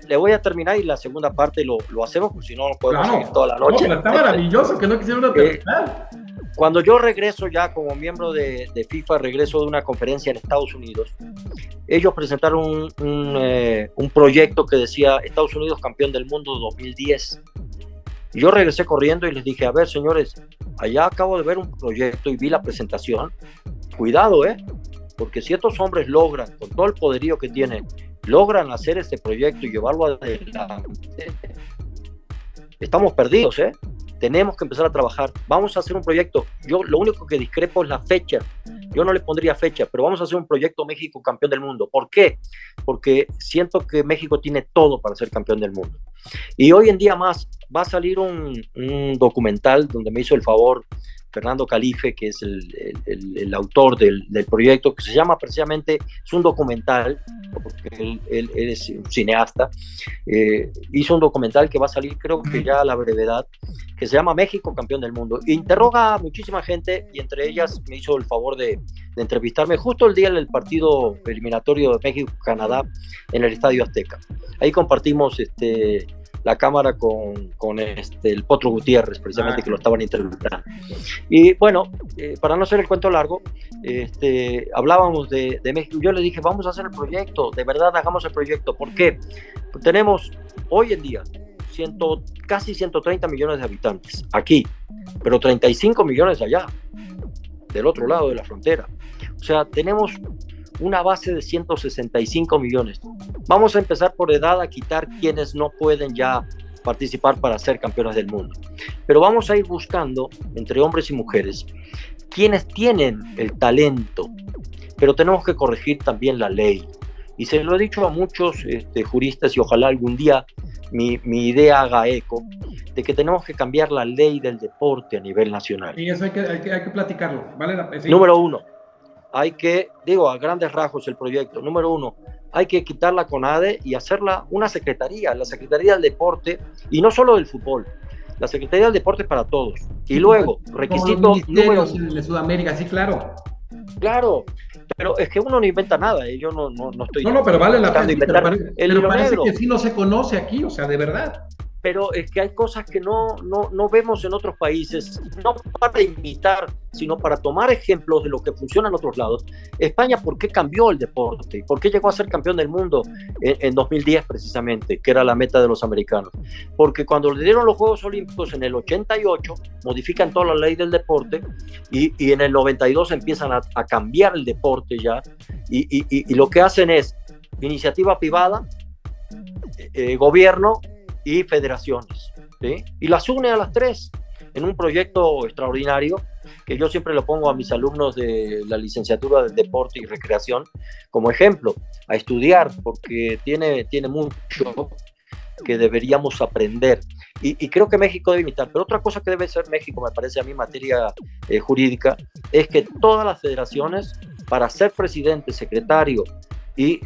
le voy a terminar y la segunda parte lo hacemos, porque si no podemos seguir toda la noche. Está maravilloso que no quisieron terminar. Cuando yo regreso ya como miembro de FIFA, regreso de una conferencia en Estados Unidos, ellos presentaron un proyecto que decía Estados Unidos campeón del mundo 2010. Yo regresé corriendo y les dije, a ver, señores, allá acabo de ver un proyecto y vi la presentación. Cuidado, porque si estos hombres logran, con todo el poderío que tienen, logran hacer este proyecto y llevarlo adelante, estamos perdidos, Tenemos que empezar a trabajar. Vamos a hacer un proyecto. Yo lo único que discrepo es la fecha. Yo no le pondría fecha, pero vamos a hacer un proyecto México campeón del mundo. ¿Por qué? Porque siento que México tiene todo para ser campeón del mundo. Y hoy en día más va a salir un documental donde me hizo el favor Fernando Calife, que es el autor del proyecto, que se llama precisamente, es un documental, porque él es un cineasta, hizo un documental que va a salir creo que ya a la brevedad, que se llama México, campeón del mundo. Interroga a muchísima gente y entre ellas me hizo el favor de entrevistarme justo el día del partido eliminatorio de México-Canadá en el Estadio Azteca. Ahí compartimos la cámara con el Potro Gutiérrez, precisamente, que lo estaban entrevistando. Y bueno, para no hacer el cuento largo, hablábamos de México. Yo le dije, vamos a hacer el proyecto, de verdad hagamos el proyecto. ¿Por qué? Pues tenemos hoy en día casi 130 millones de habitantes aquí, pero 35 millones allá, del otro lado de la frontera. O sea, tenemos una base de 165 millones. Vamos a empezar por edad a quitar quienes no pueden ya participar para ser campeones del mundo. Pero vamos a ir buscando, entre hombres y mujeres, quienes tienen el talento, pero tenemos que corregir también la ley. Y se lo he dicho a muchos juristas y ojalá algún día mi idea haga eco, de que tenemos que cambiar la ley del deporte a nivel nacional. Y eso hay que platicarlo, ¿vale? Sí. Número uno, hay que, a grandes rasgos el proyecto, número uno, hay que quitar la CONADE y hacerla una secretaría, la Secretaría del Deporte, y no solo del fútbol, la Secretaría del Deporte para todos. Y luego, requisito número uno. De Sudamérica, sí, claro. Claro, pero es que uno no inventa nada, yo no estoy... No, pero vale la pena, pero parece negro. Que sí no se conoce aquí, o sea, de verdad. Pero es que hay cosas que no vemos en otros países, no para imitar, sino para tomar ejemplos de lo que funciona en otros lados. España, ¿por qué cambió el deporte? ¿Por qué llegó a ser campeón del mundo en 2010 precisamente, que era la meta de los americanos? Porque cuando le dieron los Juegos Olímpicos en el 88, modifican toda la ley del deporte y en el 92 empiezan a cambiar el deporte ya y lo que hacen es iniciativa privada, gobierno y federaciones, ¿sí? Y las une a las tres en un proyecto extraordinario que yo siempre lo pongo a mis alumnos de la licenciatura de Deporte y Recreación como ejemplo, a estudiar, porque tiene mucho que deberíamos aprender y creo que México debe imitar. Pero otra cosa que debe ser México, me parece a mí, en materia jurídica, es que todas las federaciones, para ser presidente, secretario y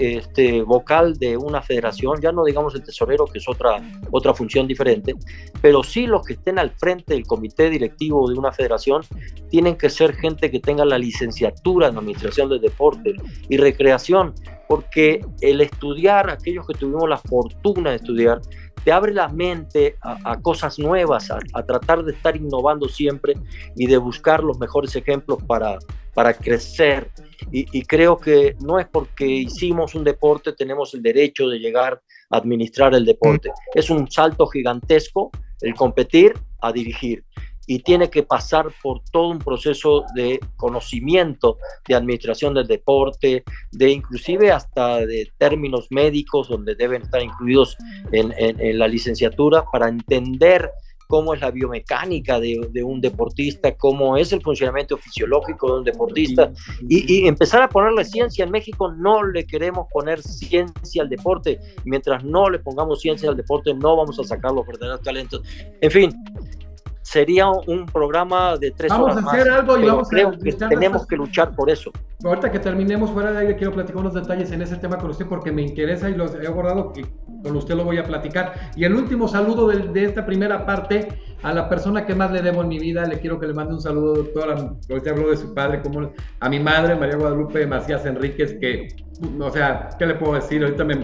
vocal de una federación, ya no digamos el tesorero, que es otra función diferente, pero sí los que estén al frente del comité directivo de una federación tienen que ser gente que tenga la licenciatura en administración del deporte y recreación, porque el estudiar, aquellos que tuvimos la fortuna de estudiar, te abre la mente a cosas nuevas, a tratar de estar innovando siempre y de buscar los mejores ejemplos para crecer. Y creo que no es porque hicimos un deporte tenemos el derecho de llegar a administrar el deporte. Es un salto gigantesco el competir a dirigir y tiene que pasar por todo un proceso de conocimiento de administración del deporte, de inclusive hasta de términos médicos donde deben estar incluidos en la licenciatura para entender cómo es la biomecánica de un deportista, cómo es el funcionamiento fisiológico de un deportista y empezar a ponerle ciencia. En México no le queremos poner ciencia al deporte. Mientras no le pongamos ciencia al deporte no vamos a sacar los verdaderos talentos. En fin, sería un programa de 3 horas más. Vamos a hacer algo y vamos creo que tenemos que luchar por eso. Ahorita que terminemos fuera de aire quiero platicar unos detalles en ese tema con usted porque me interesa y los he abordado que con usted lo voy a platicar. Y el último saludo de esta primera parte a la persona que más le debo en mi vida, le quiero que le mande un saludo, doctora. Usted habló de su padre, como a mi madre, María Guadalupe Macías Enríquez, que, o sea, ¿qué le puedo decir? Ahorita me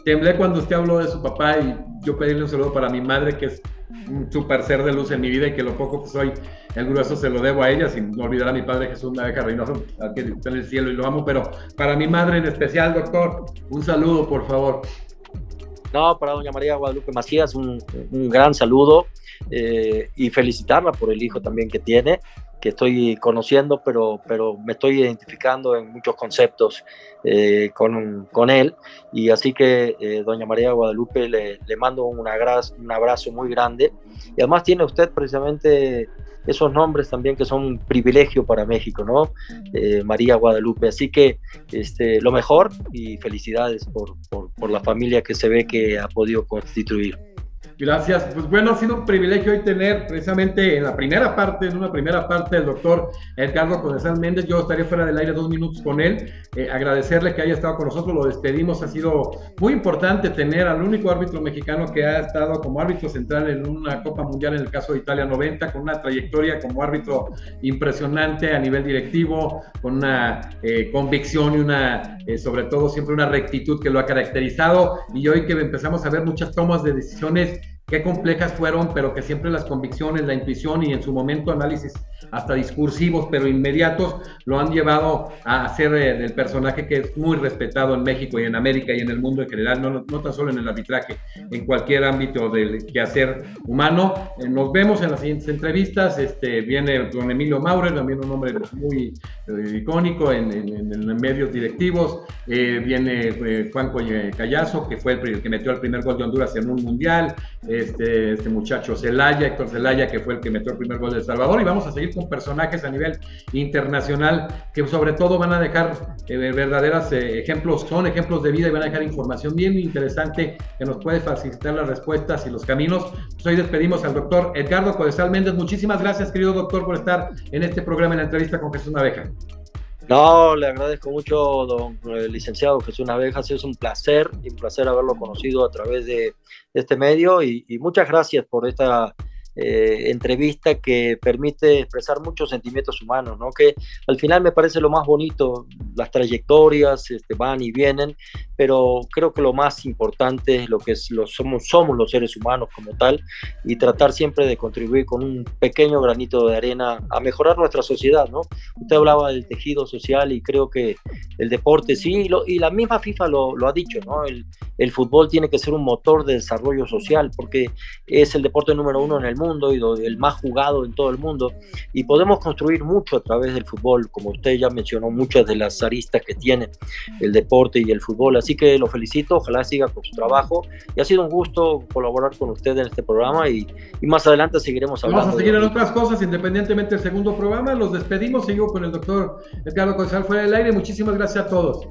temblé cuando usted habló de su papá y yo pedirle un saludo para mi madre, que es un súper ser de luz en mi vida y que lo poco que soy, el grueso se lo debo a ella, sin no olvidar a mi padre Jesús Naveja Reynoso, que está en el cielo y lo amo, pero para mi madre en especial, doctor, un saludo, por favor. No, para doña María Guadalupe Macías, un gran saludo y felicitarla por el hijo también que tiene, que estoy conociendo, pero me estoy identificando en muchos conceptos con él, y así que doña María Guadalupe le mando un abrazo muy grande, y además tiene usted precisamente esos nombres también que son un privilegio para México, ¿no? María Guadalupe, así que lo mejor y felicidades por la familia que se ve que ha podido constituir. Gracias. Pues bueno, ha sido un privilegio hoy tener precisamente en una primera parte, el doctor Edgardo Codesal Méndez. Yo estaré fuera del aire 2 minutos con él. Agradecerle que haya estado con nosotros, lo despedimos. Ha sido muy importante tener al único árbitro mexicano que ha estado como árbitro central en una Copa Mundial, en el caso de Italia 90, con una trayectoria como árbitro impresionante a nivel directivo, con una convicción y una, sobre todo, siempre una rectitud que lo ha caracterizado. Y hoy que empezamos a ver muchas tomas de decisiones qué complejas fueron, pero que siempre las convicciones, la intuición y en su momento análisis hasta discursivos, pero inmediatos, lo han llevado a ser el personaje que es muy respetado en México y en América y en el mundo en general, no tan solo en el arbitraje, en cualquier ámbito del quehacer humano. Nos vemos en las siguientes entrevistas. Viene don Emilio Maurer, también un hombre muy icónico en medios directivos. Viene Juanco Callazo, que fue el que metió el primer gol de Honduras en un mundial. Este muchacho Celaya, Héctor Celaya, que fue el que metió el primer gol de El Salvador, y vamos a seguir con personajes a nivel internacional que sobre todo van a dejar verdaderos ejemplos, son ejemplos de vida y van a dejar información bien interesante que nos puede facilitar las respuestas y los caminos. Pues hoy despedimos al doctor Edgardo Codesal Méndez. Muchísimas gracias, querido doctor, por estar en este programa, en la entrevista con Jesús Naveja. No, le agradezco mucho, don licenciado Jesús Navejas. Es un placer haberlo conocido a través de este medio y muchas gracias por esta entrevista que permite expresar muchos sentimientos humanos, ¿no? Que al final me parece lo más bonito. Las trayectorias van y vienen, pero creo que lo más importante es lo que somos los seres humanos como tal, y tratar siempre de contribuir con un pequeño granito de arena a mejorar nuestra sociedad, ¿no? Usted hablaba del tejido social y creo que el deporte sí, y la misma FIFA lo ha dicho, ¿no? El fútbol tiene que ser un motor de desarrollo social porque es el deporte número 1 en el mundo y el más jugado en todo el mundo, y podemos construir mucho a través del fútbol, como usted ya mencionó, muchas de las aristas que tiene el deporte y el fútbol. Así que lo felicito, ojalá siga con su trabajo, y ha sido un gusto colaborar con usted en este programa, y más adelante seguiremos hablando. Vamos a seguir en otras cosas, independientemente del segundo programa. Los despedimos, sigo con el doctor Edgardo Codesal fuera del aire. Muchísimas gracias a todos.